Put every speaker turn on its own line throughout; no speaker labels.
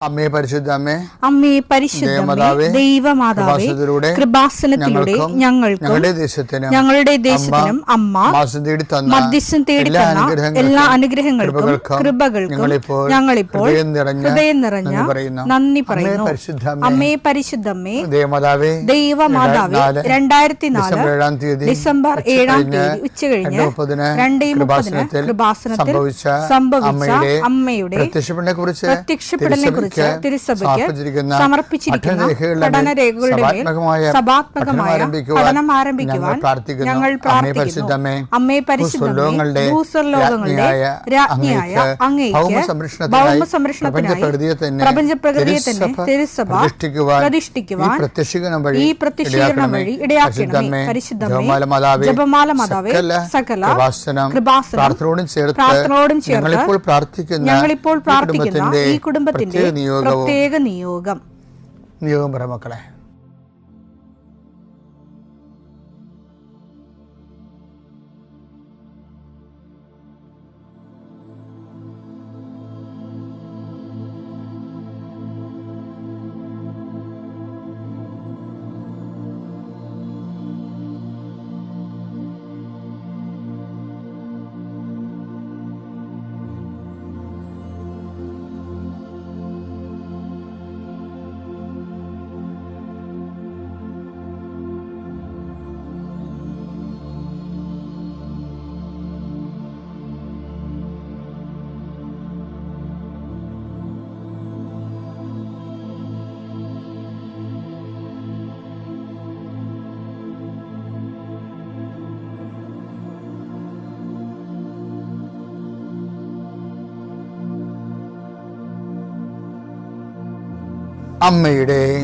അമ്മേ പരിശുദ്ധമ്മേ,
അമ്മേ പരിശുദ്ധമേ, ദൈവമാതാവേ, കൃപാസനത്തിലൂടെ ഞങ്ങൾക്കും ഞങ്ങളുടെ ദേശത്തിനും അമ്മ മധ്യസ്ഥം തേടി തന്ന എല്ലാ അനുഗ്രഹങ്ങൾക്കും കൃപകൾക്കും ഞങ്ങളിപ്പോൾ ഹൃദയം നിറഞ്ഞ നന്ദി പറയുന്നു. അമ്മേ പരിശുദ്ധമ്മേ, ദൈവമാതാവേ, 2004 ഡിസംബർ 7 ഉച്ചകഴിഞ്ഞ് 2:30 കൃപാസനത്തിൽ സംഭവിച്ച അമ്മയുടെ പ്രത്യക്ഷപ്പെടലിനെ കുറിച്ച് തിരുസഭയ്ക്ക് സമർപ്പിച്ചിരിക്കുന്ന പഠനരേഖകളുടെ സഭാത്മകമായ പഠനം ആരംഭിക്കുവാൻ ഞങ്ങൾ പ്രാർത്ഥിക്കുന്നു. അമ്മേ പരിശുദ്ധമേ, ഭൂസ്വർലോകങ്ങളുടെ രാജ്ഞിയായ അങ്ങേയ്ക്ക് ഭൗമസംരക്ഷണത്തിനായി പ്രപഞ്ചപ്രകൃതിയെ തന്നെ തിരുസഭ പ്രതിഷ്ഠിക്കുവാൻ ഈ പ്രത്യക്ഷീകരണം വഴി ഇടയാക്കണമേ. പരിശുദ്ധമേ, ജപമാല മാതാവേ, സകല കൃപാസനം പ്രാർത്ഥനയോടും ചേർത്ത് ഞങ്ങളിപ്പോൾ പ്രാർത്ഥിക്കുന്ന ഈ കുടുംബത്തിന്റെ പ്രത്യേക നിയോഗം
പറ മക്കളെ.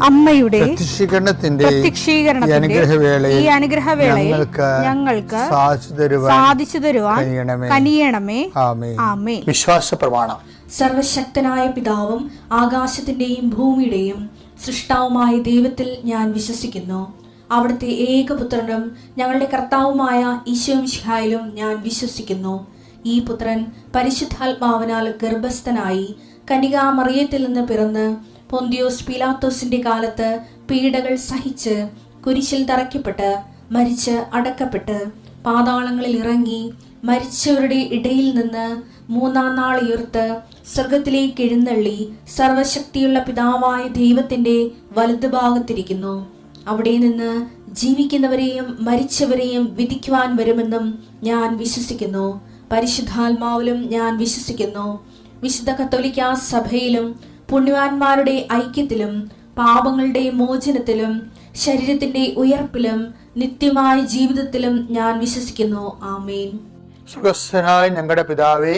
അമ്മയുടെ പ്രത്യക്ഷീകരണത്തിന്റെ ഈ അനുഗ്രഹവേളയിൽ ഞങ്ങൾക്ക് സാധിച്ചു തരുവാൻ കനിയണമേ. ആമേൻ. വിശ്വാസ പ്രമാണം.
സർവശക്തനായ പിതാവും ആകാശത്തിന്റെയും ഭൂമിയുടെയും സൃഷ്ടാവുമായ ദൈവത്തിൽ ഞാൻ വിശ്വസിക്കുന്നു. അവിടുത്തെ ഏകപുത്രനും ഞങ്ങളുടെ കർത്താവുമായ ഈശോമിശിഹായിലും ഞാൻ വിശ്വസിക്കുന്നു. ഈ പുത്രൻ പരിശുദ്ധാത്മാവിനാൽ ഗർഭസ്ഥനായി കന്യകാമറിയത്തിൽ നിന്ന് പിറന്ന് പൊന്തിയോസ് പീലാത്തോസിന്റെ കാലത്ത് പീഡകൾ സഹിച്ച് കുരിശിൽ തറയ്ക്കപ്പെട്ട് മരിച്ച് അടക്കപ്പെട്ട് പാതാളങ്ങളിൽ ഇറങ്ങി മരിച്ചവരുടെ ഇടയിൽ നിന്ന് 3-ാം നാൾ ഉയർത്ത് സ്വർഗത്തിലേക്ക് എഴുന്നള്ളി സർവശക്തിയുള്ള പിതാവായ ദൈവത്തിന്റെ വലതുഭാഗത്തിരിക്കുന്നു. അവിടെ നിന്ന് ജീവിക്കുന്നവരെയും മരിച്ചവരെയും വിധിക്കുവാൻ വരുമെന്നും ഞാൻ വിശ്വസിക്കുന്നു. പരിശുദ്ധാത്മാവിലും ഞാൻ വിശ്വസിക്കുന്നു. വിശുദ്ധ കത്തോലിക്കാ സഭയിലും പുണ്യവാന്മാരുടെ ഐക്യത്തിലും പാപങ്ങളുടെ മോചനത്തിലും ശരീരത്തിന്റെ ഉയർപ്പിലും നിത്യമായ ജീവിതത്തിലും ഞാൻ വിശ്വസിക്കുന്നു. ആമേൻ.
സുഖസ്ഥനായ ഞങ്ങളുടെ പിതാവേ,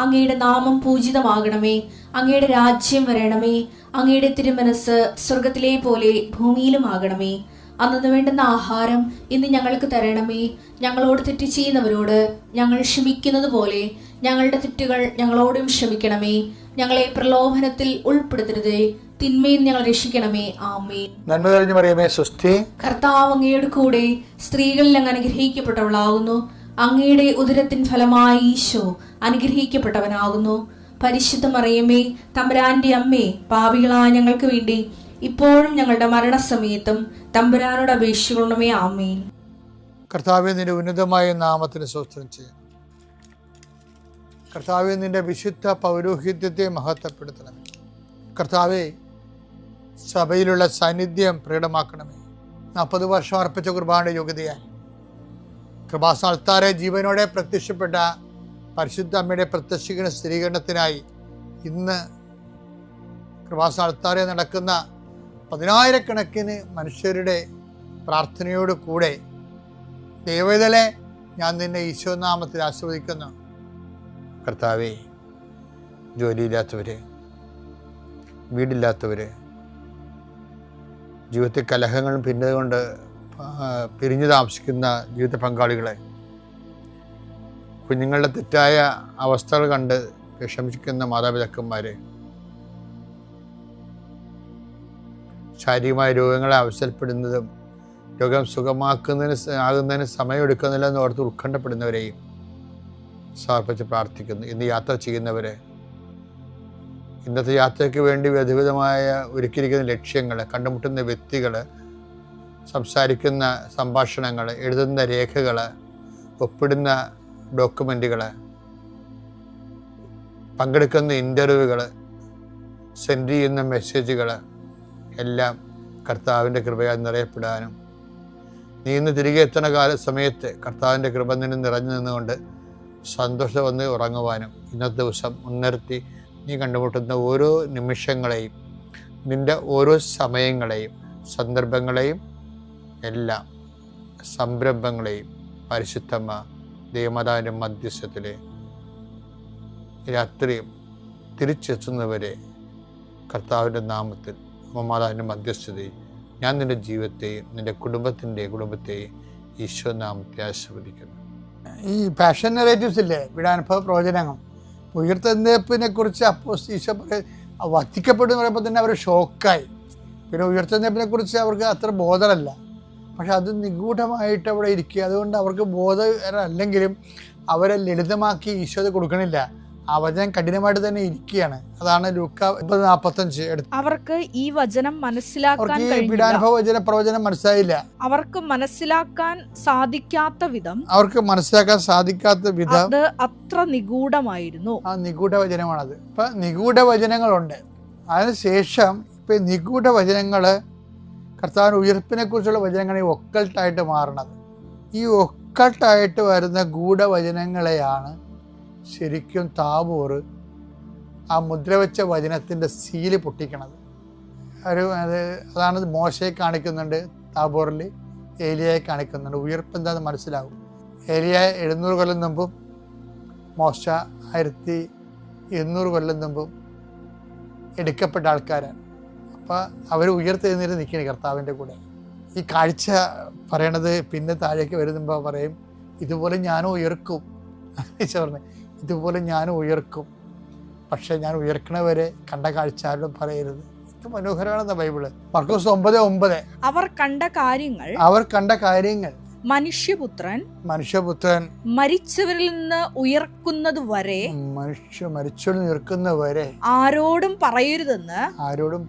അങ്ങയുടെ നാമം പൂജിതമാകണമേ. അങ്ങയുടെ രാജ്യം വരണമേ. അങ്ങയുടെ തിരുമനസ് സ്വർഗത്തിലെ പോലെ ഭൂമിയിലും ആകണമേ. അന്നു വേണ്ടുന്ന ആഹാരം ഇന്ന് ഞങ്ങൾക്ക് തരണമേ. ഞങ്ങളോട് തെറ്റ് ചെയ്യുന്നവരോട് ഞങ്ങൾ ക്ഷമിക്കുന്നത് പോലെ ഞങ്ങളുടെ തെറ്റുകൾ ഞങ്ങളോടും ക്ഷമിക്കണമേ. ഞങ്ങളെ പ്രലോഭനത്തിൽ ഉൾപ്പെടുത്തരുതേ, തിന്മയിൽ ഞങ്ങൾ രക്ഷിക്കണമേ. ആമേൻ.
നന്മ നിറഞ്ഞ മറിയമേ, സ്വസ്തി.
കർത്താവ് അങ്ങയുടെ കൂടെ സ്ത്രീകളിൽ അങ്ങ് അനുഗ്രഹിക്കപ്പെട്ടവളാകുന്നു. അങ്ങയുടെ ഉദരത്തിൻ ഫലമായി ഈശോ അനുഗ്രഹിക്കപ്പെട്ടവനാകുന്നു. പരിശുദ്ധ മറിയമേ, തമ്പുരാന്റെ അമ്മേ, പാപികളായ ഞങ്ങൾക്ക് വേണ്ടി ഇപ്പോഴും ഞങ്ങളുടെ മരണസമയത്തും തമ്പുരാനോട് അപേക്ഷിക്കണമേ. ആമേൻ.
കർത്താവേ, നിന്റെ ഉന്നതമായ നാമത്തിന് സ്തോത്രം ചെയ്യാം. കർത്താവേ, നിന്റെ വിശുദ്ധ പൗരോഹിത്യത്തെ മഹത്വപ്പെടുത്തണമേ. കർത്താവേ, സഭയിലുള്ള സാന്നിധ്യം പ്രകടമാക്കണമേ. 40 വർഷം അർപ്പിച്ച കുർബാനയുടെ യോഗ്യതയാൽ കൃപാസ്ഥാനത്താരെ ജീവനോടെ പ്രത്യക്ഷപ്പെട്ട പരിശുദ്ധ അമ്മയുടെ പ്രത്യക്ഷീകരണ സ്ഥിരീകരണത്തിനായി ഇന്ന് കൃപാസ്ഥാനത്താരെ നടക്കുന്ന 10,000-കണക്കിന് മനുഷ്യരുടെ പ്രാർത്ഥനയോട് കൂടെ ദൈവവേദലെ ഞാൻ നിന്നെ ഈശോനാമത്തിൽ ആസ്വദിക്കുന്നു. കർത്താവേ, ജോലിയില്ലാത്തവര്, വീടില്ലാത്തവര്, ജീവിതത്തിൽ കലഹങ്ങളും ഭിന്നതകൊണ്ട് പിരിഞ്ഞു താമസിക്കുന്ന ജീവിത പങ്കാളികളെ, കുഞ്ഞുങ്ങളുടെ തെറ്റായ അവസ്ഥകൾ കണ്ട് വിഷമിക്കുന്ന മാതാപിതാക്കന്മാരെ, ശാരീരികമായ രോഗങ്ങളെ അവസരപ്പെടുന്നതും രോഗം ആകുന്നതിന് സമയമെടുക്കുന്നില്ലെന്ന് ഓർത്ത് ഉത്കണ്ഠപ്പെടുന്നവരെയും സമർപ്പിച്ച് പ്രാർത്ഥിക്കുന്നു. ഇന്ന് യാത്ര ചെയ്യുന്നവരെ, ഇന്നത്തെ യാത്രയ്ക്ക് വേണ്ടി വിധവിധമായ ഒരുക്കിയിരിക്കുന്ന ലക്ഷ്യങ്ങൾ, കണ്ടുമുട്ടുന്ന വ്യക്തികൾ, സംസാരിക്കുന്ന സംഭാഷണങ്ങൾ, എഴുതുന്ന രേഖകൾ, ഒപ്പിടുന്ന ഡോക്യുമെൻറ്റുകൾ, പങ്കെടുക്കുന്ന ഇൻ്റർവ്യൂകൾ, സെൻഡ് ചെയ്യുന്ന മെസ്സേജുകൾ എല്ലാം കർത്താവിൻ്റെ കൃപയാൽ നിറയപ്പെടാനും നീ ഇന്ന് തിരികെ എത്തുന്ന സമയത്ത് കർത്താവിൻ്റെ കൃപ നിന്നെ നിറഞ്ഞു നിന്നുകൊണ്ട് സന്തോഷം വന്ന് ഉറങ്ങുവാനും ഇന്നത്തെ ദിവസം മുൻനിർത്തി നീ കണ്ടുമുട്ടുന്ന ഓരോ നിമിഷങ്ങളെയും, നിൻ്റെ ഓരോ സമയങ്ങളെയും, സന്ദർഭങ്ങളെയും, എല്ലാം സംരംഭങ്ങളെയും പരിശുദ്ധമ്മ ദൈവമാതാവിൻ്റെ മധ്യസ്ഥത്തിൽ രാത്രിയും തിരിച്ചെത്തുന്നവരെ കർത്താവിൻ്റെ നാമത്തിൽ അമ്മമാതാവിൻ്റെ മധ്യസ്ഥതയും ഞാൻ നിൻ്റെ ജീവിതത്തെയും നിൻ്റെ കുടുംബത്തെയും ഈശോ നാമത്തെ ആശീർവദിക്കുന്നു.
ഈ പാഷൻ നെറേറ്റീവ്സ് ഇല്ലേ, പീഡാനുഭവ പ്രവചനങ്ങൾ, ഉയർത്തെഴുന്നേൽപ്പിനെ കുറിച്ച് ഈശോ വധിക്കപ്പെടും എന്ന് പറയുമ്പോൾ തന്നെ അവർ ഷോക്കായി. പിന്നെ ഉയർത്തെഴുന്നേൽപ്പിനെ കുറിച്ച് അവർക്ക് അത്ര ബോധമല്ല, പക്ഷെ അത് നിഗൂഢമായിട്ട് അവിടെ ഇരിക്കുക. അതുകൊണ്ട് അവർക്ക് ബോധമല്ലെങ്കിലും അവരെ ലളിതമാക്കി ഈശോ അത് കൊടുക്കണില്ല. ആ വചനം കഠിനമായിട്ട് തന്നെ ഇരിക്കുകയാണ്. അതാണ് ലൂക്ക 45
അവർക്ക് ഈ വചനം മനസ്സിലാക്കാൻ
പ്രവചനം മനസ്സിലായില്ല.
അവർക്ക് മനസ്സിലാക്കാൻ സാധിക്കാത്ത വിധം അത് അത്ര നിഗൂഢമായിരുന്നു.
ആ നിഗൂഢ വചനമാണത്. ഇപ്പൊ നിഗൂഢ വചനങ്ങളുണ്ട്. അതിനുശേഷം ഇപ്പൊ നിഗൂഢ വചനങ്ങള് കർത്താവിന്റെ ഉയർപ്പിനെ കുറിച്ചുള്ള വചനങ്ങൾ ഈ ഒക്കൾട്ടായിട്ട് മാറണത്. ഈ ഒക്കൾട്ടായിട്ട് വരുന്ന ഗൂഢവചനങ്ങളെയാണ് ശരിക്കും താബോർ ആ മുദ്രവെച്ച വചനത്തിൻ്റെ സീല് പൊട്ടിക്കണത്. അതാണ് മോശയെ കാണിക്കുന്നുണ്ട്, താബോറിൽ ഏലിയയെ കാണിക്കുന്നുണ്ട്. ഉയർപ്പ് എന്താണെന്ന് മനസ്സിലാവും. ഏലിയ 700 കൊല്ലം മുമ്പും മോശ 1200 കൊല്ലം മുമ്പും എടുക്കപ്പെട്ട ആൾക്കാരാണ്. അപ്പം അവർ ഉയർത്തെഴുന്നേറ്റ് നിൽക്കുകയാണ് കർത്താവിൻ്റെ കൂടെ. ഈ കാഴ്ച പറയണത് പിന്നെ താഴേക്ക് വരുമ്പോൾ പറയും, ഇതുപോലെ ഞാനും ഉയർക്കും. പറഞ്ഞു, ഇതുപോലെ ഞാനും ഉയർക്കും, പക്ഷെ ഞാൻ ഉയർക്കണവരെ കണ്ട കാഴ്ച ആരോടും പറയരുത്. ഇത് മനോഹരമാണെന്ന ബൈബിള്. മർക്കോസ് 9:9 അവർ കണ്ട കാര്യങ്ങൾ
മനുഷ്യപുത്രൻ
മരിച്ചവരിൽ
നിന്ന് ഉയർക്കുന്നത് വരെ
ഉയർക്കുന്നവരെ
ആരോടും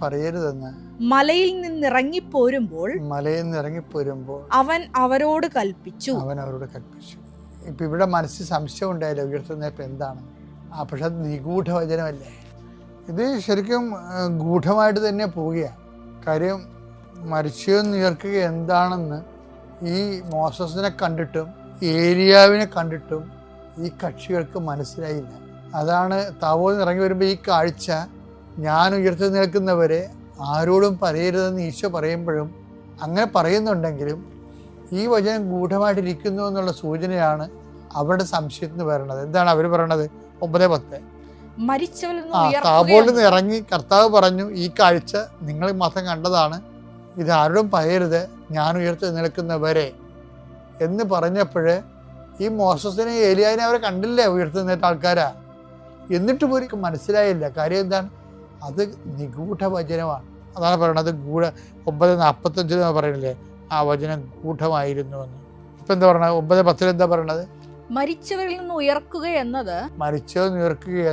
പറയരുതെന്ന് മലയിൽ നിന്നിറങ്ങിപ്പോരുമ്പോൾ അവൻ അവരോട് കൽപ്പിച്ചു.
ഇപ്പൊ ഇവിടെ മനസ്സിൽ സംശയം ഉണ്ടായില്ല, ഉയർത്തുന്നതിപ്പോൾ എന്താണ്? പക്ഷെ അത് നിഗൂഢ വചനമല്ലേ. ഇത് ശരിക്കും ഗൂഢമായിട്ട് തന്നെ പോവുകയാണ്. കാര്യം മരിച്ചെന്ന് ഉയർക്കുക എന്താണെന്ന് ഈ മോസസിനെ കണ്ടിട്ടും ഏലിയാവിനെ കണ്ടിട്ടും ഈ കക്ഷികൾക്ക് മനസ്സിലായില്ല. അതാണ് താബോറിൽ നിന്ന് ഇറങ്ങി വരുമ്പോൾ ഈ കാഴ്ച, ഞാൻ ഉയർത്തി നിൽക്കുന്നവരെ ആരോടും പറയരുതെന്ന് ഈശോ പറയുമ്പോഴും അങ്ങനെ പറയുന്നുണ്ടെങ്കിലും ഈ വചനം ഗൂഢമായിട്ടിരിക്കുന്നു എന്നുള്ള സൂചനയാണ് അവരുടെ സംശയത്തിന് വരണത്. എന്താണ് അവർ പറയണത്? 9:10 താബോറിൽ നിന്ന് ഇറങ്ങി കർത്താവ് പറഞ്ഞു, ഈ കാഴ്ച നിങ്ങൾ മാത്രം കണ്ടതാണ്, ഇത് ആരോടും പറയരുത്, ഞാൻ ഉയർത്തി നിൽക്കുന്നവരെ എന്ന് പറഞ്ഞപ്പോഴേ ഈ മോസസിനെ ഏലിയാവിനെ അവരെ കണ്ടില്ലേ, ഉയർത്തി നിന്നിട്ട ആൾക്കാരാ. എന്നിട്ട് പോലും മനസ്സിലായില്ല. കാര്യം എന്താണ്? അത് നിഗൂഢ വചനമാണ്. അതാണ് പറയണത്. 9:45 പറയണില്ലേ, ആ വചനം ഗൂഢമായിരുന്നു എന്ന്. ഇപ്പൊ എന്താ പറയണത്? 9:10 എന്താ പറയണത്?
മരിച്ചവരിൽ നിന്ന് ഉയർക്കുക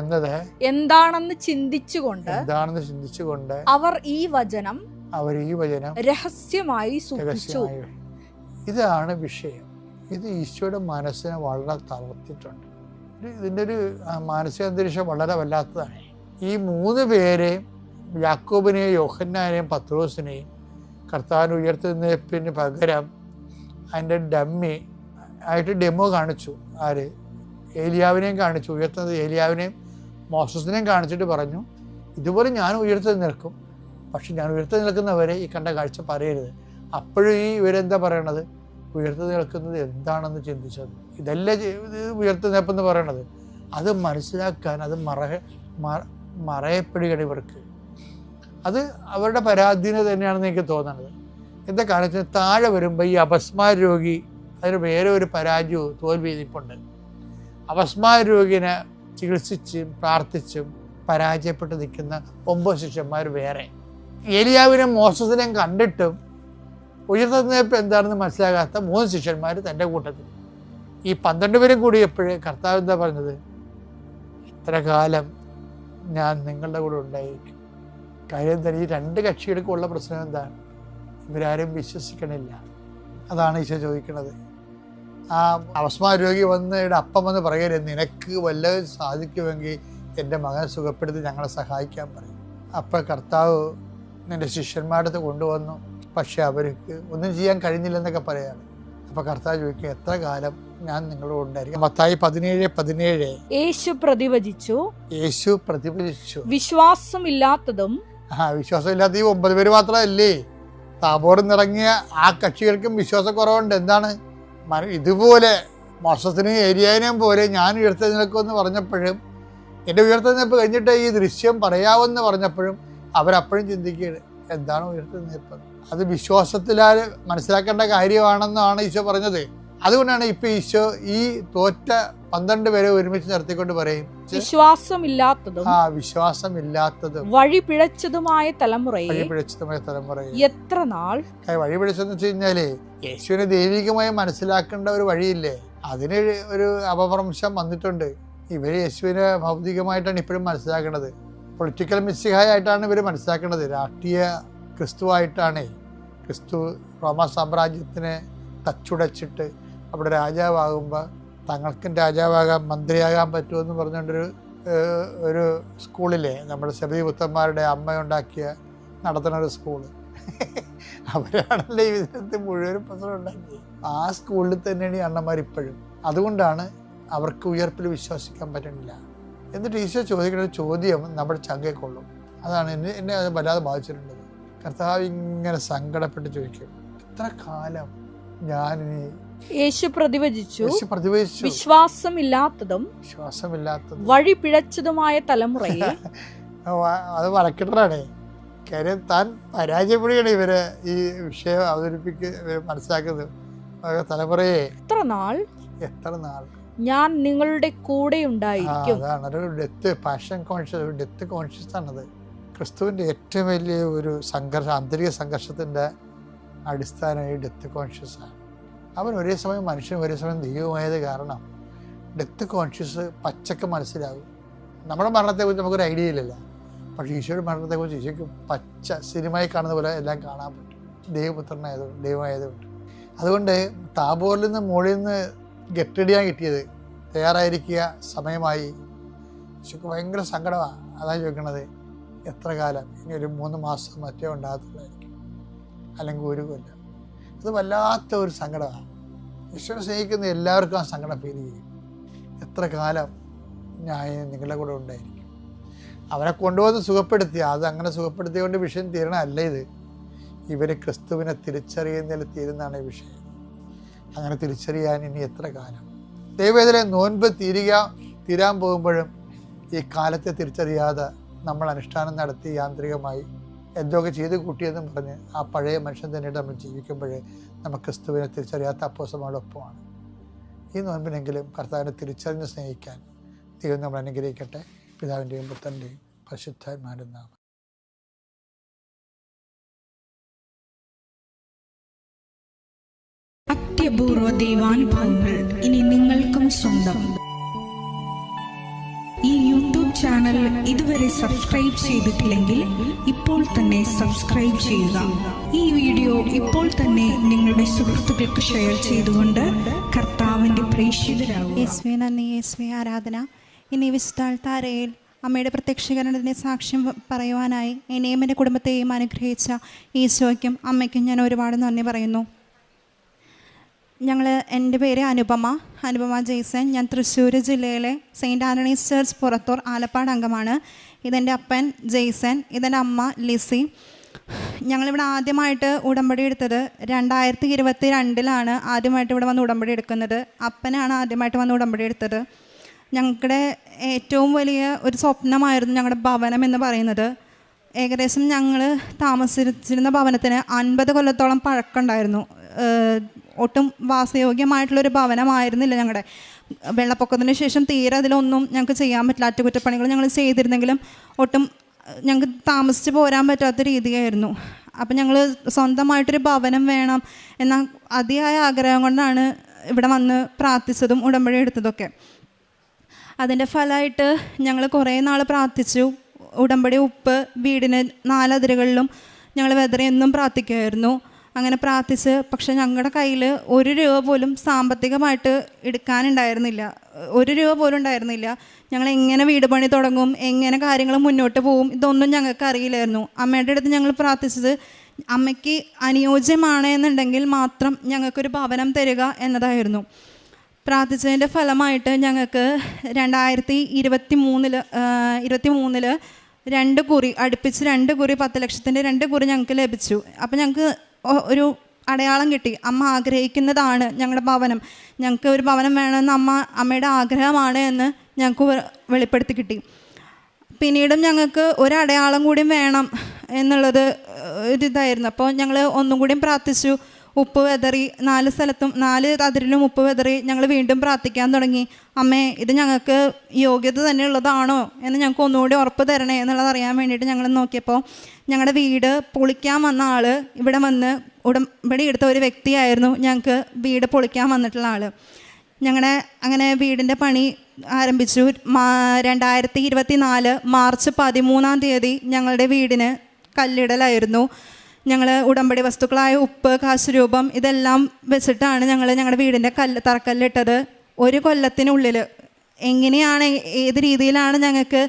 എന്നത്
എന്താണെന്ന് ചിന്തിച്ചുകൊണ്ട്
അവർ ഈ വചനം രഹസ്യമായി സൂക്ഷിച്ചു.
ഇതാണ് വിഷയം. ഇത് ഈശോയുടെ മനസ്സിനെ വളരെ തളർത്തിയിട്ടുണ്ട്. ഇതിൻ്റെ ഒരു മാനസിക അന്തരീക്ഷം വളരെ വല്ലാത്തതാണ്. ഈ 3 പേരെയും, യാക്കോബിനെയും യോഹന്നാനെയും പത്രോസിനെയും കർത്താവിന് ഉയർത്തുന്നതിന് പകരം അതിൻ്റെ ഡമ്മി ആയിട്ട് ഡെമോ കാണിച്ചു. ആര്? ഏലിയാവിനെയും കാണിച്ചു. ഉയർത്തുന്നത് ഏലിയാവിനെയും മോസസിനെയും കാണിച്ചിട്ട് പറഞ്ഞു, ഇതുപോലെ ഞാൻ ഉയർത്തി നിൽക്കും, പക്ഷെ ഞാൻ ഉയർത്തി നിൽക്കുന്നവരെ ഈ കണ്ട കാഴ്ച പറയരുത്. അപ്പോഴും ഈ ഇവരെന്താ പറയണത്? ഉയർത്തി നിൽക്കുന്നത് എന്താണെന്ന് ചിന്തിച്ചത്. ഇതല്ലേ ഉയർത്തി നിൽപ്പെന്ന് പറയണത്. അത് മനസ്സിലാക്കാൻ അത് മറയപ്പെടുകയാണ് ഇവർക്ക്. അത് അവരുടെ പരാധീനത തന്നെയാണെന്ന് എനിക്ക് തോന്നുന്നത്. എന്താ കാണിച്ചത്? താഴെ വരുമ്പോൾ ഈ അപസ്മാര രോഗി, അതിന് വേറെ ഒരു പരാജയവും തോൽവി ഇരിപ്പുണ്ട്. അപസ്മാര രോഗിനെ ചികിത്സിച്ചും പ്രാർത്ഥിച്ചും പരാജയപ്പെട്ട് നിൽക്കുന്ന 9 ശിഷ്യന്മാർ വേറെ. ഏലിയാവിനെയും മോസസിനെയും കണ്ടിട്ടും ഉയർത്തുന്നതിപ്പോൾ എന്താണെന്ന് മനസ്സിലാകാത്ത 3 ശിഷ്യന്മാർ തൻ്റെ കൂട്ടത്തിൽ. ഈ 12 പേരും കൂടി എപ്പോഴും കർത്താവ് എന്താ പറഞ്ഞത്? ഇത്ര കാലം ഞാൻ നിങ്ങളുടെ കൂടെ ഉണ്ടായിരിക്കും. കാര്യം എന്താ, ഈ രണ്ട് കക്ഷികൾക്കുള്ള പ്രശ്നം എന്താണ്? ഇവരാരും വിശ്വസിക്കണില്ല. അതാണ് ഈശോ ചോദിക്കുന്നത്. ആ അവസ്മാ രോഗി വന്ന് അപ്പം വന്ന് പറയരുത്, നിനക്ക് വല്ലതും സാധിക്കുമെങ്കിൽ എൻ്റെ മകനെ സുഖപ്പെടുത്തി ഞങ്ങളെ സഹായിക്കാൻ പറയും. അപ്പം കർത്താവ് നിൻ്റെ ശിഷ്യന്മാരുടെ അടുത്ത് കൊണ്ടുവന്നു, പക്ഷെ അവർക്ക് ഒന്നും ചെയ്യാൻ കഴിഞ്ഞില്ലെന്നൊക്കെ പറയാണ്. അപ്പം കർത്താവ് ചോദിക്കും, എത്ര കാലം ഞാൻ നിങ്ങളോട് ഉണ്ടായിരിക്കും? മത്തായി 17:17
യേശു പ്രതിവചിച്ചു, വിശ്വാസമില്ലാത്തതും
വിശ്വാസമില്ലാത്ത ഈ 9 പേര് മാത്രമല്ലേ, താബോറിൽ നിന്നിറങ്ങിയ ആ കക്ഷികൾക്കും വിശ്വാസക്കുറവുണ്ട്. എന്താണ്? ഇതുപോലെ മോശത്തിനും ഏരിയാനും പോലെ ഞാൻ ഉയർത്തെഴുന്നേൽക്കുമെന്ന് പറഞ്ഞപ്പോഴും, എൻ്റെ ഉയർത്തെഴുന്നേൽപ്പ് കഴിഞ്ഞിട്ട് ഈ ദൃശ്യം പറയാമെന്ന് പറഞ്ഞപ്പോഴും അവരപ്പോഴും ചിന്തിക്കുകയാണ്, എന്താണ് ഉയർത്തെഴുന്നേൽപ്പ്? അത് വിശ്വാസത്തിലാൽ മനസ്സിലാക്കേണ്ട കാര്യമാണെന്നാണ് ഈശോ പറഞ്ഞത്. അതുകൊണ്ടാണ് ഇപ്പൊ ഈശോ ഈ തോറ്റ 12 പേരെ ഒരുമിച്ച് നിർത്തിക്കൊണ്ട് പറയും, വിശ്വാസമില്ലാത്തതും
വഴിപിഴച്ചതുമായ തലമുറയെ എത്ര നാൾ.
വഴിപിഴച്ചെന്ന് വെച്ച് കഴിഞ്ഞാല് യേശുവിനെ ദൈവികമായി മനസ്സിലാക്കേണ്ട ഒരു വഴിയില്ലേ, അതിന് ഒരു അപഭ്രംശം വന്നിട്ടുണ്ട്. ഇവര് യേശുവിനെ ഭൗതികമായിട്ടാണ് ഇപ്പോഴും മനസ്സിലാക്കുന്നത്. പൊളിറ്റിക്കൽ മിസ്സിഹായിട്ടാണ് ഇവർ മനസ്സിലാക്കുന്നത്. രാഷ്ട്രീയ ക്രിസ്തുവായിട്ടാണ്. ക്രിസ്തു റോമ സാമ്രാജ്യത്തിനെ തച്ചുടച്ചിട്ട് അവിടെ രാജാവാകുമ്പോൾ തങ്ങൾക്കും രാജാവാകാൻ മന്ത്രിയാകാൻ പറ്റുമെന്ന് പറഞ്ഞുകൊണ്ടൊരു ഒരു സ്കൂളിലെ നമ്മുടെ സബരി പുത്രന്മാരുടെ അമ്മയുണ്ടാക്കിയ നടത്തുന്ന ഒരു സ്കൂള്, അവരാണല്ലേ ഈ വിധത്തിൽ മുഴുവൻ പ്രശ്നം ഉണ്ടാക്കിയത്. ആ സ്കൂളിൽ തന്നെയാണ് ഈ അണ്ണന്മാർ ഇപ്പോഴും. അതുകൊണ്ടാണ് അവർക്ക് ഉയർപ്പിൽ വിശ്വസിക്കാൻ പറ്റുന്നില്ല. എന്നിട്ട് ഈശോ ചോദിക്കുന്ന ഒരു ചോദ്യം നമ്മുടെ ചങ്കയെ കൊള്ളും. അതാണ് എന്നെ അത് വല്ലാതെ ബാധിച്ചിട്ടുള്ളത്. കർത്താവ് ഇങ്ങനെ സങ്കടപ്പെട്ട് ചോദിക്കും, എത്ര കാലം ഞാനിനി.
യേശു പ്രതിവചിച്ചു, വിശ്വാസമില്ലാത്തതും വഴിപിഴച്ചതുമായ തലമുറയെ.
അത് മറക്കിട്ടാണ് കാര്യം. താൻ പരാജയപ്പെടുകയാണ് ഇവരെ ഈ വിഷയം മനസ്സിലാക്കുന്നത്. തലമുറയെ എത്ര നാൾ
ഞാൻ നിങ്ങളുടെ കൂടെ ഉണ്ടായിരിക്കും.
അതാണ് ഒരു ഡെത്ത് പാഷൻ കോൺഷ്യസ്, ഒരു ഡെത്ത് കോൺഷ്യസ് ആണത്. ക്രിസ്തുവിൻ്റെ ഏറ്റവും വലിയ ഒരു സംഘർഷം, ആന്തരിക സംഘർഷത്തിൻ്റെ അടിസ്ഥാനം ഈ ഡെത്ത് കോൺഷ്യസ് ആണ്. അവൻ ഒരേ സമയം മനുഷ്യനും ഒരേ സമയം ദൈവമായത് കാരണം ഡെത്ത് കോൺഷ്യസ് പച്ചക്ക് മനസ്സിലാകും. നമ്മുടെ മരണത്തെക്കുറിച്ച് നമുക്കൊരു ഐഡിയ ഇല്ലല്ലോ, പക്ഷേ ഈശോയുടെ മരണത്തെക്കുറിച്ച് ഈശോയ്ക്ക് പച്ച സിനിമയിൽ കാണുന്ന പോലെ എല്ലാം കാണാൻ പറ്റും, ദൈവമായതുകൊണ്ട്. അതുകൊണ്ട് താബോറിൽ നിന്ന് മുകളിൽ നിന്ന് ഗെറ്റടിയാൻ കിട്ടിയത്, തയ്യാറായിരിക്കുക, സമയമായി. ഈശോയ്ക്ക് ഭയങ്കര സങ്കടമാണ്. അതാണ് ചോദിക്കണത്, എത്ര കാലം? ഇനി ഒരു 3 മാസം മറ്റേ ഉണ്ടാകത്തുള്ളായിരിക്കും, അല്ലെങ്കിൽ 1 കൊല്ലം. അത് വല്ലാത്ത ഒരു സങ്കടമാണ്. ഈശോനെ സ്നേഹിക്കുന്ന എല്ലാവർക്കും ആ സങ്കടം ഫീൽ ചെയ്യും. എത്ര കാലം ഞാൻ നിങ്ങളുടെ കൂടെ ഉണ്ടായിരിക്കും? അവനെ കൊണ്ടുവന്ന് സുഖപ്പെടുത്തി, അത് അങ്ങനെ സുഖപ്പെടുത്തിയതുകൊണ്ട് വിഷയം തീരണമല്ല ഇത്. ഇവർ ക്രിസ്തുവിനെ തിരിച്ചറിയുന്നതിൽ തീരുന്നതാണ് ഈ വിഷയം. അങ്ങനെ തിരിച്ചറിയാൻ ഇനി എത്ര കാലം? ദൈവവേദന നോൻപ് തീരാൻ പോകുമ്പോഴും ഈ കാലത്തെ തിരിച്ചറിയാതെ നമ്മൾ അനുഷ്ഠാനം നടത്തി യാന്ത്രികമായി എന്തൊക്കെ ചെയ്ത് കൂട്ടിയെന്നും പറഞ്ഞ് ആ പഴയ മനുഷ്യൻ തന്നെ നമ്മൾ ജീവിക്കുമ്പോൾ നമുക്ക് ക്രിസ്തുവിനെ തിരിച്ചറിയാത്ത അപ്പോസ്തലന്മാരോടൊപ്പമാണ്. ഈ നോൻപിനെങ്കിലും കർത്താവിനെ തിരിച്ചറിഞ്ഞ് സ്നേഹിക്കാൻ ദൈവം നമ്മൾ അനുഗ്രഹിക്കട്ടെ. പിതാവിൻ്റെയും പുത്രൻ്റെയും പരിശുദ്ധാത്മാവിൻ്റെയും നാമത്തിൽ.
അത്യപൂർവ ദൈവാനുഭവങ്ങൾ ഇനി നിങ്ങൾക്കും സ്വന്തം. ഈ യൂട്യൂബ് ചാനൽ ഇതുവരെ സബ്സ്ക്രൈബ് ചെയ്തിട്ടില്ലെങ്കിൽ ഇപ്പോൾ തന്നെ സബ്സ്ക്രൈബ് ചെയ്യുക. ഈ വീഡിയോ ഇപ്പോൾ തന്നെ നിങ്ങളുടെ സുഹൃത്തുക്കൾക്ക് ഷെയർ ചെയ്തുകൊണ്ട് കർത്താവിൻ്റെ പ്രേക്ഷിതരാകുക.
യേശുവേ നന്ദി, യേശുവേ ആരാധന. ഇനി വിശുദ്ധാൽത്താരയിൽ അമ്മയുടെ പ്രത്യക്ഷീകരണത്തിൻ്റെ സാക്ഷ്യം പറയുവാനായി എന്നെയും എൻ്റെ കുടുംബത്തെയും അനുഗ്രഹിച്ച ഈശോയ്ക്കും അമ്മയ്ക്കും ഞാൻ ഒരുപാട് നന്ദി പറയുന്നു. എൻ്റെ പേര് അനുപമ ജെയ്സൺ. ഞാൻ തൃശ്ശൂർ ജില്ലയിലെ saint Antony's church Purathur Alappad അംഗമാണ്. ഇതെൻ്റെ അപ്പൻ ജെയ്സൺ, ഇതെൻ്റെ അമ്മ ലിസി. ഞങ്ങളിവിടെ ആദ്യമായിട്ട് ഉടമ്പടി എടുത്തത് 2022 ആദ്യമായിട്ട് ഇവിടെ വന്ന് ഉടമ്പടി എടുക്കുന്നത്. അപ്പനാണ് ആദ്യമായിട്ട് വന്ന് ഉടമ്പടി എടുത്തത്. ഞങ്ങളുടെ ഏറ്റവും വലിയ ഒരു സ്വപ്നമായിരുന്നു ഞങ്ങളുടെ ഭവനം എന്ന് പറയുന്നത്. ഏകദേശം ഞങ്ങൾ താമസിച്ചിരുന്ന ഭവനത്തിന് 50 കൊല്ലത്തോളം പഴക്കമുണ്ടായിരുന്നു. ഒട്ടും വാസയോഗ്യമായിട്ടുള്ളൊരു ഭവനമായിരുന്നില്ല ഞങ്ങളുടെ. വെള്ളപ്പൊക്കത്തിന് ശേഷം തീരെ അതിലൊന്നും ഞങ്ങൾക്ക് ചെയ്യാൻ പറ്റില്ല. അറ്റകുറ്റപ്പണികൾ ഞങ്ങൾ ചെയ്തിരുന്നെങ്കിലും ഒട്ടും ഞങ്ങൾക്ക് താമസിച്ച് പോരാൻ പറ്റാത്ത രീതിയായിരുന്നു. അപ്പം ഞങ്ങൾ സ്വന്തമായിട്ടൊരു ഭവനം വേണം എന്ന അതിയായ ആഗ്രഹം കൊണ്ടാണ് ഇവിടെ വന്ന് പ്രാർത്ഥിച്ചതും ഉടമ്പടി എടുത്തതൊക്കെ. അതിൻ്റെ ഫലമായിട്ട് ഞങ്ങൾ കുറേ നാൾ പ്രാർത്ഥിച്ചു. ഉടമ്പടി ഉപ്പ് വീടിന് 4 അതിരുകളിലും ഞങ്ങൾ വെതറി എന്നും പ്രാർത്ഥിക്കുമായിരുന്നു. അങ്ങനെ പ്രാർത്ഥിച്ച്, പക്ഷെ ഞങ്ങളുടെ കയ്യിൽ 1 രൂപ പോലും സാമ്പത്തികമായിട്ട് എടുക്കാനുണ്ടായിരുന്നില്ല. 1 രൂപ പോലും ഉണ്ടായിരുന്നില്ല. ഞങ്ങൾ എങ്ങനെ വീട് പണി തുടങ്ങും, എങ്ങനെ കാര്യങ്ങൾ മുന്നോട്ട് പോകും, ഇതൊന്നും ഞങ്ങൾക്ക് അറിയില്ലായിരുന്നു. അമ്മയുടെ അടുത്ത് ഞങ്ങൾ പ്രാർത്ഥിച്ചത്, അമ്മയ്ക്ക് അനുയോജ്യമാണ് എന്നുണ്ടെങ്കിൽ മാത്രം ഞങ്ങൾക്കൊരു ഭവനം തരിക എന്നതായിരുന്നു. പ്രാർത്ഥിച്ചതിൻ്റെ ഫലമായിട്ട് ഞങ്ങൾക്ക് 2023 2 കുറി അടുപ്പിച്ച് 2 കുറി 10 ലക്ഷത്തിൻ്റെ 2 കുറി ഞങ്ങൾക്ക് ലഭിച്ചു. അപ്പം ഞങ്ങൾക്ക് ഒരു അടയാളം കിട്ടി. അമ്മ ആഗ്രഹിക്കുന്നതാണ് ഞങ്ങളുടെ ഭവനം, ഞങ്ങൾക്ക് ഒരു ഭവനം വേണമെന്ന് അമ്മയുടെ ആഗ്രഹമാണ് എന്ന് ഞങ്ങൾക്ക് വെളിപ്പെടുത്തി കിട്ടി. പിന്നീടും ഞങ്ങൾക്ക് ഒരു അടയാളം കൂടി വേണം എന്നുള്ളത് ഒരിതായിരുന്നു. അപ്പോൾ ഞങ്ങൾ ഒന്നും കൂടിയും പ്രാർത്ഥിച്ചു. ഉപ്പ് വെതറി 4 സ്ഥലത്തും 4 അതിരിലും ഉപ്പ് വെതറി ഞങ്ങൾ വീണ്ടും പ്രാർത്ഥിക്കാൻ തുടങ്ങി. അമ്മേ, ഇത് ഞങ്ങൾക്ക് യോഗ്യത തന്നെ ഉള്ളതാണോ എന്ന് ഞങ്ങൾക്ക് ഒന്നുകൂടി ഉറപ്പ് തരണേ എന്നുള്ളത് അറിയാൻ വേണ്ടിയിട്ട് ഞങ്ങൾ നോക്കിയപ്പോൾ ഞങ്ങളുടെ വീട് പൊളിക്കാൻ വന്ന ആൾ ഇവിടെ വന്ന് ഉടമ്പടി എടുത്ത ഒരു വ്യക്തിയായിരുന്നു ഞങ്ങൾക്ക് വീട് പൊളിക്കാൻ വന്നിട്ടുള്ള ആൾ. ഞങ്ങളുടെ അങ്ങനെ വീടിൻ്റെ പണി ആരംഭിച്ചു. 2024 മാർച്ച് 13 ഞങ്ങളുടെ വീടിന് കല്ലിടലായിരുന്നു. ഞങ്ങൾ ഉടമ്പടി വസ്തുക്കളായ ഉപ്പ്, കാശുരൂപം ഇതെല്ലാം വെച്ചിട്ടാണ് ഞങ്ങൾ ഞങ്ങളുടെ വീടിൻ്റെ തറക്കല്ലിട്ടത്. 1 കൊല്ലത്തിനുള്ളിൽ എങ്ങനെയാണ്, ഏത് രീതിയിലാണ് ഞങ്ങൾക്ക്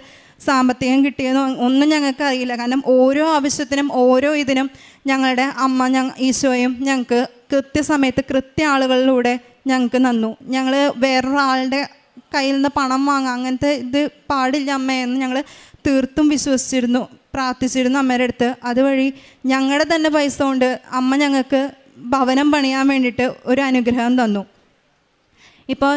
സാമ്പത്തികം കിട്ടിയതെന്ന് ഒന്നും ഞങ്ങൾക്ക് അറിയില്ല. കാരണം ഓരോ ആവശ്യത്തിനും ഓരോ ഇതിനും ഞങ്ങളുടെ അമ്മ ഈശോയും ഞങ്ങൾക്ക് കൃത്യസമയത്ത് ആളുകളിലൂടെ ഞങ്ങൾക്ക് തന്നു. ഞങ്ങൾ വേറൊരാളുടെ കയ്യിൽ നിന്ന് പണം വാങ്ങാം, അങ്ങനത്തെ ഇത് പാടില്ല അമ്മയെന്ന് ഞങ്ങൾ തീർത്തും വിശ്വസിച്ചിരുന്നു, പ്രാർത്ഥിച്ചിരുന്നു അമ്മയുടെ അടുത്ത്. അതുവഴി ഞങ്ങളുടെ തന്നെ പൈസ കൊണ്ട് അമ്മ ഞങ്ങൾക്ക് ഭവനം പണിയാൻ വേണ്ടിയിട്ട് ഒരു അനുഗ്രഹം തന്നു. ഇപ്പോൾ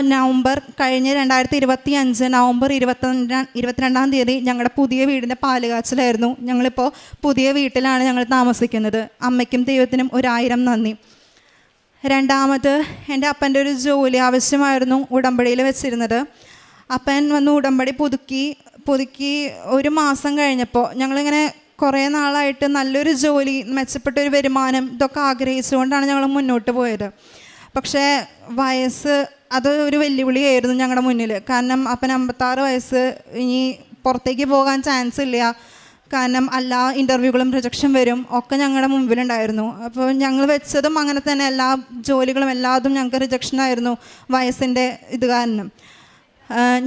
കഴിഞ്ഞ 2025 നവംബർ 22 ഞങ്ങളുടെ പുതിയ വീടിൻ്റെ പാലുകാച്ചലായിരുന്നു. ഞങ്ങളിപ്പോൾ പുതിയ വീട്ടിലാണ് ഞങ്ങൾ താമസിക്കുന്നത്. അമ്മയ്ക്കും ദൈവത്തിനും 1000 നന്ദി. രണ്ടാമത്, എൻ്റെ അപ്പൻ്റെ ഒരു ജോലി ആവശ്യമായിരുന്നു ഉടമ്പടിയിൽ വെച്ചിരുന്നത്. അപ്പൻ വന്ന് ഉടമ്പടി പുതുക്കി 1 മാസം കഴിഞ്ഞപ്പോൾ ഞങ്ങളിങ്ങനെ കുറേ നാളായിട്ട് നല്ലൊരു ജോലി, മെച്ചപ്പെട്ടൊരു വരുമാനം ഇതൊക്കെ ആഗ്രഹിച്ചുകൊണ്ടാണ് ഞങ്ങൾ മുന്നോട്ട് പോയത്. പക്ഷേ വയസ്സ് അത് ഒരു വെല്ലുവിളിയായിരുന്നു ഞങ്ങളുടെ മുന്നിൽ. കാരണം അപ്പൻ 56 വയസ്സ്, ഇനി പുറത്തേക്ക് പോകാൻ ചാൻസ് ഇല്ല. കാരണം എല്ലാ ഇൻ്റർവ്യൂകളും റിജക്ഷൻ വരും ഒക്കെ ഞങ്ങളുടെ മുമ്പിലുണ്ടായിരുന്നു. അപ്പോൾ ഞങ്ങൾ വെച്ചതും അങ്ങനെ തന്നെ, എല്ലാ ജോലികളും എല്ലാതും ഞങ്ങൾക്ക് റിജക്ഷനായിരുന്നു വയസ്സിൻ്റെ ഇത് കാരണം.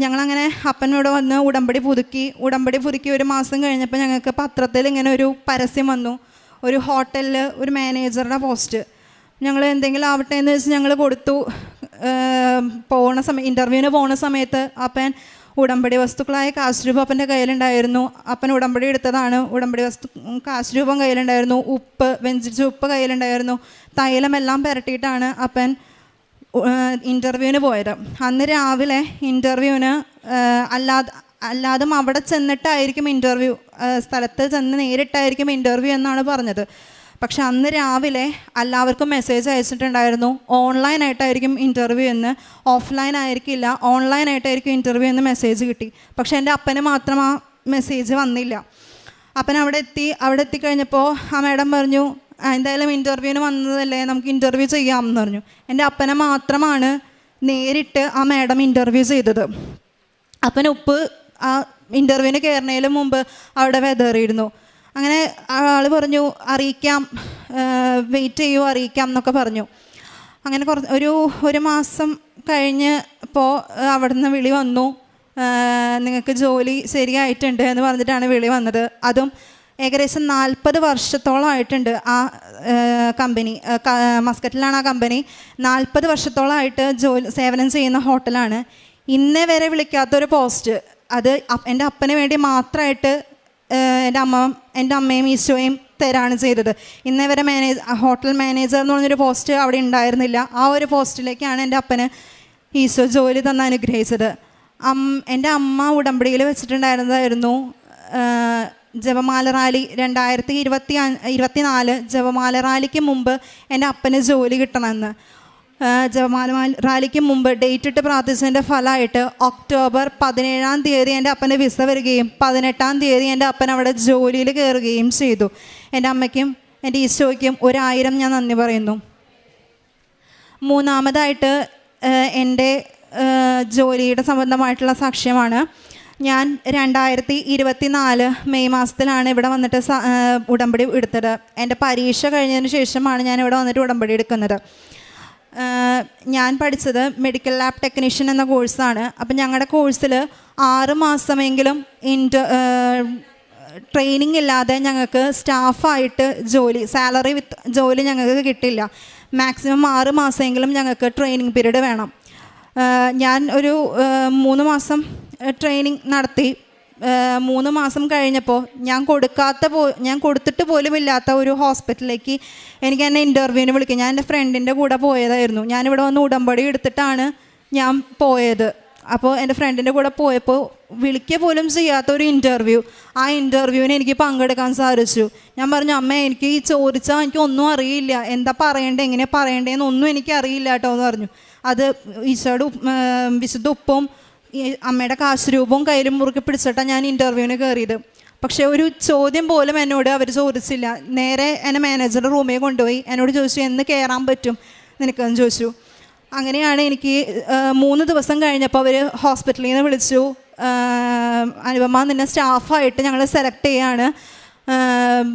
ഞങ്ങളങ്ങനെ അപ്പനോട് വന്ന് ഉടമ്പടി പുതുക്കി 1 മാസം കഴിഞ്ഞപ്പോൾ ഞങ്ങൾക്ക് പത്രത്തിൽ ഇങ്ങനെ ഒരു പരസ്യം വന്നു, ഒരു ഹോട്ടലിൽ ഒരു മാനേജറുടെ പോസ്റ്റ്. ഞങ്ങൾ എന്തെങ്കിലും ആവട്ടെ എന്ന് വെച്ച് ഞങ്ങൾ കൊടുത്തു. ഇൻ്റർവ്യൂവിന് പോകുന്ന സമയത്ത് അപ്പൻ ഉടമ്പടി വസ്തുക്കളായ കാശുരൂപം അപ്പൻ്റെ കയ്യിലുണ്ടായിരുന്നു. അപ്പൻ ഉടമ്പടി എടുത്തതാണ്. കാശുരൂപം കയ്യിലുണ്ടായിരുന്നു, ഉപ്പ്, വെഞ്ചിച്ച ഉപ്പ് കയ്യിലുണ്ടായിരുന്നു, തൈലമെല്ലാം പുരട്ടിയിട്ടാണ് അപ്പൻ ഇൻ്റർവ്യൂവിന് പോയത്. അന്ന് രാവിലെ ഇൻ്റർവ്യൂവിന് അല്ലാതും അവിടെ ചെന്നിട്ടായിരിക്കും ഇൻ്റർവ്യൂ, സ്ഥലത്ത് ചെന്ന് നേരിട്ടായിരിക്കും ഇൻ്റർവ്യൂ എന്നാണ് പറഞ്ഞത്. പക്ഷെ അന്ന് രാവിലെ എല്ലാവർക്കും മെസ്സേജ് അയച്ചിട്ടുണ്ടായിരുന്നു, ഓൺലൈനായിട്ടായിരിക്കും ഇൻ്റർവ്യൂ എന്ന്, ഓഫ്ലൈൻ ആയിരിക്കില്ല, ഓൺലൈനായിട്ടായിരിക്കും ഇൻ്റർവ്യൂ എന്ന് മെസ്സേജ് കിട്ടി. പക്ഷെ എൻ്റെ അപ്പന് മാത്രം ആ മെസ്സേജ് വന്നില്ല. അപ്പൻ അവിടെ എത്തിക്കഴിഞ്ഞപ്പോൾ ആ മാഡം പറഞ്ഞു, എന്തായാലും ഇൻ്റർവ്യൂവിന് വന്നതല്ലേ, നമുക്ക് ഇൻ്റർവ്യൂ ചെയ്യാമെന്ന് പറഞ്ഞു. എൻ്റെ അപ്പനെ മാത്രമാണ് നേരിട്ട് ആ മാഡം ഇൻ്റർവ്യൂ ചെയ്തത്. അപ്പൻ ഉപ്പ് ആ ഇൻ്റർവ്യൂവിന് കയറുന്നതിന് മുമ്പ് അവിടെ വെതറിയിരുന്നു. അങ്ങനെ ആൾ പറഞ്ഞു, അറിയിക്കാം, വെയിറ്റ് ചെയ്യൂ, അറിയിക്കാം എന്നൊക്കെ പറഞ്ഞു. അങ്ങനെ ഒരു മാസം കഴിഞ്ഞ് ഇപ്പോൾ അവിടെ നിന്ന് വിളി വന്നു, നിങ്ങൾക്ക് ജോലി ശരിയായിട്ടുണ്ട് എന്ന് പറഞ്ഞിട്ടാണ് വിളി വന്നത്. അതും ഏകദേശം 40 വർഷത്തോളമായിട്ടുണ്ട് ആ കമ്പനി. മസ്കറ്റിലാണ് ആ കമ്പനി. 40 വർഷത്തോളമായിട്ട് സേവനം ചെയ്യുന്ന ഹോട്ടലാണ്. ഇന്നേ വരെ വിളിക്കാത്തൊരു പോസ്റ്റ്, അത് എൻ്റെ അപ്പന് വേണ്ടി മാത്രമായിട്ട് എൻ്റെ അമ്മയും ഈശോയും തരാണ് ചെയ്തത്. ഇന്നേ വരെ ഹോട്ടൽ മാനേജർ എന്ന് പറഞ്ഞൊരു പോസ്റ്റ് അവിടെ ഉണ്ടായിരുന്നില്ല. ആ ഒരു പോസ്റ്റിലേക്കാണ് എൻ്റെ അപ്പന് ഈശോ ജോലി തന്ന് അനുഗ്രഹിച്ചത്. എൻ്റെ അമ്മ ഉടമ്പടിയിൽ വെച്ചിട്ടുണ്ടായിരുന്നതായിരുന്നു ജപമാല റാലി 2024 ജപമാല റാലിക്ക് മുമ്പ് എൻ്റെ അപ്പന് ജോലി കിട്ടണമെന്ന്. ജപമാല റാലിക്ക് മുമ്പ് ഡേറ്റ് ഇട്ട് പ്രാർത്ഥിച്ചതിൻ്റെ ഫലമായിട്ട് ഒക്ടോബർ 17 എൻ്റെ അപ്പന് വിസ വരികയും 18 എൻ്റെ അപ്പൻ അവിടെ ജോലിയിൽ കയറുകയും ചെയ്തു. എൻ്റെ അമ്മയ്ക്കും എൻ്റെ ഈശോയ്ക്കും 1000 ഞാൻ നന്ദി പറയുന്നു. മൂന്നാമതായിട്ട് എൻ്റെ ജോലിയുടെ സംബന്ധമായിട്ടുള്ള സാക്ഷ്യമാണ്. ഞാൻ 2024 മെയ് മാസത്തിലാണ് ഇവിടെ വന്നിട്ട് ഉടമ്പടി എടുത്തത്. എൻ്റെ പരീക്ഷ കഴിഞ്ഞതിന് ശേഷമാണ് ഞാൻ ഇവിടെ വന്നിട്ട് ഉടമ്പടി എടുക്കുന്നത്. ഞാൻ പഠിച്ചത് മെഡിക്കൽ ലാബ് ടെക്നീഷ്യൻ എന്ന കോഴ്സാണ്. അപ്പം ഞങ്ങളുടെ കോഴ്സിൽ 6 മാസമെങ്കിലും ട്രെയിനിങ് ഇല്ലാതെ ഞങ്ങൾക്ക് സ്റ്റാഫായിട്ട് സാലറി വിത്ത് ജോലി ഞങ്ങൾക്ക് കിട്ടില്ല. മാക്സിമം 6 മാസമെങ്കിലും ഞങ്ങൾക്ക് ട്രെയിനിങ് പീരീഡ് വേണം. ഞാൻ ഒരു 3 മാസം ട്രെയിനിങ് നടത്തി. 3 മാസം കഴിഞ്ഞപ്പോൾ ഞാൻ കൊടുത്തിട്ട് പോലും ഇല്ലാത്ത ഒരു ഹോസ്പിറ്റലിലേക്ക് എനിക്ക് എന്നെ ഇൻ്റർവ്യൂവിന് വിളിക്കും. ഞാൻ എൻ്റെ ഫ്രണ്ടിൻ്റെ കൂടെ പോയതായിരുന്നു. ഞാനിവിടെ വന്ന് ഉടമ്പടി എടുത്തിട്ടാണ് ഞാൻ പോയത്. അപ്പോൾ എൻ്റെ ഫ്രണ്ടിൻ്റെ കൂടെ പോയപ്പോൾ വിളിക്കുക പോലും ചെയ്യാത്തൊരു ഇൻ്റർവ്യൂ, ആ ഇൻ്റർവ്യൂവിന് എനിക്ക് പങ്കെടുക്കാൻ സാധിച്ചു. ഞാൻ പറഞ്ഞു, അമ്മ എനിക്ക് ഈ ചോദിച്ചാൽ എനിക്കൊന്നും അറിയില്ല, എന്താ പറയണ്ടേ എങ്ങനെയാണ് പറയണ്ടേന്നൊന്നും എനിക്ക് അറിയില്ല കേട്ടോ എന്ന് പറഞ്ഞു. അത് ഈശോയുടെ വിശുദ്ധ ഉപ്പും അമ്മയുടെ കാശുരൂപവും കയ്യിലും മുറുക്കി പിടിച്ചിട്ടാണ് ഞാൻ ഇൻ്റർവ്യൂവിന് കയറിയത്. പക്ഷേ ഒരു ചോദ്യം പോലും എന്നോട് അവർ ചോദിച്ചില്ല. നേരെ എന്നെ മാനേജറുടെ റൂമിൽ കൊണ്ടുപോയി എന്നോട് ചോദിച്ചു, എന്ന് കയറാൻ പറ്റും നിനക്കെന്ന് ചോദിച്ചു. അങ്ങനെയാണ് എനിക്ക് 3 ദിവസം കഴിഞ്ഞപ്പോൾ അവർ ഹോസ്പിറ്റലിൽ നിന്ന് വിളിച്ചു, അനുപമ നിന്നെ സ്റ്റാഫായിട്ട് ഞങ്ങൾ സെലക്ട് ചെയ്യാണ്,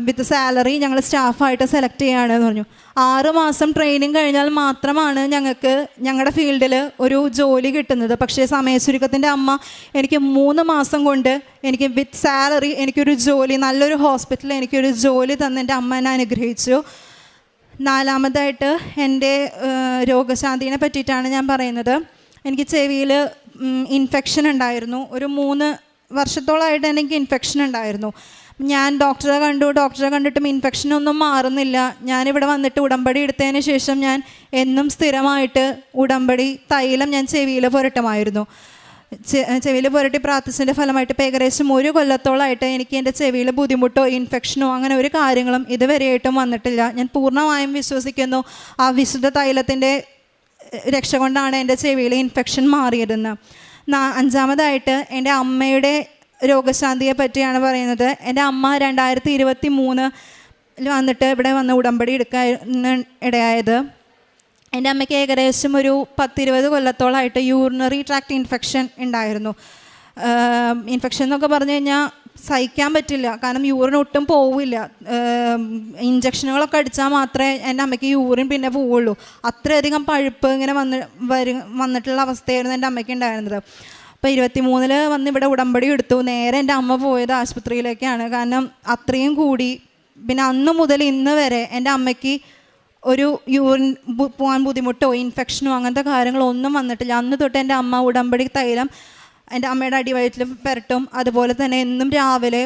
വിത്ത് സാലറി ഞങ്ങൾ സ്റ്റാഫായിട്ട് സെലക്ട് ചെയ്യുകയാണെന്ന് പറഞ്ഞു. 6 മാസം ട്രെയിനിങ് കഴിഞ്ഞാൽ മാത്രമാണ് ഞങ്ങൾക്ക് ഞങ്ങളുടെ ഫീൽഡിൽ ഒരു ജോലി കിട്ടുന്നത്. പക്ഷേ സമയച്ചുരുക്കത്തിൻ്റെ അമ്മ എനിക്ക് 3 മാസം കൊണ്ട് എനിക്ക് വിത്ത് സാലറി എനിക്കൊരു ജോലി, നല്ലൊരു ഹോസ്പിറ്റലിൽ എനിക്കൊരു ജോലി തന്ന് എൻ്റെ അമ്മ എന്നെ അനുഗ്രഹിച്ചു. 4മതായിട്ട് എൻ്റെ രോഗശാന്തിനെ പറ്റിയിട്ടാണ് ഞാൻ പറയുന്നത്. എനിക്ക് ചെവിയിൽ ഇൻഫെക്ഷൻ ഉണ്ടായിരുന്നു. ഒരു 3 വർഷത്തോളമായിട്ട് എനിക്ക് ഇൻഫെക്ഷൻ ഉണ്ടായിരുന്നു. ഞാൻ ഡോക്ടറെ കണ്ടിട്ടും ഇൻഫെക്ഷനൊന്നും മാറുന്നില്ല. ഞാനിവിടെ വന്നിട്ട് ഉടമ്പടി എടുത്തതിന് ശേഷം ഞാൻ എന്നും സ്ഥിരമായിട്ട് ഉടമ്പടി തൈലം ഞാൻ ചെവിയിൽ പുരട്ടുമായിരുന്നു. ചെവിയിൽ പുരട്ടി പ്രാർത്ഥിച്ചതിൻ്റെ ഫലമായിട്ട് ഇപ്പോൾ ഏകദേശം 1 കൊല്ലത്തോളമായിട്ട് എനിക്ക് എൻ്റെ ചെവിയിൽ ബുദ്ധിമുട്ടോ ഇൻഫെക്ഷനോ അങ്ങനെ ഒരു കാര്യങ്ങളും ഇതുവരെയായിട്ടും വന്നിട്ടില്ല. ഞാൻ പൂർണ്ണമായും വിശ്വസിക്കുന്നു ആ വിശുദ്ധ തൈലത്തിൻ്റെ രക്ഷ കൊണ്ടാണ് എൻ്റെ ചെവിയിലെ ഇൻഫെക്ഷൻ മാറിയതെന്ന്. 5മതായിട്ട് എൻ്റെ അമ്മയുടെ രോഗശാന്തിയെ പറ്റിയാണ് പറയുന്നത്. എൻ്റെ അമ്മ 2023 വന്നിട്ട് ഇവിടെ വന്ന് ഉടമ്പടി എടുക്കാൻ ഇടയായത്. എൻ്റെ അമ്മയ്ക്ക് ഏകദേശം ഒരു 10-20 കൊല്ലത്തോളമായിട്ട് യൂറിനറി ട്രാക്ട് ഇൻഫെക്ഷൻ ഉണ്ടായിരുന്നു. ഇൻഫെക്ഷൻ എന്നൊക്കെ പറഞ്ഞു കഴിഞ്ഞാൽ സഹിക്കാൻ പറ്റില്ല, കാരണം യൂറിൻ ഒട്ടും പോവില്ല. ഇഞ്ചക്ഷനുകളൊക്കെ അടിച്ചാൽ മാത്രമേ എൻ്റെ അമ്മയ്ക്ക് യൂറിൻ പിന്നെ പോവുള്ളൂ. അത്രയധികം പഴുപ്പ് ഇങ്ങനെ വന്നിട്ടുള്ള അവസ്ഥയായിരുന്നു എൻ്റെ അമ്മയ്ക്ക് ഉണ്ടായിരുന്നത്. അപ്പോൾ 23 വന്ന് ഇവിടെ ഉടമ്പടി എടുത്തു. നേരെ എൻ്റെ അമ്മ പോയത് ആശുപത്രിയിലേക്കാണ്, കാരണം അത്രയും കൂടി. പിന്നെ അന്ന് മുതൽ ഇന്ന് വരെ എൻ്റെ അമ്മയ്ക്ക് ഒരു യൂറിൻ പോകാൻ ബുദ്ധിമുട്ടോ ഇൻഫെക്ഷനോ അങ്ങനത്തെ കാര്യങ്ങളൊന്നും വന്നിട്ടില്ല. അന്ന് തൊട്ട് എൻ്റെ അമ്മ ഉടമ്പടി തൈലം എൻ്റെ അമ്മയുടെ അടിവയറ്റിൽ പുരട്ടും. അതുപോലെ തന്നെ എന്നും രാവിലെ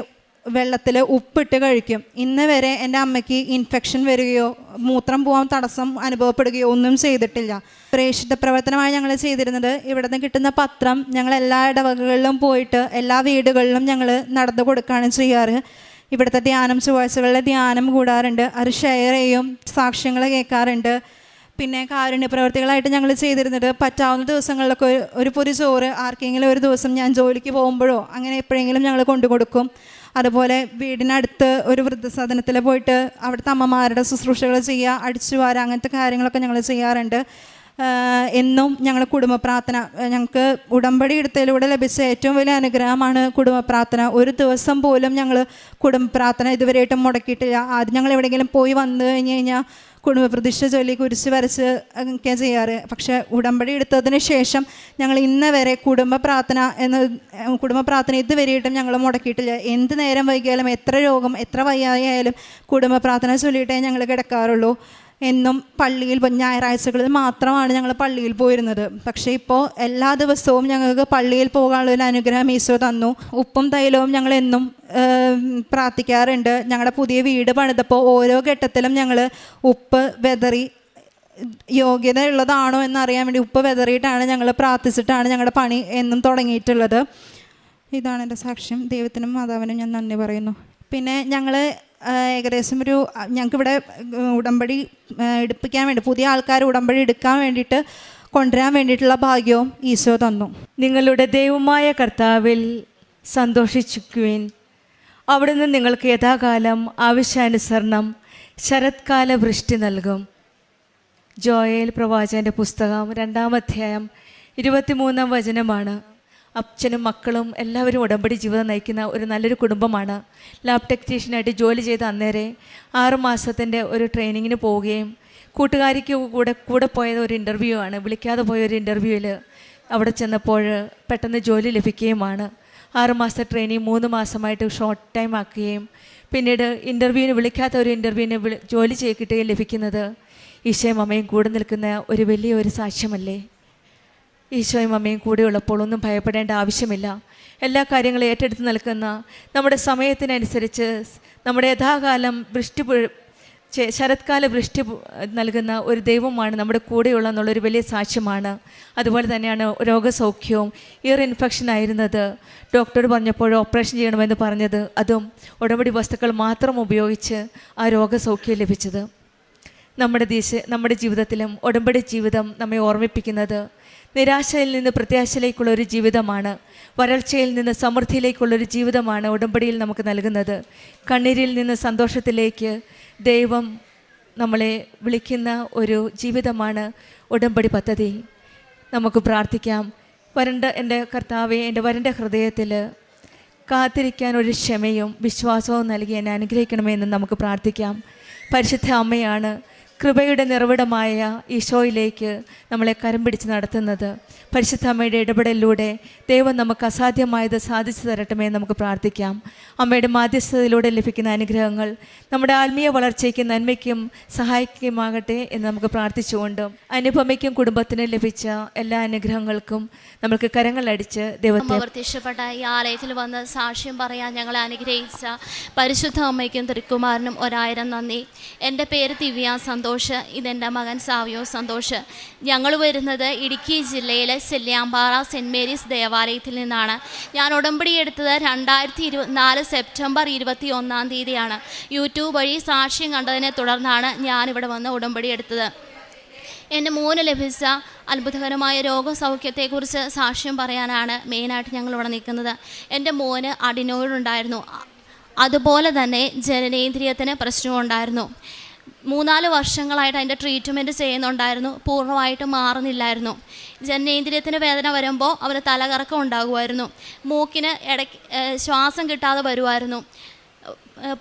വെള്ളത്തിൽ ഉപ്പിട്ട് കഴിക്കും. ഇന്ന് വരെ എൻ്റെ അമ്മയ്ക്ക് ഇൻഫെക്ഷൻ വരികയോ മൂത്രം പോകാൻ തടസ്സം അനുഭവപ്പെടുകയോ ഒന്നും ചെയ്തിട്ടില്ല. പ്രേക്ഷിത പ്രവർത്തനമായി ഞങ്ങൾ ചെയ്തിരുന്നത്, ഇവിടെ നിന്ന് കിട്ടുന്ന പത്രം ഞങ്ങൾ എല്ലാ ഇടവകകളിലും പോയിട്ട് എല്ലാ വീടുകളിലും ഞങ്ങൾ നടന്നു കൊടുക്കുകയാണ് ചെയ്യാറ്. ഇവിടുത്തെ ധ്യാനം, ചൊവ്വാഴ്ചകളിലെ ധ്യാനം കൂടാറുണ്ട്, അത് ഷെയർ ചെയ്യും, സാക്ഷ്യങ്ങൾ കേൾക്കാറുണ്ട്. പിന്നെ കാരുണ്യ പ്രവർത്തികളായിട്ട് ഞങ്ങൾ ചെയ്തിരുന്നത്, പറ്റാവുന്ന ദിവസങ്ങളിലൊക്കെ ഒരു പൊരി ചോറ് ആർക്കെങ്കിലും ഒരു ദിവസം ഞാൻ ജോലിക്ക് പോകുമ്പോഴോ അങ്ങനെ എപ്പോഴെങ്കിലും ഞങ്ങൾ കൊണ്ടു കൊടുക്കും. അതുപോലെ വീടിനടുത്ത് ഒരു വൃദ്ധസദനത്തിൽ പോയിട്ട് അവിടുത്തെ അമ്മമാരുടെ ശുശ്രൂഷകൾ ചെയ്യുക, അടിച്ചുവാരുക, അങ്ങനത്തെ കാര്യങ്ങളൊക്കെ ഞങ്ങൾ ചെയ്യാറുണ്ട്. എന്നും ഞങ്ങൾ കുടുംബ പ്രാർത്ഥന, ഞങ്ങൾക്ക് ഉടമ്പടി എടുത്തതിലൂടെ ലഭിച്ച ഏറ്റവും വലിയ അനുഗ്രഹമാണ് കുടുംബ പ്രാർത്ഥന. ഒരു ദിവസം പോലും ഞങ്ങൾ കുടുംബ പ്രാർത്ഥന ഇതുവരെയായിട്ടും മുടക്കിയിട്ടില്ല. ആദ്യം ഞങ്ങൾ എവിടെയെങ്കിലും പോയി വന്നു കഴിഞ്ഞാൽ കുടുംബ പ്രതിഷ്ഠ ചൊല്ലി കുരിശ് വരച്ച് ഒക്കെ ചെയ്യാറ്. പക്ഷേ ഉടമ്പടി എടുത്തതിന് ശേഷം ഞങ്ങൾ ഇന്ന് വരെ കുടുംബ പ്രാർത്ഥന ഇതുവരെയായിട്ടും ഞങ്ങൾ മുടക്കിയിട്ടില്ല. എന്ത് നേരം വൈകിയാലും, എത്ര രോഗം എത്ര വയ്യായാലും കുടുംബ പ്രാർത്ഥന ചൊല്ലിയിട്ടേ ഞങ്ങൾ കിടക്കാറുള്ളൂ. എന്നും പള്ളിയിൽ ഞായറാഴ്ചകളിൽ മാത്രമാണ് ഞങ്ങൾ പള്ളിയിൽ പോയിരുന്നത്. പക്ഷേ ഇപ്പോൾ എല്ലാ ദിവസവും ഞങ്ങൾക്ക് പള്ളിയിൽ പോകാനുള്ളൊരു അനുഗ്രഹം ഈശോ തന്നു. ഉപ്പും തൈലവും ഞങ്ങൾ എന്നും പ്രാർത്ഥിക്കാറുണ്ട്. ഞങ്ങളുടെ പുതിയ വീട് പണിതപ്പോൾ ഓരോ ഘട്ടത്തിലും ഞങ്ങൾ ഉപ്പ് വെതറി, യോഗ്യത ഉള്ളതാണോ എന്നറിയാൻ വേണ്ടി ഉപ്പ് വെതറിയിട്ടാണ് ഞങ്ങൾ പ്രാർത്ഥിച്ചിട്ടാണ് ഞങ്ങളുടെ പണി എന്നും തുടങ്ങിയിട്ടുള്ളത്. ഇതാണ് എൻ്റെ സാക്ഷ്യം. ദൈവത്തിനും മാതാവിനും ഞാൻ നന്ദി പറയുന്നു. പിന്നെ ഞങ്ങൾ ഏകദേശം ഞങ്ങൾക്കിവിടെ ഉടമ്പടി എടുപ്പിക്കാൻ വേണ്ടി, പുതിയ ആൾക്കാർ ഉടമ്പടി എടുക്കാൻ വേണ്ടിയിട്ട് കൊണ്ടുവരാൻ വേണ്ടിയിട്ടുള്ള ഭാഗ്യവും ഈശോ തന്നു.
നിങ്ങളുടെ ദൈവമായ കർത്താവിൽ സന്തോഷിക്കുവിൻ. അവിടുന്ന് നിങ്ങൾക്ക് യഥാകാലം ആവശ്യാനുസരണം ശരത്കാല വൃഷ്ടി നൽകും. ജോയേൽ പ്രവാചകൻ്റെ പുസ്തകം 2-ാം അധ്യായം 23-ാം വചനമാണ്. അച്ഛനും മക്കളും എല്ലാവരും ഉടമ്പടി ജീവിതം നയിക്കുന്ന ഒരു നല്ലൊരു കുടുംബമാണ്. ലാബ് ടെക്നീഷ്യനായിട്ട് ജോലി ചെയ്ത അന്നേരെ 6 മാസത്തിൻ്റെ ഒരു ട്രെയിനിങ്ങിന് പോവുകയും കൂട്ടുകാരിക്ക് കൂടെ പോയത് ഒരു ഇൻ്റർവ്യൂ ആണ്. വിളിക്കാതെ പോയ ഒരു ഇൻ്റർവ്യൂവിൽ അവിടെ ചെന്നപ്പോൾ പെട്ടെന്ന് ജോലി ലഭിക്കുകയുമാണ്. 6 മാസത്തെ ട്രെയിനിങ് 3 മാസമായിട്ട് ഷോർട്ട് ടൈം ആക്കുകയും പിന്നീട് ഇൻ്റർവ്യൂവിന് വിളിക്കാത്ത ഒരു ഇൻ്റർവ്യൂവിന് ജോലി കിട്ടുകയും ലഭിക്കുന്നത് ഈശോയും അമ്മയും കൂടെ നിൽക്കുന്ന ഒരു വലിയൊരു സാക്ഷ്യമല്ലേ? ഈശോയും അമ്മയും കൂടെ ഉള്ളപ്പോൾ ഒന്നും ഭയപ്പെടേണ്ട ആവശ്യമില്ല. എല്ലാ കാര്യങ്ങളും ഏറ്റെടുത്ത് നിൽക്കുന്ന, നമ്മുടെ സമയത്തിനനുസരിച്ച് നമ്മുടെ യഥാകാലം ശരത്കാല വൃഷ്ടി നൽകുന്ന ഒരു ദൈവമാണ് നമ്മുടെ കൂടെയുള്ള എന്നുള്ളൊരു വലിയ സാക്ഷ്യമാണ്. അതുപോലെ തന്നെയാണ് രോഗസൗഖ്യവും. ഇയർ ഇൻഫെക്ഷൻ ആയിരുന്നത്, ഡോക്ടറോട് പറഞ്ഞപ്പോൾ ഓപ്പറേഷൻ ചെയ്യണമെന്ന് പറഞ്ഞത്, അതും ഉടമ്പടി വസ്തുക്കൾ മാത്രം ഉപയോഗിച്ച് ആ രോഗസൗഖ്യം ലഭിച്ചത്. നമ്മുടെ ജീവിതത്തിലും ഉടമ്പടി ജീവിതം നമ്മെ ഓർമ്മിപ്പിക്കുന്നത് നിരാശയിൽ നിന്ന് പ്രത്യാശയിലേക്കുള്ള ഒരു ജീവിതമാണ്. വരൾച്ചയിൽ നിന്ന് സമൃദ്ധിയിലേക്കുള്ളൊരു ജീവിതമാണ് ഉടമ്പടിയിൽ നമുക്ക് നൽകുന്നത്. കണ്ണീരിൽ നിന്ന് സന്തോഷത്തിലേക്ക് ദൈവം നമ്മളെ വിളിക്കുന്ന ഒരു ജീവിതമാണ് ഉടമ്പടി പദ്ധതി. നമുക്ക് പ്രാർത്ഥിക്കാം. എൻ്റെ കർത്താവെ, എൻ്റെ വരൻ്റെ ഹൃദയത്തിൽ കാത്തിരിക്കാൻ ഒരു ക്ഷമയും വിശ്വാസവും നൽകി എന്നെ അനുഗ്രഹിക്കണമെന്ന് നമുക്ക് പ്രാർത്ഥിക്കാം. പരിശുദ്ധ അമ്മയാണ് കൃപയുടെ നിറവിടമായ ഈശോയിലേക്ക് നമ്മളെ കരം പിടിച്ച് നടത്തുന്നത്. പരിശുദ്ധ അമ്മയുടെ ഇടപെടലിലൂടെ ദൈവം നമുക്ക് അസാധ്യമായത് സാധിച്ചു തരട്ടെമേ നമുക്ക് പ്രാർത്ഥിക്കാം. അമ്മയുടെ മാധ്യസ്ഥതയിലൂടെ ലഭിക്കുന്ന അനുഗ്രഹങ്ങൾ നമ്മുടെ ആത്മീയ വളർച്ചയ്ക്കും നന്മയ്ക്കും സഹായിക്കുമാകട്ടെ എന്ന് നമുക്ക് പ്രാർത്ഥിച്ചുകൊണ്ട് അനുപമയ്ക്കും കുടുംബത്തിനും ലഭിച്ച എല്ലാ അനുഗ്രഹങ്ങൾക്കും നമുക്ക് കരങ്ങളടിച്ച് ദൈവത്തെ
പ്രത്യക്ഷപ്പെട്ട ഈ ആലയത്തിൽ വന്ന് സാക്ഷ്യം പറയാൻ ഞങ്ങളെ അനുഗ്രഹിച്ച പരിശുദ്ധ അമ്മയ്ക്കും തിരുക്കുമാരനും 1000 നന്ദി. എൻ്റെ പേര് ദിവ്യ സന്തോഷ്. ഇതെൻ്റെ മകൻ സാവിയോ സന്തോഷ്. ഞങ്ങൾ വരുന്നത് ഇടുക്കി ജില്ലയിലെ സെല്ലിയാമ്പാറ സെൻറ്റ് മേരീസ് ദേവാലയത്തിൽ നിന്നാണ്. ഞാൻ ഉടമ്പടി എടുത്തത് 2024 സെപ്റ്റംബർ 21-ാം തീയതിയാണ്. യൂട്യൂബ് വഴി സാക്ഷ്യം കണ്ടതിനെ തുടർന്നാണ് ഞാനിവിടെ വന്ന് ഉടമ്പടി എടുത്തത്. എൻ്റെ മോന് ലഭിച്ച അത്ഭുതകരമായ രോഗസൗഖ്യത്തെക്കുറിച്ച് സാക്ഷ്യം പറയാനാണ് മെയിനായിട്ട് ഞങ്ങളിവിടെ നിൽക്കുന്നത്. എൻ്റെ മോന് അഡിനോയിഡ് ഉണ്ടായിരുന്നു. അതുപോലെ തന്നെ ജനനേന്ദ്രിയത്തിന് പ്രശ്നമുണ്ടായിരുന്നു. 3-4 വർഷങ്ങളായിട്ട് അതിൻ്റെ ട്രീറ്റ്മെൻറ്റ് ചെയ്യുന്നുണ്ടായിരുന്നു. പൂർണ്ണമായിട്ട് മാറുന്നില്ലായിരുന്നു. ജനനേന്ദ്രിയത്തിന് വേദന വരുമ്പോൾ അവന് തലകറക്കം ഉണ്ടാകുമായിരുന്നു. മൂക്കിന് ഇടയ്ക്ക് ശ്വാസം കിട്ടാതെ വരുമായിരുന്നു.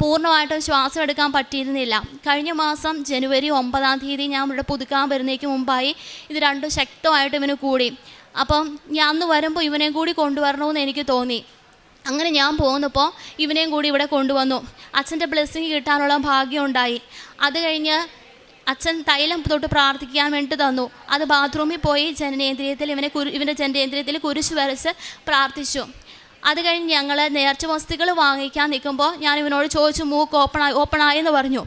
പൂർണ്ണമായിട്ടും ശ്വാസം എടുക്കാൻ പറ്റിയിരുന്നില്ല. കഴിഞ്ഞ മാസം ജനുവരി 9-ാം തീയതി ഞാൻ ഇവിടെ പുതുക്കാൻ വരുന്നതിന് മുമ്പായി ഇത് രണ്ടും ശക്തമായിട്ട് ഇവന് കൂടി. അപ്പം ഞാൻ അന്ന് വരുമ്പോൾ ഇവനെയും കൂടി കൊണ്ടുവരണമെന്ന് എനിക്ക് തോന്നി. അങ്ങനെ ഞാൻ പോകുന്നപ്പോൾ ഇവനെയും കൂടി ഇവിടെ കൊണ്ടുവന്നു. അച്ഛൻ്റെ ബ്ലെസ്സിങ് കിട്ടാനുള്ള ഭാഗ്യം ഉണ്ടായി. അത് കഴിഞ്ഞ് അച്ഛൻ തൈലം തൊട്ട് പ്രാർത്ഥിക്കാൻ വേണ്ടി തന്നു. അത് ബാത്റൂമിൽ പോയി ജനനേന്ദ്രിയത്തിൽ ഇവൻ്റെ ജനനേന്ദ്രിയത്തിൽ കുരിശ് വരച്ച് പ്രാർത്ഥിച്ചു. അത് കഴിഞ്ഞ് ഞങ്ങൾ നേർച്ച വസ്തുക്കൾ വാങ്ങിക്കാൻ നിൽക്കുമ്പോൾ ഞാൻ ഇവനോട് ചോദിച്ചു, മൂക്ക് ഓപ്പണായി എന്ന് പറഞ്ഞു.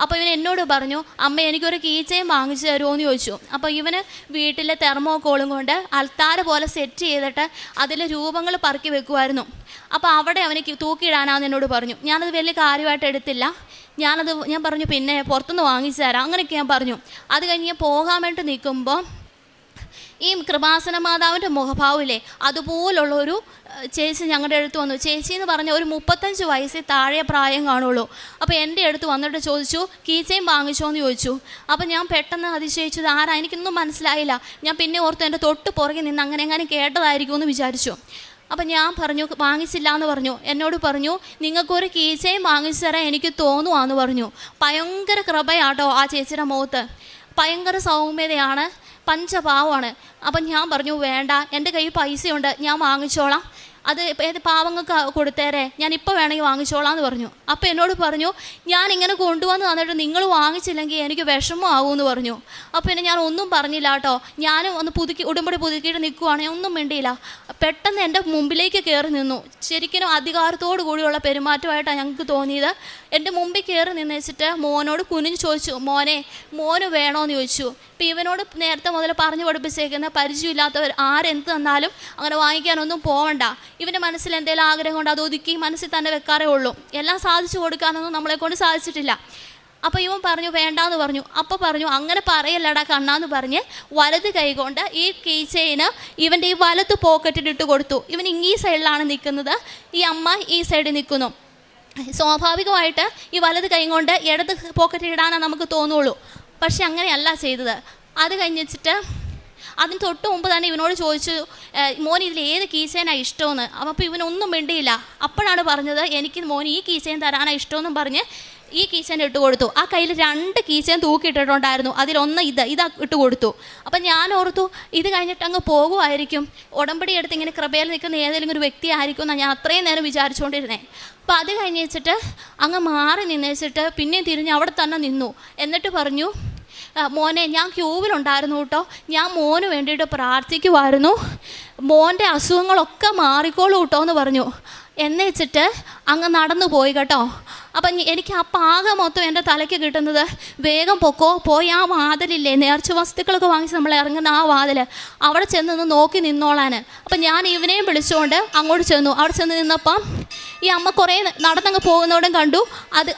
അപ്പോൾ ഇവൻ എന്നോട് പറഞ്ഞു, അമ്മ എനിക്കൊരു കീ ചെയിൻ വാങ്ങിച്ചു തരുമോ എന്ന് ചോദിച്ചു. അപ്പോൾ ഇവന് വീട്ടിലെ തെർമോക്കോളും കൊണ്ട് അൽത്താര പോലെ സെറ്റ് ചെയ്തിട്ട് അതിൽ രൂപങ്ങൾ പറക്കി വെക്കുമായിരുന്നു. അപ്പോൾ അവിടെ അവന് തൂക്കിയിടാനാന്ന് എന്നോട് പറഞ്ഞു. ഞാനത് വലിയ കാര്യമായിട്ട് എടുത്തില്ല. ഞാൻ പറഞ്ഞു പിന്നെ പുറത്തുനിന്ന് വാങ്ങിച്ചു തരാം, അങ്ങനെയൊക്കെ ഞാൻ പറഞ്ഞു. അത് കഴിഞ്ഞ് ഞാൻ പോകാൻ വേണ്ടി നിൽക്കുമ്പോൾ ഈ കൃപാസന മാതാവിൻ്റെ മുഖഭാവില്ലേ അതുപോലുള്ളൊരു ചേച്ചി ഞങ്ങളുടെ അടുത്ത് വന്നു. ചേച്ചി എന്ന് പറഞ്ഞ ഒരു 35 വയസ്സിൽ താഴെ പ്രായം കാണുള്ളൂ. അപ്പോൾ എൻ്റെ അടുത്ത് വന്നിട്ട് ചോദിച്ചു, കീ ചെയിൻ വാങ്ങിച്ചോ എന്ന് ചോദിച്ചു. അപ്പോൾ ഞാൻ പെട്ടെന്ന് അതിശയിച്ചത് ആരാ, എനിക്കൊന്നും മനസ്സിലായില്ല. ഞാൻ പിന്നെ ഓർത്തു എൻ്റെ തൊട്ട് പുറകെ നിന്ന് അങ്ങനെ കേട്ടതായിരിക്കുമെന്ന് വിചാരിച്ചു. അപ്പം ഞാൻ പറഞ്ഞു വാങ്ങിച്ചില്ല എന്ന് പറഞ്ഞു. എന്നോട് പറഞ്ഞു, നിങ്ങൾക്കൊരു കീ ചെയിൻ വാങ്ങിച്ചു തരാൻ എനിക്ക് തോന്നുവാന്ന് പറഞ്ഞു. ഭയങ്കര കൃപയാട്ടോ ആ ചേച്ചിയുടെ മുഖത്ത്, ഭയങ്കര സൗമ്യതയാണ്, പഞ്ചപാവമാണ്. അപ്പം ഞാൻ പറഞ്ഞു വേണ്ട, എൻ്റെ കയ്യിൽ പൈസയുണ്ട്, ഞാൻ വാങ്ങിച്ചോളാം, അത് ഏത് പാവങ്ങൾക്ക് കൊടുത്തേരെ, ഞാൻ ഇപ്പോൾ വേണമെങ്കിൽ വാങ്ങിച്ചോളാം എന്ന് പറഞ്ഞു. അപ്പോൾ എന്നോട് പറഞ്ഞു, ഞാനിങ്ങനെ കൊണ്ടുവന്ന് തന്നിട്ട് നിങ്ങൾ വാങ്ങിച്ചില്ലെങ്കിൽ എനിക്ക് വിഷമമാകുമെന്ന് പറഞ്ഞു. അപ്പോൾ പിന്നെ ഞാൻ ഒന്നും പറഞ്ഞില്ല കേട്ടോ. ഞാനും ഒന്ന് ഉടമ്പടി പുതുക്കിയിട്ട് നിൽക്കുവാണെങ്കിൽ ഒന്നും മിണ്ടിയില്ല. പെട്ടെന്ന് എൻ്റെ മുമ്പിലേക്ക് കയറി നിന്നു. ശരിക്കും അധികാരത്തോടു കൂടിയുള്ള പെരുമാറ്റമായിട്ടാണ് ഞങ്ങൾക്ക് തോന്നിയത്. എൻ്റെ മുമ്പിൽ കയറി നിന്ന് വെച്ചിട്ട് മോനോട് കുനിഞ്ഞ് ചോദിച്ചു, മോന് വേണോന്ന് ചോദിച്ചു. ഇപ്പം ഇവനോട് നേരത്തെ മുതൽ പറഞ്ഞു പഠിപ്പിച്ചേക്കുന്ന പരിചയമില്ലാത്തവർ ആരെന്ത് തന്നാലും അങ്ങനെ വാങ്ങിക്കാനൊന്നും പോവണ്ട. ഇവൻ്റെ മനസ്സിൽ എന്തെങ്കിലും ആഗ്രഹം കൊണ്ട് അത് ഒതുക്കി മനസ്സിൽ തന്നെ വെക്കാറേ ഉള്ളൂ. എല്ലാം സാധിച്ചു കൊടുക്കാനൊന്നും നമ്മളെ കൊണ്ട് സാധിച്ചിട്ടില്ല. അപ്പോൾ ഇവൻ പറഞ്ഞു വേണ്ടാന്ന് പറഞ്ഞു. അപ്പോൾ പറഞ്ഞു അങ്ങനെ പറയല്ലടാ കണ്ണാന്ന് പറഞ്ഞ് വലത് കൈ കൊണ്ട് ഈ കീ ചെയിന് ഇവൻ്റെ ഈ വലത്ത് പോക്കറ്റിലിട്ട് കൊടുത്തു. ഇവൻ ഈ സൈഡിലാണ് നിൽക്കുന്നത്, ഈ അമ്മ ഈ സൈഡിൽ നിൽക്കുന്നു. സ്വാഭാവികമായിട്ട് ഈ വലത് കൈ കൊണ്ട് ഇടത് പോക്കറ്റിലിടാനാണ് നമുക്ക് തോന്നുള്ളൂ. പക്ഷെ അങ്ങനെയല്ല ചെയ്തത്. അത് കഴിഞ്ഞിട്ട് അതിന് തൊട്ട് മുമ്പ് തന്നെ ഇവനോട് ചോദിച്ചു, മോൻ ഇതിൽ ഏത് കീസേനാണ് ഇഷ്ടമെന്ന്. അപ്പോൾ ഇവനൊന്നും മിണ്ടിയില്ല. അപ്പോഴാണ് പറഞ്ഞത്, എനിക്ക് മോൻ ഈ കീസേൻ തരാനാണ് ഇഷ്ടമെന്നും പറഞ്ഞ് ഈ കീച്ചൻ ഇട്ട് കൊടുത്തു. ആ കയ്യിൽ 2 കീച്ചൻ തൂക്കിയിട്ടിട്ടുണ്ടായിരുന്നു, അതിലൊന്ന് ഇതാ ഇട്ട് കൊടുത്തു. അപ്പം ഞാൻ ഓർത്തു ഇത് കഴിഞ്ഞിട്ട് അങ്ങ് പോകുമായിരിക്കും, ഉടമ്പടി എടുത്ത് ഇങ്ങനെ കൃപയിൽ നിൽക്കുന്ന ഏതെങ്കിലും ഒരു വ്യക്തി ആയിരിക്കും എന്നാണ് ഞാൻ അത്രയും നേരം വിചാരിച്ചുകൊണ്ടിരുന്നത്. അപ്പോൾ അത് കഴിഞ്ഞ് വെച്ചിട്ട് അങ്ങ് മാറി നിന്നേച്ചിട്ട് പിന്നെയും തിരിഞ്ഞ് അവിടെ തന്നെ നിന്നു. എന്നിട്ട് പറഞ്ഞു, മോനെ ഞാൻ ക്യൂവിലുണ്ടായിരുന്നു കേട്ടോ, ഞാൻ മോന് വേണ്ടിയിട്ട് പ്രാർത്ഥിക്കുമായിരുന്നു, മോൻ്റെ അസുഖങ്ങളൊക്കെ മാറിക്കോളൂ കേട്ടോ എന്ന് പറഞ്ഞു. എന്ന് വെച്ചിട്ട് അങ്ങ് നടന്നു പോയി കേട്ടോ. അപ്പം എനിക്ക് ആ പാക മൊത്തം എൻ്റെ തലയ്ക്ക് കിട്ടുന്നത്, വേഗം പോയി ആ വാതിലില്ലേ നേർച്ച വസ്തുക്കളൊക്കെ വാങ്ങിച്ച് നമ്മൾ ഇറങ്ങുന്ന ആ വാതിൽ, അവിടെ ചെന്ന് നോക്കി നിന്നോളാൻ. അപ്പം ഞാൻ ഇവനെയും വിളിച്ചുകൊണ്ട് അങ്ങോട്ട് ചെന്നു. അവിടെ ചെന്ന് നിന്നപ്പം ഈ അമ്മ കുറേ നടന്നങ്ങ് പോകുന്നോടും കണ്ടു.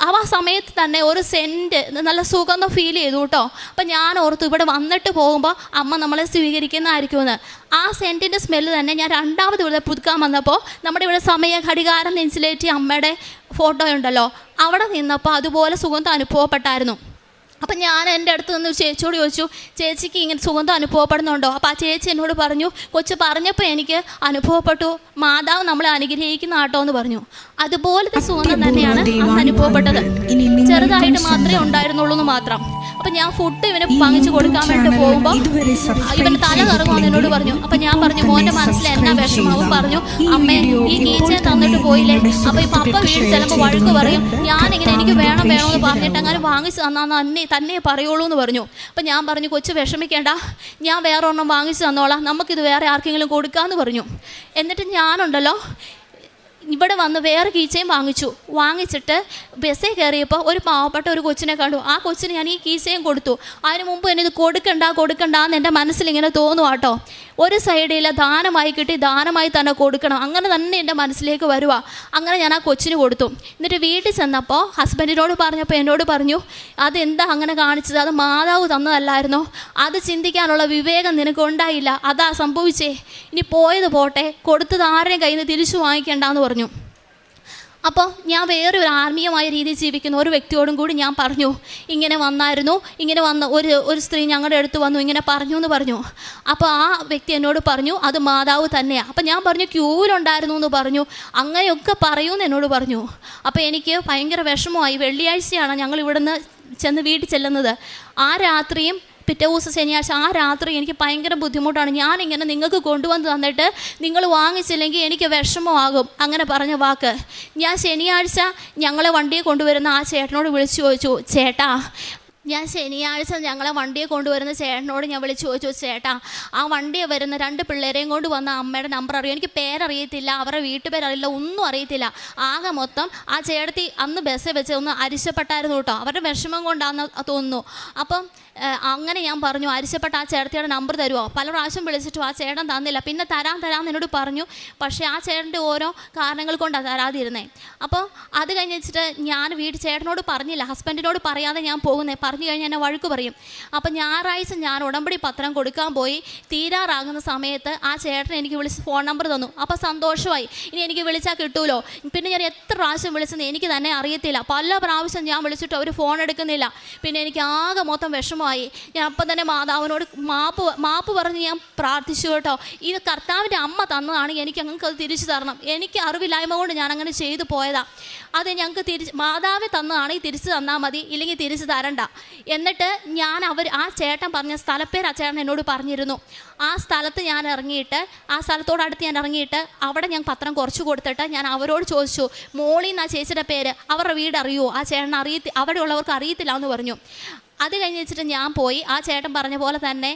ആ സമയത്ത് തന്നെ ഒരു സെൻറ്റ് നല്ല സുഗന്ധം ഫീൽ ചെയ്തു കേട്ടോ. അപ്പം ഞാൻ ഓർത്തു ഇവിടെ വന്നിട്ട് പോകുമ്പോൾ അമ്മ നമ്മളെ സ്വീകരിക്കുന്നതായിരിക്കുമെന്ന്. ആ സെൻറ്റിൻ്റെ സ്മെല്ല് തന്നെ ഞാൻ 2ാമത് ഇവിടെ പുതുക്കാൻ വന്നപ്പോൾ നമ്മുടെ ഇവിടെ സമയ ഘടികാരം നെഞ്ചിലേറ്റി അമ്മയുടെ ഫോട്ടോ ഉണ്ടല്ലോ, അവിടെ നിന്നപ്പോൾ അതുപോലെ സുഗന്ധം അനുഭവപ്പെട്ടായിരുന്നു. അപ്പം ഞാൻ എൻ്റെ അടുത്ത് നിന്ന് ചേച്ചിയോട് ചോദിച്ചു, ചേച്ചിക്ക് ഇങ്ങനെ സുഗന്ധം അനുഭവപ്പെടുന്നുണ്ടോ? അപ്പോൾ ആ ചേച്ചി എന്നോട് പറഞ്ഞു, കൊച്ചു പറഞ്ഞപ്പോൾ എനിക്ക് അനുഭവപ്പെട്ടു, മാതാവ് നമ്മളെ അനുഗ്രഹിക്കുന്ന ആട്ടോ എന്ന് പറഞ്ഞു. അതുപോലത്തെ സുഗന്ധം തന്നെയാണ് അന്ന് അനുഭവപ്പെട്ടത്. ചെറുതായിട്ട് മാത്രമേ ഉണ്ടായിരുന്നുള്ളൂ എന്ന് മാത്രം. അപ്പം ഞാൻ ഫുഡ് ഇവന് വാങ്ങിച്ചു കൊടുക്കാൻ വേണ്ടി പോകുമ്പോൾ ഇവന് തല കറങ്ങുമെന്ന് എന്നോട് പറഞ്ഞു. അപ്പം ഞാൻ പറഞ്ഞു, മോൻ്റെ മനസ്സിൽ എന്നാ വിഷമാവും? പറഞ്ഞു, അമ്മേ ഈ കീച്ചൻ തന്നിട്ട് പോയില്ലേ, അപ്പോൾ ഈ പപ്പ വീട് ചിലപ്പോൾ വഴുക്ക് പറയും, ഞാനിങ്ങനെ എനിക്ക് വേണമെന്ന് പറഞ്ഞിട്ട് അങ്ങനെ വാങ്ങിച്ച് തന്നാൽ തന്നെ പറയുള്ളൂ എന്ന് പറഞ്ഞു. അപ്പം ഞാൻ പറഞ്ഞു, കൊച്ചു വിഷമിക്കേണ്ട, ഞാൻ വേറെ ഒരെണ്ണം വാങ്ങിച്ച് തന്നോളാം, നമുക്കിത് വേറെ ആർക്കെങ്കിലും കൊടുക്കാമെന്ന് പറഞ്ഞു. എന്നിട്ട് ഞാനുണ്ടല്ലോ ഇവിടെ വന്ന് വേറെ കീച്ചയും വാങ്ങിച്ചിട്ട് ബസ്സിൽ കയറിയപ്പോൾ ഒരു പാവപ്പെട്ട ഒരു കൊച്ചിനെ കണ്ടു. ആ കൊച്ചിന് ഞാൻ ഈ കീച്ചയും കൊടുത്തു. അതിന് മുമ്പ് എന്നെ ഇത് കൊടുക്കണ്ടെന്ന് എൻ്റെ മനസ്സിലിങ്ങനെ തോന്നുക കേട്ടോ. ഒരു സൈഡിൽ ദാനമായി കിട്ടി, ദാനമായി തന്നെ കൊടുക്കണം, അങ്ങനെ തന്നെ എൻ്റെ മനസ്സിലേക്ക് വരുക. അങ്ങനെ ഞാൻ ആ കൊച്ചിന് കൊടുത്തു. എന്നിട്ട് വീട്ടിൽ ചെന്നപ്പോൾ ഹസ്ബൻഡിനോട് പറഞ്ഞപ്പോൾ എന്നോട് പറഞ്ഞു, അതെന്താ അങ്ങനെ കാണിച്ചത്, അത് മാതാവ് തന്നതല്ലായിരുന്നോ, അത് ചിന്തിക്കാനുള്ള വിവേകം നിനക്ക് ഉണ്ടായില്ല, അതാ സംഭവിച്ചേ, ഇനി പോയത് പോട്ടെ, കൊടുത്തത് ആരുടെയും കയ്യിൽ നിന്ന് തിരിച്ചു വാങ്ങിക്കേണ്ടെന്ന് പറഞ്ഞു. അപ്പോൾ ഞാൻ വേറൊരു ആത്മീയമായ രീതിയിൽ ജീവിക്കുന്ന ഒരു വ്യക്തിയോടും കൂടി ഞാൻ പറഞ്ഞു, ഇങ്ങനെ വന്ന ഒരു സ്ത്രീ ഞങ്ങളുടെ അടുത്ത് വന്നു, ഇങ്ങനെ പറഞ്ഞു എന്ന് പറഞ്ഞു. അപ്പോൾ ആ വ്യക്തി എന്നോട് പറഞ്ഞു, അത് മാതാവ് തന്നെയാണ്. അപ്പോൾ ഞാൻ പറഞ്ഞു, ക്യൂവിലുണ്ടായിരുന്നു എന്ന് പറഞ്ഞു, അങ്ങനെയൊക്കെ പറയൂന്ന് എന്നോട് പറഞ്ഞു. അപ്പോൾ എനിക്ക് ഭയങ്കര വിഷമമായി. വെള്ളിയാഴ്ചയാണ് ഞങ്ങൾ ഇവിടുന്ന് ചെന്ന് വീട്ടിൽ ചെല്ലുന്നത്. ആ രാത്രിയും പിറ്റേ ദിവസം ശനിയാഴ്ച ആ രാത്രി എനിക്ക് ഭയങ്കര ബുദ്ധിമുട്ടാണ്. ഞാനിങ്ങനെ നിങ്ങൾക്ക് കൊണ്ടുവന്ന് തന്നിട്ട് നിങ്ങൾ വാങ്ങിച്ചില്ലെങ്കിൽ എനിക്ക് വിഷമമാകും, അങ്ങനെ പറഞ്ഞ വാക്ക്. ഞാൻ ശനിയാഴ്ച ഞങ്ങളെ വണ്ടിയെ കൊണ്ടുവരുന്ന ആ ചേട്ടനോട് വിളിച്ചു ചോദിച്ചു, ചേട്ടാ ഞങ്ങളെ വണ്ടിയെ കൊണ്ടുവരുന്ന ചേട്ടനോട് ഞാൻ വിളിച്ചു ചോദിച്ചു, ചേട്ടാ ആ വണ്ടിയെ വരുന്ന 2 പിള്ളേരെയും കൊണ്ട് വന്ന അമ്മയുടെ നമ്പർ അറിയും, എനിക്ക് പേരറിയത്തില്ല, അവരുടെ വീട്ടുപേരറിയില്ല, ഒന്നും അറിയത്തില്ല. ആകെ മൊത്തം ആ ചേട്ടത്തി അന്ന് ബസ്സിൽ വെച്ച് ഒന്ന് അരിശപ്പെട്ടായിരുന്നു കേട്ടോ, അവരുടെ വിഷമം കൊണ്ടാണെന്ന് തോന്നുന്നു. അപ്പം അങ്ങനെ ഞാൻ പറഞ്ഞു, അരിശപ്പെട്ട ആ ചേട്ടത്തിയുടെ നമ്പർ തരുമോ? പല പ്രാവശ്യം വിളിച്ചിട്ടും ആ ചേട്ടൻ തന്നില്ല. പിന്നെ തരാമെന്ന് എന്നോട് പറഞ്ഞു. പക്ഷേ ആ ചേട്ടൻ്റെ ഓരോ കാരണങ്ങൾ കൊണ്ടാണ് തരാതിരുന്നേ. അപ്പോൾ അത് കഴിഞ്ഞ് വെച്ചിട്ട് ഞാൻ ചേട്ടനോട് പറഞ്ഞില്ല, ഹസ്ബൻഡിനോട് പറയാതെ ഞാൻ പോകുന്നത്. പറഞ്ഞു കഴിഞ്ഞാൽ എന്നെ വഴുക്ക് പറയും. അപ്പോൾ ഞായറാഴ്ച ഞാൻ ഉടമ്പടി പത്രം കൊടുക്കാൻ പോയി തീരാറാകുന്ന സമയത്ത് ആ ചേട്ടൻ എനിക്ക് വിളിച്ച് ഫോൺ നമ്പർ തന്നു. അപ്പോൾ സന്തോഷമായി, ഇനി എനിക്ക് വിളിച്ചാൽ കിട്ടുമല്ലോ. പിന്നെ ഞാൻ എത്ര പ്രാവശ്യം വിളിച്ചെന്ന് എനിക്ക് തന്നെ അറിയത്തില്ല. പല പ്രാവശ്യം ഞാൻ വിളിച്ചിട്ട് അവർ ഫോൺ എടുക്കുന്നില്ല. പിന്നെ എനിക്ക് ആകെ മൊത്തം വിഷമമായി. ഞാൻ അപ്പം തന്നെ മാതാവിനോട് മാപ്പ് പറഞ്ഞ് ഞാൻ പ്രാർത്ഥിച്ചു കേട്ടോ. ഇത് കർത്താവിൻ്റെ അമ്മ തന്നതാണ്, എനിക്ക് ഞങ്ങൾക്ക് അത് തിരിച്ചു തരണം. എനിക്ക് അറിവില്ലായ്മ കൊണ്ട് ഞാൻ അങ്ങനെ ചെയ്തു പോയതാണ്. അത് ഞങ്ങൾക്ക് മാതാവ് തന്നതാണെങ്കിൽ തിരിച്ചു തന്നാൽ മതി, ഇല്ലെങ്കിൽ തിരിച്ചു തരണ്ട. എന്നിട്ട് ഞാൻ ആ ചേട്ടൻ പറഞ്ഞ സ്ഥലപ്പേര് ആ ചേട്ടൻ എന്നോട് പറഞ്ഞിരുന്നു. ആ സ്ഥലത്ത് ഞാൻ ഇറങ്ങിയിട്ട്, ആ സ്ഥലത്തോടടുത്ത് ഞാൻ ഇറങ്ങിയിട്ട് അവിടെ ഞാൻ പത്രം കുറച്ച് കൊടുത്തിട്ട് ഞാൻ അവരോട് ചോദിച്ചു, മോളി എന്നാ ചേച്ചിയുടെ പേര്, അവരുടെ വീട് അറിയുമോ? ആ ചേട്ടൻ അവിടെ ഉള്ളവർക്ക് അറിയത്തില്ല എന്ന് പറഞ്ഞു. അത് കഴിഞ്ഞ് വെച്ചിട്ട് ഞാൻ പോയി ആ ചേട്ടൻ പറഞ്ഞ പോലെ തന്നെ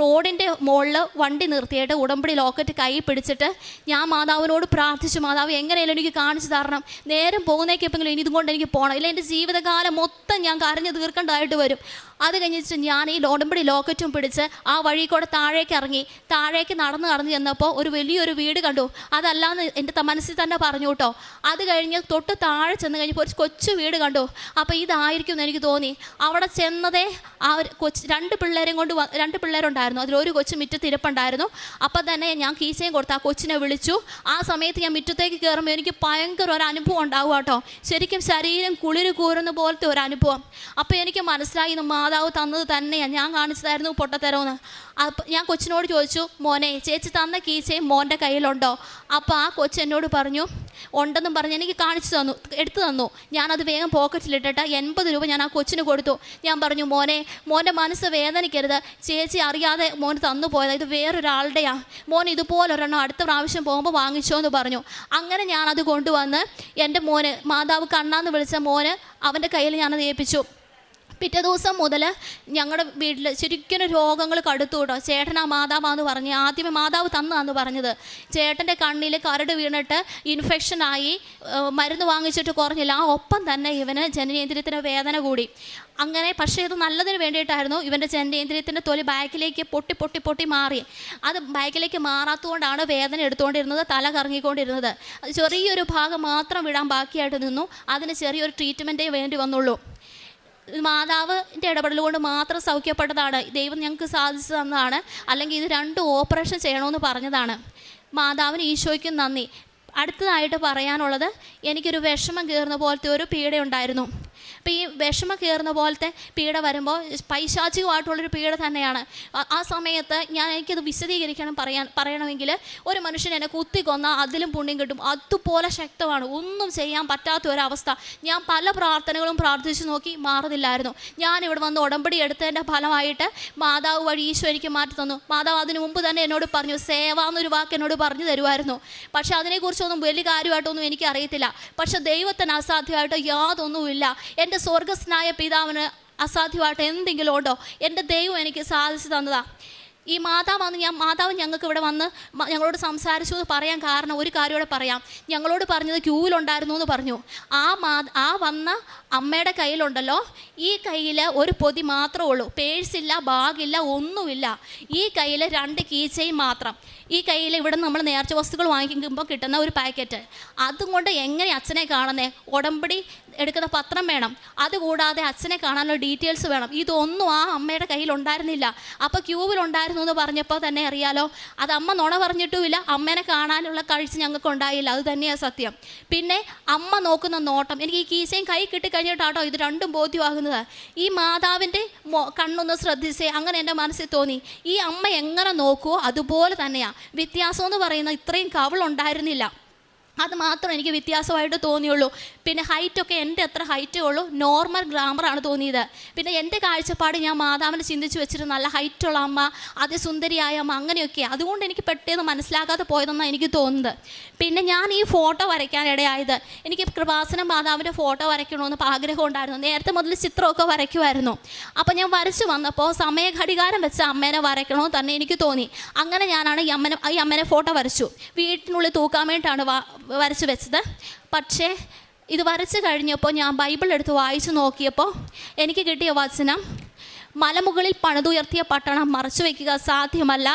റോഡിൻ്റെ മുകളിൽ വണ്ടി നിർത്തിയിട്ട് ഉടമ്പടി ലോക്കറ്റ് കൈ പിടിച്ചിട്ട് ഞാൻ മാതാവിനോട് പ്രാർത്ഥിച്ചു, മാതാവ് എങ്ങനെയാലും എനിക്ക് കാണിച്ചു തരണം, നേരം പോകുന്നേക്കെപ്പോഴെങ്കിലും ഇനി ഇതുകൊണ്ട് എനിക്ക് പോകണം, ഇല്ല എൻ്റെ ജീവിതകാലം മൊത്തം ഞാൻ കരഞ്ഞ് തീർക്കേണ്ടതായിട്ട് വരും. അത് കഴിഞ്ഞിട്ട് ഞാൻ ഈ ഉടമ്പടി ലോക്കറ്റും പിടിച്ച് ആ വഴി കൂടെ താഴേക്ക് നടന്ന് ചെന്നപ്പോൾ ഒരു വലിയൊരു വീട് കണ്ടു. അതല്ലാന്ന് എൻ്റെ മനസ്സിൽ തന്നെ പറഞ്ഞു കേട്ടോ. അത് കഴിഞ്ഞ് തൊട്ട് താഴെ ചെന്ന് കഴിഞ്ഞപ്പോൾ ഒരു കൊച്ചു വീട് കണ്ടു. അപ്പോൾ ഇതായിരിക്കും എന്ന് എനിക്ക് തോന്നി. അവിടെ ചെന്നതേ ആ കൊച്ച് 2 പിള്ളേരെയും കൊണ്ട് 2 പിള്ളേരുണ്ടായിരുന്നു, അതിലൊരു കൊച്ച് മുറ്റത്തിരിപ്പുണ്ടായിരുന്നു. അപ്പം തന്നെ ഞാൻ കീച്ചയും കൊടുത്ത് ആ കൊച്ചിനെ വിളിച്ചു. ആ സമയത്ത് ഞാൻ മുറ്റത്തേക്ക് കയറുമ്പോൾ എനിക്ക് ഭയങ്കര ഒരു അനുഭവം ഉണ്ടാവുക കേട്ടോ. ശരിക്കും ശരീരം കുളിര് കൂറുന്ന പോലത്തെ ഒരു അനുഭവം. അപ്പോൾ എനിക്ക് മനസ്സിലായി, മാതാവ് തന്നത് തന്നെയാണ്, ഞാൻ കാണിച്ചതായിരുന്നു പൊട്ടത്തരമെന്ന്. അപ്പം ഞാൻ കൊച്ചിനോട് ചോദിച്ചു, മോനെ ചേച്ചി തന്ന കീ ചെയിൻ മോൻ്റെ കയ്യിലുണ്ടോ? അപ്പോൾ ആ കൊച്ചു എന്നോട് പറഞ്ഞു ഉണ്ടെന്നും പറഞ്ഞ് എനിക്ക് കാണിച്ചു തന്നു, എടുത്തു തന്നു. ഞാനത് വേഗം പോക്കറ്റിലിട്ടിട്ട് 80 രൂപ ഞാൻ ആ കൊച്ചിന് കൊടുത്തു. ഞാൻ പറഞ്ഞു, മോൻ്റെ മനസ്സ് വേദനിക്കരുത്, ചേച്ചി അറിയാതെ മോന് തന്നു പോയത്, ഇത് വേറൊരാളുടെയാണ്, മോൻ ഇതുപോലൊരെണ്ണം അടുത്ത പ്രാവശ്യം പോകുമ്പോൾ വാങ്ങിച്ചോ എന്ന് പറഞ്ഞു. അങ്ങനെ ഞാനത് കൊണ്ടുവന്ന് എൻ്റെ മോന്, മാതാവ് കണ്ണാന്ന് വിളിച്ച മോന്, അവൻ്റെ കയ്യിൽ ഞാനത് ഏൽപ്പിച്ചു. പിറ്റേ ദിവസം മുതൽ ഞങ്ങളുടെ വീട്ടിൽ ശരിക്കും രോഗങ്ങൾ കടുത്തു കേട്ടോ. ചേട്ടനാ മാതാവാന്ന് പറഞ്ഞ് ആദ്യമേ മാതാവ് തന്നാന്ന് പറഞ്ഞത്. ചേട്ടൻ്റെ കണ്ണിൽ കരട് വീണിട്ട് ഇൻഫെക്ഷനായി, മരുന്ന് വാങ്ങിച്ചിട്ട് കുറഞ്ഞില്ല. ആ ഒപ്പം തന്നെ ഇവന് ജനനേന്ദ്രിയത്തിന് വേദന കൂടി. അങ്ങനെ പക്ഷേ ഇത് നല്ലതിന് വേണ്ടിയിട്ടായിരുന്നു. ഇവൻ്റെ ജനനേന്ദ്രിയത്തിൻ്റെ തൊലി ബാക്കിലേക്ക് പൊട്ടി പൊട്ടി പൊട്ടി മാറി. അത് ബാക്കിലേക്ക് മാറാത്തതുകൊണ്ടാണ് വേദന എടുത്തുകൊണ്ടിരുന്നത്, തല കറങ്ങിക്കൊണ്ടിരുന്നത്. അത് ചെറിയൊരു ഭാഗം മാത്രം വിടാൻ ബാക്കിയായിട്ട് നിന്നു. അതിന് ചെറിയൊരു ട്രീറ്റ്മെൻറ്റേ വേണ്ടി വന്നുള്ളൂ. മാതാവിൻ്റെ ഇടപെടൽ കൊണ്ട് മാത്രം സൗഖ്യപ്പെട്ടതാണ്. ദൈവം ഞങ്ങൾക്ക് സാധിച്ചു തന്നതാണ്. അല്ലെങ്കിൽ ഇത് 2 ഓപ്പറേഷൻ ചെയ്യണമെന്ന് പറഞ്ഞതാണ്. മാതാവിന് ഈശോയ്ക്കും നന്ദി. അടുത്തതായിട്ട് പറയാനുള്ളത്, എനിക്കൊരു വിഷമം കയറുന്ന പോലത്തെ ഒരു പീഡയുണ്ടായിരുന്നു. അപ്പോൾ ഈ വിഷമം കയറുന്ന പോലത്തെ പീഡ വരുമ്പോൾ പൈശാചികമായിട്ടുള്ളൊരു പീഡ തന്നെയാണ്. ആ സമയത്ത് എനിക്കത് വിശദീകരിക്കണം പറയണമെങ്കിൽ, ഒരു മനുഷ്യൻ എന്നെ കുത്തിക്കൊന്നാൽ അതിലും പുണ്യം കിട്ടും, അതുപോലെ ശക്തമാണ്. ഒന്നും ചെയ്യാൻ പറ്റാത്ത ഒരവസ്ഥ. ഞാൻ പല പ്രാർത്ഥനകളും പ്രാർത്ഥിച്ചു നോക്കി, മാറുന്നില്ലായിരുന്നു. ഞാനിവിടെ വന്ന് ഉടമ്പടി എടുത്തതിൻ്റെ ഫലമായിട്ട് മാതാവ് വഴി ഈശോ എനിക്ക് മാറ്റി തന്നു. മാതാവ് അതിന് മുമ്പ് തന്നെ എന്നോട് പറഞ്ഞു, സേവ എന്നൊരു വാക്ക് എന്നോട് പറഞ്ഞു തരുമായിരുന്നു. പക്ഷേ അതിനെക്കുറിച്ചൊന്നും വലിയ കാര്യമായിട്ടൊന്നും എനിക്ക് അറിയത്തില്ല. പക്ഷെ ദൈവത്തിന് അസാധ്യമായിട്ട് യാതൊന്നുമില്ല. എൻ്റെ സ്വർഗസ്നായ പിതാവിന് അസാധ്യമായിട്ട് എന്തെങ്കിലും ഉണ്ടോ? എൻ്റെ ദൈവം എനിക്ക് സാധിച്ചു തന്നതാണ്. ഈ മാതാവ് ഞങ്ങൾക്ക് ഇവിടെ വന്ന് ഞങ്ങളോട് സംസാരിച്ചു എന്ന് പറയാൻ കാരണം ഒരു കാര്യമോടെ പറയാം. ഞങ്ങളോട് പറഞ്ഞത് ക്യൂവിലുണ്ടായിരുന്നു എന്ന് പറഞ്ഞു. ആ വന്ന അമ്മയുടെ കയ്യിലുണ്ടല്ലോ, ഈ കയ്യിൽ ഒരു പൊതി മാത്രമേ ഉള്ളൂ. പേഴ്സില്ല, ബാഗില്ല, ഒന്നുമില്ല. ഈ കയ്യിൽ 2 കീ ചെയിൻ മാത്രം. ഈ കയ്യിൽ ഇവിടെ നമ്മൾ നേർച്ച വസ്തുക്കൾ വാങ്ങിക്കുമ്പോൾ കിട്ടുന്ന ഒരു പാക്കറ്റ്. അതും കൊണ്ട് എങ്ങനെ അച്ഛനെ കാണുന്നേ? ഉടമ്പടി എടുക്കുന്ന പത്രം വേണം, അതുകൂടാതെ അച്ഛനെ കാണാനുള്ള ഡീറ്റെയിൽസ് വേണം. ഇതൊന്നും ആ അമ്മയുടെ കയ്യിലുണ്ടായിരുന്നില്ല. അപ്പോൾ ക്യൂവിലുണ്ടായിരുന്നു എന്ന് പറഞ്ഞപ്പോൾ തന്നെ അറിയാലോ, അത് അമ്മ നുണ പറഞ്ഞിട്ടുമില്ല. അമ്മേനെ കാണാനുള്ള കാഴ്ച ഞങ്ങൾക്ക് ഉണ്ടായില്ല. അത് തന്നെയാണ് സത്യം. പിന്നെ അമ്മ നോക്കുന്ന നോട്ടം, എനിക്ക് ഈ കീസയും കൈ കിട്ടിക്കഴിഞ്ഞിട്ടാട്ടോ ഇത് 2 ബോധ്യമാകുന്നത്. ഈ മാതാവിൻ്റെ കണ്ണൊന്ന് ശ്രദ്ധിച്ചേ, അങ്ങനെ എൻ്റെ മനസ്സിൽ തോന്നി. ഈ അമ്മ എങ്ങനെ നോക്കുമോ അതുപോലെ തന്നെയാണ്. വ്യത്യാസം എന്ന് പറയുന്ന ഇത്രയും കവളുണ്ടായിരുന്നില്ല. അത് മാത്രം എനിക്ക് വ്യത്യാസമായിട്ട് തോന്നിയുള്ളൂ. പിന്നെ ഹൈറ്റൊക്കെ എൻ്റെ അത്ര ഹൈറ്റേ ഉള്ളൂ, നോർമൽ ഗ്രാമറാണ് തോന്നിയത്. പിന്നെ എൻ്റെ കാഴ്ചപ്പാട് ഞാൻ മാതാവിനെ ചിന്തിച്ച് വെച്ചിട്ട് നല്ല ഹൈറ്റുള്ള അമ്മ, അതിസുന്ദരിയായ അമ്മ, അങ്ങനെയൊക്കെ. അതുകൊണ്ട് എനിക്ക് പെട്ടെന്ന് മനസ്സിലാക്കാതെ പോയതെന്നാണ് എനിക്ക് തോന്നുന്നത്. പിന്നെ ഞാൻ ഈ ഫോട്ടോ വരയ്ക്കാനിടയായത്, എനിക്ക് കൃപാസന മാതാവിൻ്റെ ഫോട്ടോ വരയ്ക്കണമെന്ന് ആഗ്രഹം ഉണ്ടായിരുന്നു. നേരത്തെ മുതൽ ചിത്രമൊക്കെ വരയ്ക്കുമായിരുന്നു. അപ്പോൾ ഞാൻ വരച്ചു വന്നപ്പോൾ സമയഘടികാരം വെച്ച അമ്മേനെ വരയ്ക്കണമെന്ന് തന്നെ എനിക്ക് തോന്നി. അങ്ങനെ ഞാനാണ് ഈ അമ്മേനെ ഫോട്ടോ വരച്ചു. വീട്ടിനുള്ളിൽ തൂക്കാൻ വേണ്ടിയിട്ടാണ് വരച്ചു വെച്ചത്. പക്ഷേ ഇത് വരച്ച് കഴിഞ്ഞപ്പോൾ ഞാൻ ബൈബിൾ എടുത്ത് വായിച്ചു നോക്കിയപ്പോൾ എനിക്ക് കിട്ടിയ വചനം, മലമുകളിൽ പണിതുയർത്തിയ പട്ടണം മറച്ചു വയ്ക്കുക സാധ്യമല്ല,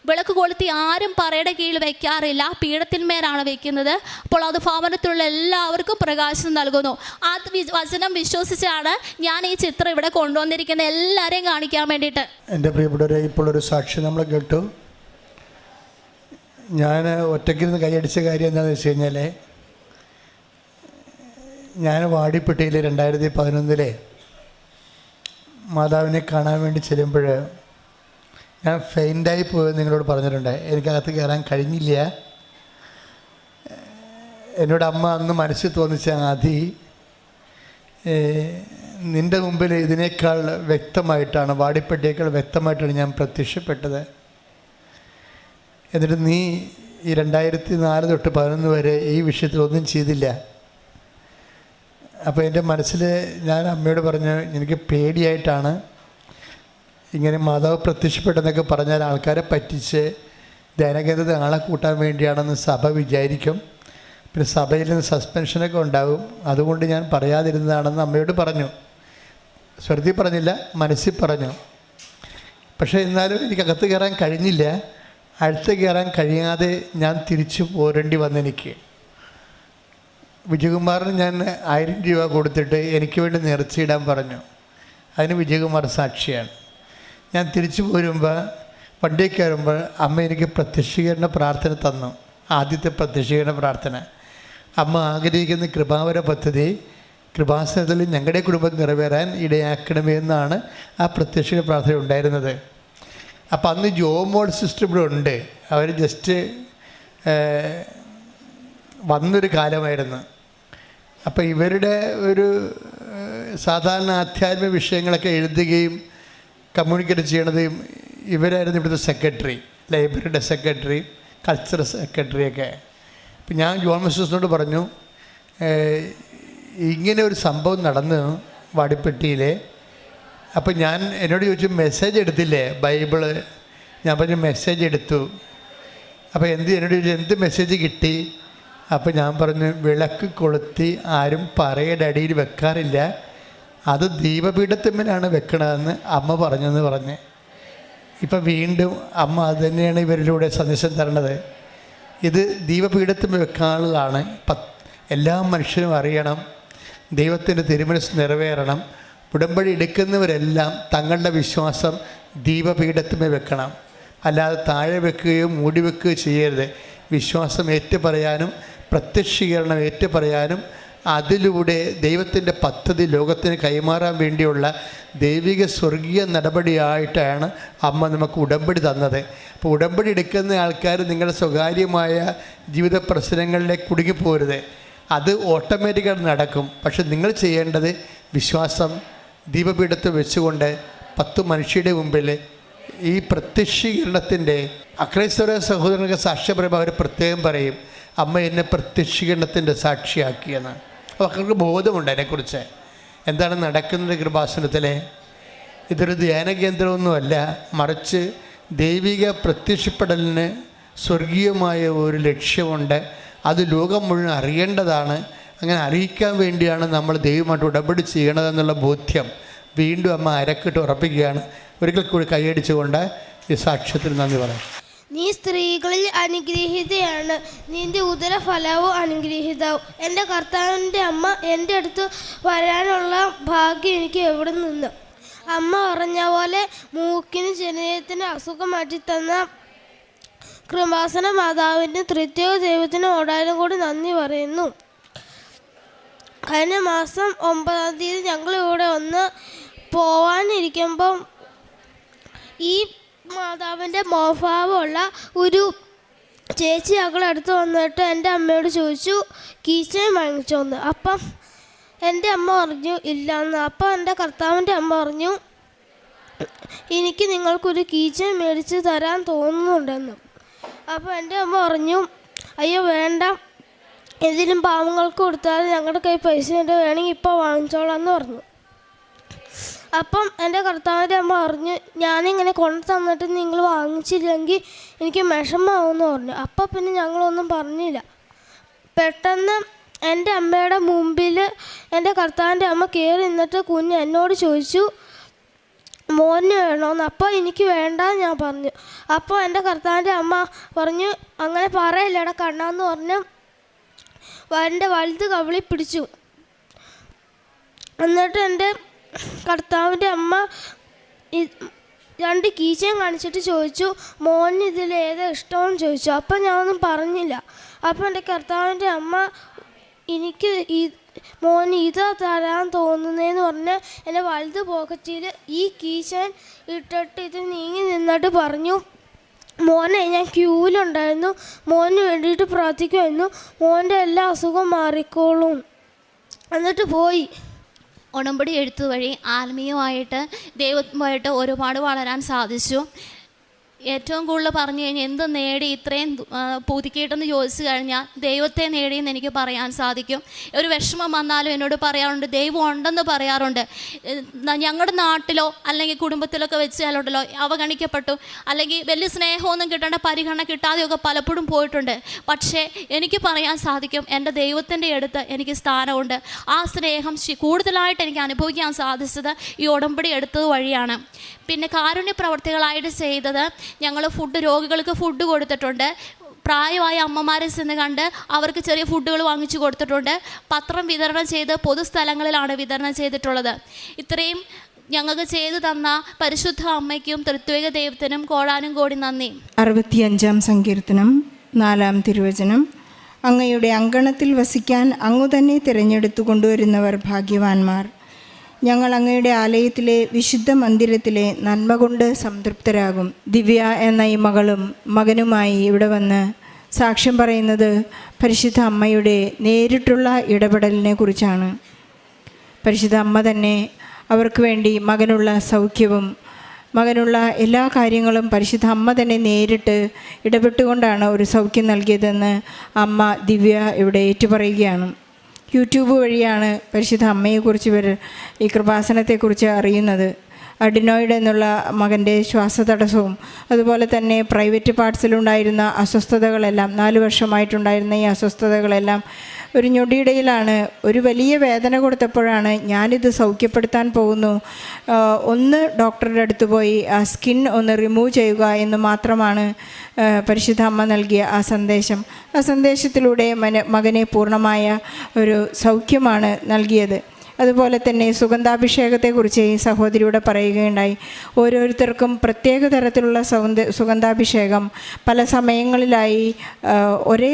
വിളക്ക് കൊളുത്തി ആരും പറയുടെ കീഴിൽ വയ്ക്കാറില്ല, പീഠത്തിന്മേലാണ് വയ്ക്കുന്നത്, അപ്പോൾ അത് ഭവനത്തിലുള്ള എല്ലാവർക്കും പ്രകാശം നൽകുന്നു. ആ വചനം വിശ്വസിച്ചാണ് ഞാൻ ഈ ചിത്രം ഇവിടെ കൊണ്ടുവന്നിരിക്കുന്നത്, എല്ലാവരെയും കാണിക്കാൻ വേണ്ടിയിട്ട്.
എൻ്റെ പ്രിയപ്പെട്ടവരെ, ഇപ്പോൾ ഒരു സാക്ഷി നമ്മൾ കേട്ടു. ഞാൻ ഒറ്റയ്ക്കിരുന്ന് കൈയടിച്ച കാര്യം എന്താണെന്ന് വെച്ച് കഴിഞ്ഞാൽ, ഞാൻ വാടിപ്പെട്ടിയിൽ 2011 മാതാവിനെ കാണാൻ വേണ്ടി ചെല്ലുമ്പോൾ ഞാൻ ഫെയിൻ്റായി പോയെന്ന് നിങ്ങളോട് പറഞ്ഞിട്ടുണ്ട്. എനിക്കകത്ത് കയറാൻ കഴിഞ്ഞില്ല. എന്നോട് അമ്മ അന്ന് മനസ്സിൽ തോന്നിച്ച, ആദി നിൻ്റെ മുമ്പിൽ ഇതിനേക്കാൾ വ്യക്തമായിട്ടാണ്, വാടിപ്പെട്ടിയേക്കാൾ വ്യക്തമായിട്ടാണ് ഞാൻ പ്രത്യക്ഷപ്പെട്ടത്. എന്നിട്ട് നീ ഈ 2004 തൊട്ട് 2011 വരെ ഈ വിഷയത്തിൽ ഒന്നും ചെയ്തില്ല. അപ്പോൾ എൻ്റെ മനസ്സിൽ ഞാൻ അമ്മയോട് പറഞ്ഞു, എനിക്ക് പേടിയായിട്ടാണ്. ഇങ്ങനെ മാതാവ് പ്രത്യക്ഷപ്പെട്ടെന്നൊക്കെ പറഞ്ഞാൽ ആൾക്കാരെ പറ്റിച്ച് ധ്യാനകേന്ദ്രത്തിൽ ആളെ കൂട്ടാൻ വേണ്ടിയാണെന്ന് സഭ വിചാരിക്കും. പിന്നെ സഭയിൽ നിന്ന് സസ്പെൻഷനൊക്കെ ഉണ്ടാകും. അതുകൊണ്ട് ഞാൻ പറയാതിരുന്നതാണെന്ന് അമ്മയോട് പറഞ്ഞു. സ്വരത്തിൽ പറഞ്ഞില്ല, മനസ്സിൽ പറഞ്ഞു. പക്ഷേ എന്നാലും എനിക്കകത്ത് കയറാൻ കഴിഞ്ഞില്ല. അടുത്ത് കയറാൻ കഴിയാതെ ഞാൻ തിരിച്ചു പോരേണ്ടി വന്നെനിക്ക്. വിജയകുമാറിന് ഞാൻ 1000 രൂപ കൊടുത്തിട്ട് എനിക്ക് വേണ്ടി നേർച്ചയിടാൻ പറഞ്ഞു. അതിന് വിജയകുമാർ സാക്ഷിയാണ്. ഞാൻ തിരിച്ചു പോരുമ്പോൾ വണ്ടി കയറുമ്പോൾ അമ്മ എനിക്ക് പ്രത്യക്ഷീകരണ പ്രാർത്ഥന തന്നു. ആദ്യത്തെ പ്രത്യക്ഷീകരണ പ്രാർത്ഥന. അമ്മ ആഗ്രഹിക്കുന്ന കൃപാവര പദ്ധതി
കൃപാസനത്തിൽ ഞങ്ങളുടെ കുടുംബം നിറവേറാൻ ഇടയാക്കണമേ എന്നാണ് ആ പ്രത്യക്ഷ പ്രാർത്ഥന ഉണ്ടായിരുന്നത്. അപ്പം അന്ന് ജോമോൾ സിസ്റ്റർ ഇവിടെ ഉണ്ട്. അവർ ജസ്റ്റ് വന്നൊരു കാലമായിരുന്നു. അപ്പോൾ ഇവരുടെ ഒരു സാധാരണ ആധ്യാത്മിക വിഷയങ്ങളൊക്കെ എഴുതുകയും കമ്മ്യൂണിക്കേറ്റ് ചെയ്യണതും ഇവരായിരുന്നു ഇവിടുത്തെ സെക്രട്ടറി, ലൈബ്രറിയുടെ സെക്രട്ടറി, കൾച്ചറൽ സെക്രട്ടറിയൊക്കെ. അപ്പം ഞാൻ ജോൺ മിസ്റ്റേഴ്സിനോട് പറഞ്ഞു, ഇങ്ങനെ ഒരു സംഭവം നടന്നു വാടിപ്പെട്ടിയിൽ. അപ്പോൾ എന്നോട് ചോദിച്ചു, മെസ്സേജ് എടുത്തില്ലേ ബൈബിള്? ഞാൻ പറഞ്ഞു മെസ്സേജ് എടുത്തു. അപ്പോൾ എന്നോട് ചോദിച്ചു എന്ത് മെസ്സേജ് കിട്ടി? അപ്പോൾ ഞാൻ പറഞ്ഞു, വിളക്ക് കൊളുത്തി ആരും പറയുടെ അടിയിൽ വെക്കാറില്ല, അത് ദീപപീഠത്തിന്മേലാണ് വെക്കണതെന്ന് അമ്മ പറഞ്ഞെന്ന് പറഞ്ഞ്. ഇപ്പം വീണ്ടും അമ്മ അത് തന്നെയാണ് ഇവരിലൂടെ സന്ദേശം തരണത്. ഇത് ദീപപീഠത്തിൽ വെക്കാനുള്ളതാണ്. എല്ലാ മനുഷ്യരും അറിയണം, ദൈവത്തിൻ്റെ തിരുമനസ് നിറവേറണം. ഉടമ്പടി എടുക്കുന്നവരെല്ലാം തങ്ങളുടെ വിശ്വാസം ദീപപീഠത്തിന്മേൽ വെക്കണം, അല്ലാതെ താഴെ വെക്കുകയോ മൂടി വെക്കുകയോ ചെയ്യരുത്. വിശ്വാസം ഏറ്റുപറയാനും പ്രത്യക്ഷീകരണം ഏറ്റുപറയാനും അതിലൂടെ ദൈവത്തിൻ്റെ പദ്ധതി ലോകത്തിന് കൈമാറാൻ വേണ്ടിയുള്ള ദൈവിക സ്വർഗീയ നടപടിയായിട്ടാണ് അമ്മ നമുക്ക് ഉടമ്പടി തന്നത്. അപ്പോൾ ഉടമ്പടി എടുക്കുന്ന ആൾക്കാർ നിങ്ങളുടെ സ്വകാര്യമായ ജീവിത പ്രശ്നങ്ങളിലേക്ക് കുടുങ്ങിപ്പോരുത്. അത് ഓട്ടോമാറ്റിക്കായിട്ട് നടക്കും. പക്ഷെ നിങ്ങൾ ചെയ്യേണ്ടത് വിശ്വാസം ദീപപീഠത്തിൽ വെച്ചുകൊണ്ട് 10 മനുഷ്യരുടെ മുമ്പിൽ ഈ പ്രത്യക്ഷീകരണത്തിൻ്റെ അക്രൈസ്തവ സഹോദരങ്ങൾക്ക് സാക്ഷ്യം പറയുമ്പോൾ അവർ പ്രത്യേകം പറയും, അമ്മ എന്നെ പ്രത്യക്ഷീകരണത്തിൻ്റെ സാക്ഷിയാക്കിയെന്ന്. അപ്പോൾ അവർക്ക് ബോധമുണ്ട് അതിനെക്കുറിച്ച് എന്താണ് നടക്കുന്നത് കൃപാസനത്തിൽ. ഇതൊരു ധ്യാന കേന്ദ്രമൊന്നുമല്ല, മറിച്ച് ദൈവിക പ്രത്യക്ഷപ്പെടലിന് സ്വർഗീയമായ ഒരു ലക്ഷ്യമുണ്ട്. അത് ലോകം മുഴുവൻ അറിയേണ്ടതാണ്. അങ്ങനെ അറിയിക്കാൻ വേണ്ടിയാണ് നമ്മൾ ദൈവമായിട്ട് ഉടമ്പടി ചെയ്യണതെന്നുള്ള ബോധ്യം വീണ്ടും അമ്മ അരക്കിട്ട് ഉറപ്പിക്കുകയാണ്. ഒരിക്കൽ കൂടി കൈയടിച്ചുകൊണ്ട് ഈ സാക്ഷ്യത്തിന് നന്ദി പറയാം.
നീ സ്ത്രീകളിൽ അനുഗ്രഹീതയാണ്, നിന്റെ ഉദരഫലവും അനുഗ്രഹീതവും. എൻ്റെ കർത്താവിൻ്റെ അമ്മ എൻ്റെ അടുത്ത് വരാനുള്ള ഭാഗ്യം എനിക്ക് എവിടെ നിന്ന്? അമ്മ പറഞ്ഞ പോലെ മൂക്കിന് ജനനത്തിന് അസുഖം മാറ്റിത്തന്ന കൃപാസന മാതാവിൻ്റെ തൃത്വ ദൈവത്തിന് ഓടാനും കൂടി നന്ദി പറയുന്നു. കഴിഞ്ഞ മാസം 9-ാം തീയതി ഞങ്ങളിവിടെ ഒന്ന് പോവാനിരിക്കുമ്പം ഈ മാതാവിൻ്റെ മോഭാവമുള്ള ഒരു ചേച്ചി ഞങ്ങളടുത്ത് വന്നിട്ട് എൻ്റെ അമ്മയോട് ചോദിച്ചു, കീച്ചയും വാങ്ങിച്ചോന്ന്. അപ്പം എൻ്റെ അമ്മ പറഞ്ഞു ഇല്ലയെന്ന്. അപ്പം എൻ്റെ കർത്താവിൻ്റെ അമ്മ പറഞ്ഞു, എനിക്ക് നിങ്ങൾക്കൊരു കീച്ചയും മേടിച്ച് തരാൻ തോന്നുന്നുണ്ടെന്ന്. അപ്പോൾ എൻ്റെ അമ്മ പറഞ്ഞു, അയ്യോ വേണ്ട, എന്തിനും പാവങ്ങൾക്ക് കൊടുത്താൽ ഞങ്ങളുടെ കയ്യിൽ പൈസ ഉണ്ട്, വേണമെങ്കിൽ ഇപ്പോൾ വാങ്ങിച്ചോളാം എന്ന് പറഞ്ഞു. അപ്പം എൻ്റെ കർത്താവിൻ്റെ അമ്മ പറഞ്ഞു, ഞാനിങ്ങനെ കൊണ്ടു തന്നിട്ട് നിങ്ങൾ വാങ്ങിച്ചില്ലെങ്കിൽ എനിക്ക് വിഷമമാവുമെന്ന് പറഞ്ഞു. അപ്പം പിന്നെ ഞങ്ങളൊന്നും പറഞ്ഞില്ല. പെട്ടെന്ന് എൻ്റെ അമ്മയുടെ മുമ്പിൽ എൻ്റെ കർത്താവിൻ്റെ അമ്മ കയറി നിന്നിട്ട് കുഞ്ഞ് എന്നോട് ചോദിച്ചു, മോന് വേണമെന്ന്. അപ്പോൾ എനിക്ക് വേണ്ട ഞാൻ പറഞ്ഞു. അപ്പോൾ എൻ്റെ കർത്താവിൻ്റെ അമ്മ പറഞ്ഞു, അങ്ങനെ പറയല്ലേടാ കണ്ണാന്ന് പറഞ്ഞ് എൻ്റെ വലുത് കവിളി പിടിച്ചു. എന്നിട്ട് എൻ്റെ കർത്താവിൻ്റെ അമ്മ 2 കീച്ചയും കാണിച്ചിട്ട് ചോദിച്ചു, മോന് ഇതിൽ ഏതാ ഇഷ്ടമെന്ന് ചോദിച്ചു. അപ്പം ഞാനൊന്നും പറഞ്ഞില്ല. അപ്പം എൻ്റെ കർത്താവിൻ്റെ അമ്മ എനിക്ക് മോന് ഇതാ തരാൻ തോന്നുന്നതെന്ന് പറഞ്ഞ് എൻ്റെ വലുത് പോക്കറ്റിൽ ഈ കീച്ചൻ ഇട്ടിട്ട് ഇത് നീങ്ങി നിന്നിട്ട് പറഞ്ഞു, മോനെ ഞാൻ ക്യൂവിലുണ്ടായിരുന്നു, മോന് വേണ്ടിയിട്ട് പ്രാർത്ഥിക്കുമായിരുന്നു, മോൻ്റെ എല്ലാ അസുഖം മാറിക്കോളും. എന്നിട്ട് പോയി.
ഉടമ്പടി എഴുത്ത് വഴി ആത്മീയമായിട്ട് ദൈവമായിട്ട് ഒരുപാട് വളരാൻ സാധിച്ചു. ഏറ്റവും കൂടുതൽ പറഞ്ഞു കഴിഞ്ഞാൽ എന്ത് നേടി ഇത്രയും പുതുക്കിയിട്ടെന്ന് ചോദിച്ചു കഴിഞ്ഞാൽ ദൈവത്തെ നേടിയെന്ന് എനിക്ക് പറയാൻ സാധിക്കും. ഒരു വിഷമം വന്നാലും എന്നോട് പറയാറുണ്ട്, ദൈവം ഉണ്ടെന്ന് പറയാറുണ്ട്. ഞങ്ങളുടെ നാട്ടിലോ അല്ലെങ്കിൽ കുടുംബത്തിലൊക്കെ വെച്ചാലുണ്ടല്ലോ അവഗണിക്കപ്പെട്ടു, അല്ലെങ്കിൽ വലിയ സ്നേഹമൊന്നും കിട്ടേണ്ട പരിഗണന കിട്ടാതെയൊക്കെ പലപ്പോഴും പോയിട്ടുണ്ട്. പക്ഷേ എനിക്ക് പറയാൻ സാധിക്കും, എൻ്റെ ദൈവത്തിൻ്റെ അടുത്ത് എനിക്ക് സ്ഥാനമുണ്ട്. ആ സ്നേഹം കൂടുതലായിട്ട് എനിക്ക് അനുഭവിക്കാൻ സാധിച്ചത് ഈ ഉടമ്പടി എടുത്തത് വഴിയാണ്. പിന്നെ കാരുണ്യ പ്രവർത്തികളായിട്ട് ചെയ്തത്, ഞങ്ങൾ രോഗികൾക്ക് ഫുഡ് കൊടുത്തിട്ടുണ്ട്. പ്രായമായ അമ്മമാരെ ചെന്ന് കണ്ട് അവർക്ക് ചെറിയ ഫുഡുകൾ വാങ്ങിച്ചു കൊടുത്തിട്ടുണ്ട്. പത്രം വിതരണം ചെയ്ത് പൊതുസ്ഥലങ്ങളിലാണ് വിതരണം ചെയ്തിട്ടുള്ളത്. ഇത്രയും ഞങ്ങൾക്ക് ചെയ്തു തന്ന പരിശുദ്ധ അമ്മയ്ക്കും തൃത്വിക ദൈവത്തിനും കോടാനും കോടി നന്ദി.
65-ാം സങ്കീർത്തനം 4-ാം തിരുവചനം, അങ്ങയുടെ അങ്കണത്തിൽ വസിക്കാൻ അങ്ങു തന്നെ തിരഞ്ഞെടുത്തു കൊണ്ടുവരുന്നവർ ഭാഗ്യവാന്മാർ. ഞങ്ങൾ അങ്ങയുടെ ആലയത്തിലെ വിശുദ്ധ മന്ദിരത്തിലെ നന്മ കൊണ്ട് സംതൃപ്തരാകും. ദിവ്യ എന്ന ഈ മകളും മകനുമായി ഇവിടെ വന്ന് സാക്ഷ്യം പറയുന്നത് പരിശുദ്ധ അമ്മയുടെ നേരിട്ടുള്ള ഇടപെടലിനെ കുറിച്ചാണ്. പരിശുദ്ധ അമ്മ തന്നെ അവർക്ക് വേണ്ടി മകനുള്ള സൗഖ്യവും മകനുള്ള എല്ലാ കാര്യങ്ങളും പരിശുദ്ധ അമ്മ തന്നെ നേരിട്ട് ഇടപെട്ടുകൊണ്ടാണ് ഒരു സൗഖ്യം നൽകിയതെന്ന് അമ്മ ദിവ്യ ഇവിടെ ഏറ്റുപറയുകയാണ്. യൂട്യൂബ് വഴിയാണ് പരിശുദ്ധ അമ്മയെക്കുറിച്ച് ഇവർ ഈ കൃപാസനത്തെക്കുറിച്ച് അറിയുന്നത്. അഡിനോയിഡ് എന്നുള്ള മകൻ്റെ ശ്വാസതടസ്സവും അതുപോലെ തന്നെ പ്രൈവറ്റ് പാർട്സിലുണ്ടായിരുന്ന അസ്വസ്ഥതകളെല്ലാം 4 വർഷമായിട്ടുണ്ടായിരുന്ന ഈ അസ്വസ്ഥതകളെല്ലാം ഒരു ഞൊടിയിടയിലാണ് ഒരു വലിയ വേദന കൊടുത്തപ്പോഴാണ് ഞാനിത് സൗഖ്യപ്പെടുത്താൻ പോകുന്നു, ഒന്ന് ഡോക്ടറുടെ അടുത്ത് പോയി ആ സ്കിൻ ഒന്ന് റിമൂവ് ചെയ്യുക എന്ന് മാത്രമാണ് പരിശുദ്ധ അമ്മ നൽകിയ ആ സന്ദേശം. ആ സന്ദേശത്തിലൂടെ മകനെ പൂർണ്ണമായ ഒരു സൗഖ്യമാണ് നൽകിയത്. അതുപോലെ തന്നെ സുഗന്ധാഭിഷേകത്തെക്കുറിച്ച് ഈ സഹോദരിയോട് പറയുകയുണ്ടായി. ഓരോരുത്തർക്കും പ്രത്യേക തരത്തിലുള്ള സുഗന്ധാഭിഷേകം പല സമയങ്ങളിലായി ഒരേ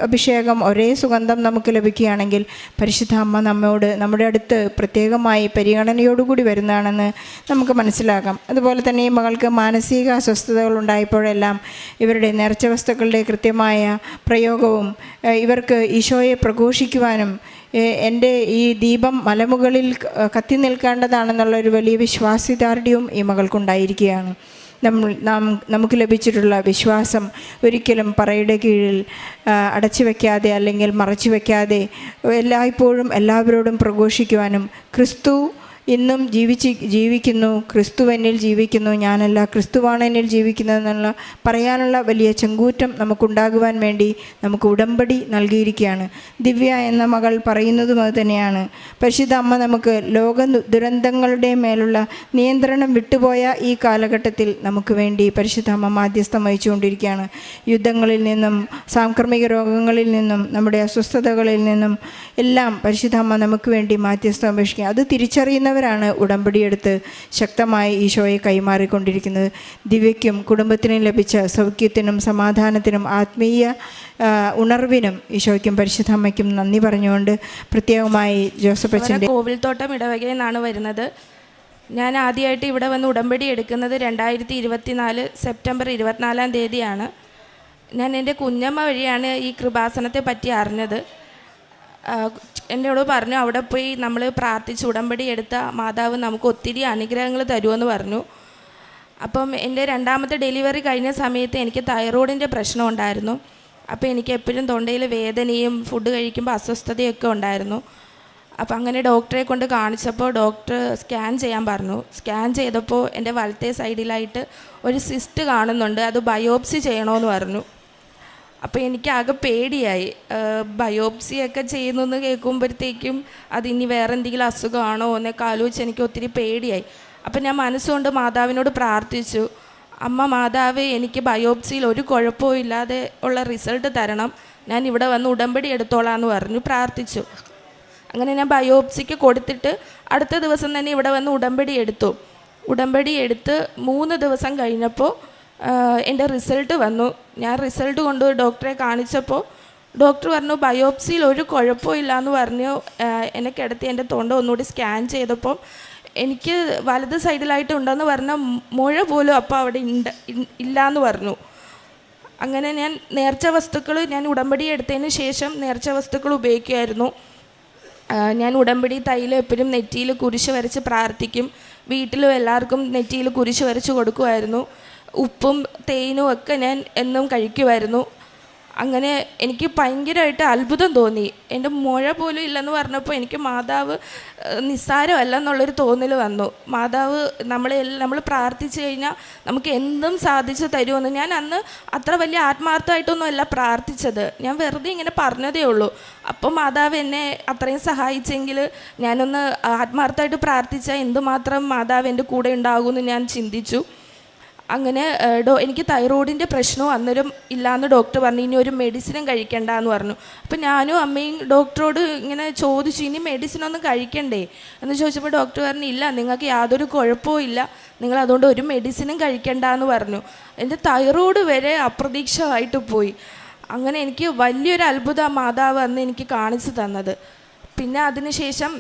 അഭിഷേകം ഒരേ സുഗന്ധം നമുക്ക് ലഭിക്കുകയാണെങ്കിൽ പരിശുദ്ധ അമ്മ നമ്മോട് നമ്മുടെ അടുത്ത് പ്രത്യേകമായി പരിഗണനയോടുകൂടി വരുന്നതാണെന്ന് നമുക്ക് മനസ്സിലാക്കാം. അതുപോലെ തന്നെ ഈ മകൾക്ക് മാനസിക അസ്വസ്ഥതകൾ ഉണ്ടായപ്പോഴെല്ലാം ഇവരുടെ നേർച്ച വസ്തുക്കളുടെ കൃത്യമായ പ്രയോഗവും ഇവർക്ക് ഈശോയെ പ്രഘോഷിക്കുവാനും എൻ്റെ ഈ ദീപം മലമുകളിൽ കത്തി നിൽക്കേണ്ടതാണെന്നുള്ളൊരു വലിയ വിശ്വാസദാർഢ്യവും ഈ മകൾക്കുണ്ടായിരിക്കുകയാണ്. നമുക്ക് ലഭിച്ചിട്ടുള്ള വിശ്വാസം ഒരിക്കലും പറയുടെ കീഴിൽ അടച്ചു വയ്ക്കാതെ അല്ലെങ്കിൽ മറച്ചു വയ്ക്കാതെ എല്ലായ്പ്പോഴും എല്ലാവരോടും പ്രഘോഷിക്കുവാനും ക്രിസ്തു ഇന്നും ജീവിക്കുന്നു, ക്രിസ്തു എന്നിൽ ജീവിക്കുന്നു, ഞാനല്ല ക്രിസ്തുവാണ് എന്നിൽ ജീവിക്കുന്നതെന്നുള്ള പറയാനുള്ള വലിയ ചെങ്കൂറ്റം നമുക്കുണ്ടാകുവാൻ വേണ്ടി നമുക്ക് ഉടമ്പടി നൽകിയിരിക്കുകയാണ്. ദിവ്യ എന്ന മകൾ പറയുന്നതും അത് തന്നെയാണ്. പരിശുദ്ധ അമ്മ നമുക്ക് ലോക ദുരന്തങ്ങളുടെ മേലുള്ള നിയന്ത്രണം വിട്ടുപോയ ഈ കാലഘട്ടത്തിൽ നമുക്ക് വേണ്ടി പരിശുദ്ധ അമ്മ മാധ്യസ്ഥം വഹിച്ചുകൊണ്ടിരിക്കുകയാണ്. യുദ്ധങ്ങളിൽ നിന്നും സാംക്രമിക രോഗങ്ങളിൽ നിന്നും നമ്മുടെ അസ്വസ്ഥതകളിൽ നിന്നും എല്ലാം പരിശുദ്ധ അമ്മ നമുക്ക് വേണ്ടി മാധ്യസ്ഥം അപേക്ഷിക്കുക. അത് തിരിച്ചറിയുന്നവരാണ് ഉടമ്പടിയെടുത്ത് ശക്തമായി ഈശോയെ കൈമാറിക്കൊണ്ടിരിക്കുന്നത്. ദിവ്യയ്ക്കും കുടുംബത്തിനും ലഭിച്ച സൗഖ്യത്തിനും സമാധാനത്തിനും ആത്മീയ ഉണർവിനും ഈശോയ്ക്കും പരിശുദ്ധ അമ്മയ്ക്കും നന്ദി പറഞ്ഞുകൊണ്ട് പ്രത്യേകമായി ജോസഫ് അച്ഛൻ്റെ
കോവിൽത്തോട്ടം ഇടവകയിൽ നിന്നാണ് വരുന്നത്. ഞാൻ ആദ്യമായിട്ട് ഇവിടെ വന്ന് ഉടമ്പടി എടുക്കുന്നത് 2024 സെപ്റ്റംബർ 24 ഞാൻ എൻ്റെ കുഞ്ഞമ്മ വഴിയാണ് ഈ കൃപാസനത്തെ പറ്റി അറിഞ്ഞത്. എന്നോട് പറഞ്ഞു അവിടെ പോയി നമ്മൾ പ്രാർത്ഥിച്ച് ഉടമ്പടി എടുത്ത മാതാവ് നമുക്ക് ഒത്തിരി അനുഗ്രഹങ്ങൾ തരുമെന്ന് പറഞ്ഞു. അപ്പം എൻ്റെ 2ാമത്തെ ഡെലിവറി കഴിഞ്ഞ സമയത്ത് എനിക്ക് തൈറോയിഡിൻ്റെ പ്രശ്നം ഉണ്ടായിരുന്നു. അപ്പോൾ എനിക്ക് എപ്പോഴും തൊണ്ടയിൽ വേദനയും ഫുഡ് കഴിക്കുമ്പോൾ അസ്വസ്ഥതയൊക്കെ ഉണ്ടായിരുന്നു. അപ്പോൾ അങ്ങനെ ഡോക്ടറെ കൊണ്ട് കാണിച്ചപ്പോൾ ഡോക്ടർ സ്കാൻ ചെയ്യാൻ പറഞ്ഞു. സ്കാൻ ചെയ്തപ്പോൾ എൻ്റെ വലത്തെ സൈഡിലായിട്ട് ഒരു സിസ്റ്റ് കാണുന്നുണ്ട്, അത് ബയോപ്സി ചെയ്യണമെന്ന് പറഞ്ഞു. അപ്പോൾ എനിക്കാകെ പേടിയായി. ബയോപ്സിയൊക്കെ ചെയ്യുന്നെന്ന് കേൾക്കുമ്പോഴത്തേക്കും അതിനി വേറെ എന്തെങ്കിലും അസുഖമാണോ എന്നൊക്കെ ആലോചിച്ച് എനിക്ക് ഒത്തിരി പേടിയായി. അപ്പം ഞാൻ മനസ്സുകൊണ്ട് മാതാവിനോട് പ്രാർത്ഥിച്ചു, അമ്മ മാതാവ് എനിക്ക് ബയോപ്സിയിൽ ഒരു കുഴപ്പവും ഇല്ലാതെ ഉള്ള റിസൾട്ട് തരണം, ഞാൻ ഇവിടെ വന്ന് ഉടമ്പടി എടുത്തോളാം എന്ന് പറഞ്ഞു പ്രാർത്ഥിച്ചു. അങ്ങനെ ഞാൻ ബയോപ്സിക്ക് കൊടുത്തിട്ട് അടുത്ത ദിവസം തന്നെ ഇവിടെ വന്ന് ഉടമ്പടി എടുത്തു. ഉടമ്പടി എടുത്ത് 3 ദിവസം കഴിഞ്ഞപ്പോൾ എൻ്റെ റിസൾട്ട് വന്നു. ഞാൻ റിസൾട്ട് കൊണ്ടുപോയി ഡോക്ടറെ കാണിച്ചപ്പോൾ ഡോക്ടർ പറഞ്ഞു ബയോപ്സിയിൽ ഒരു കുഴപ്പവും ഇല്ലയെന്ന് പറഞ്ഞു. എന്നെ കിടത്തി എൻ്റെ തൊണ്ട ഒന്നുകൂടി സ്കാൻ ചെയ്തപ്പോൾ എനിക്ക് വലത് സൈഡിലായിട്ട് ഉണ്ടെന്ന് പറഞ്ഞ മുഴ പോലും അപ്പോൾ അവിടെ ഇല്ലയെന്ന് പറഞ്ഞു. അങ്ങനെ ഞാൻ നേർച്ച വസ്തുക്കൾ ഞാൻ ഉടമ്പടി എടുത്തതിന് ശേഷം നേർച്ച വസ്തുക്കൾ ഉപയോഗിക്കുമായിരുന്നു. ഞാൻ ഉടമ്പടി തൈലം എപ്പോഴും നെറ്റിയിൽ കുരിശ് വരച്ച് പ്രാർത്ഥിക്കും. വീട്ടിലും എല്ലാവർക്കും നെറ്റിയിൽ കുരിശ് വരച്ച് കൊടുക്കുമായിരുന്നു. ഉപ്പും തേനും ഒക്കെ ഞാൻ എന്നും കഴിക്കുമായിരുന്നു. അങ്ങനെ എനിക്ക് ഭയങ്കരമായിട്ട് അത്ഭുതം തോന്നി. എൻ്റെ മുഴ പോലും ഇല്ലെന്ന് പറഞ്ഞപ്പോൾ എനിക്ക് മാതാവ് നിസ്സാരമല്ല എന്നുള്ളൊരു തോന്നൽ വന്നു. മാതാവ് നമ്മൾ പ്രാർത്ഥിച്ചു കഴിഞ്ഞാൽ നമുക്ക് എന്തും സാധിച്ചു തരുമെന്ന്. ഞാൻ അന്ന് അത്ര വലിയ ആത്മാർത്ഥമായിട്ടൊന്നും അല്ല പ്രാർത്ഥിച്ചത്, ഞാൻ വെറുതെ ഇങ്ങനെ പറഞ്ഞതേ ഉള്ളൂ. അപ്പം മാതാവ് എന്നെ അത്രയും സഹായിച്ചെങ്കിൽ ഞാനൊന്ന് ആത്മാർത്ഥമായിട്ട് പ്രാർത്ഥിച്ചാൽ എന്തുമാത്രം മാതാവ് എൻ്റെ കൂടെ ഉണ്ടാകുമെന്ന് ഞാൻ ചിന്തിച്ചു. അങ്ങനെ എനിക്ക് തൈറോയിഡിൻ്റെ പ്രശ്നവും അന്നേരം ഇല്ലയെന്ന് ഡോക്ടർ പറഞ്ഞു. ഇനി ഒരു മെഡിസിനും കഴിക്കണ്ട എന്ന് പറഞ്ഞു. അപ്പം ഞാനും അമ്മയും ഡോക്ടറോട് ഇങ്ങനെ ചോദിച്ചു, ഇനി മെഡിസിനൊന്നും കഴിക്കണ്ടേ എന്ന് ചോദിച്ചപ്പോൾ ഡോക്ടർ പറഞ്ഞു, ഇല്ല നിങ്ങൾക്ക് യാതൊരു കുഴപ്പവും ഇല്ല, നിങ്ങൾ അതുകൊണ്ട് ഒരു മെഡിസിനും കഴിക്കണ്ട എന്ന് പറഞ്ഞു. എൻ്റെ തൈറോയിഡ് വരെ അപ്രതീക്ഷിതമായിട്ട് പോയി. അങ്ങനെ എനിക്ക് വലിയൊരു അത്ഭുതം മാതാവ് അന്ന് എനിക്ക് കാണിച്ചു തന്നത്. പിന്നെ അതിനുശേഷം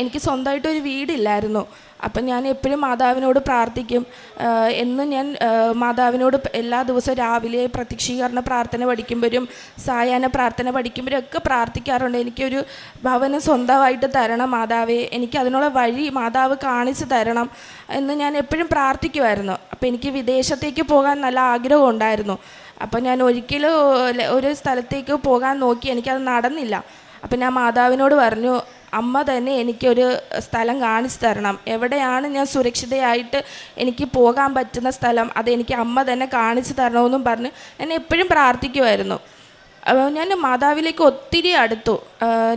എനിക്ക് സ്വന്തമായിട്ടൊരു വീടില്ലായിരുന്നു. അപ്പം ഞാൻ എപ്പോഴും മാതാവിനോട് പ്രാർത്ഥിക്കും. എന്നും ഞാൻ മാതാവിനോട് എല്ലാ ദിവസവും രാവിലെ പ്രത്യക്ഷീകരണ പ്രാർത്ഥന പഠിക്കുമ്പോഴും സായാഹ്ന പ്രാർത്ഥന പഠിക്കുമ്പോഴും ഒക്കെ പ്രാർത്ഥിക്കാറുണ്ട്. എനിക്കൊരു ഭവനം സ്വന്തമായിട്ട് തരണം മാതാവേ, എനിക്ക് അതിനുള്ള വഴി മാതാവ് കാണിച്ചു തരണം എന്ന് ഞാൻ എപ്പോഴും പ്രാർത്ഥിക്കുമായിരുന്നു. അപ്പം എനിക്ക് വിദേശത്തേക്ക് പോകാൻ നല്ല ആഗ്രഹം ഉണ്ടായിരുന്നു. അപ്പം ഞാൻ ഒരിക്കലും ഒരു സ്ഥലത്തേക്ക് പോകാൻ നോക്കി, എനിക്കത് നടന്നില്ല. അപ്പം ഞാൻ മാതാവിനോട് പറഞ്ഞു, അമ്മ തന്നെ എനിക്കൊരു സ്ഥലം കാണിച്ചു തരണം, എവിടെയാണ് ഞാൻ സുരക്ഷിതയായിട്ട് എനിക്ക് പോകാൻ പറ്റുന്ന സ്ഥലം, അതെനിക്ക് അമ്മ തന്നെ കാണിച്ചു തരണമെന്നും പറഞ്ഞ് ഞാൻ എപ്പോഴും പ്രാർത്ഥിക്കുമായിരുന്നു. ഞാൻ മാതാവിലേക്ക് ഒത്തിരി അടുത്തു.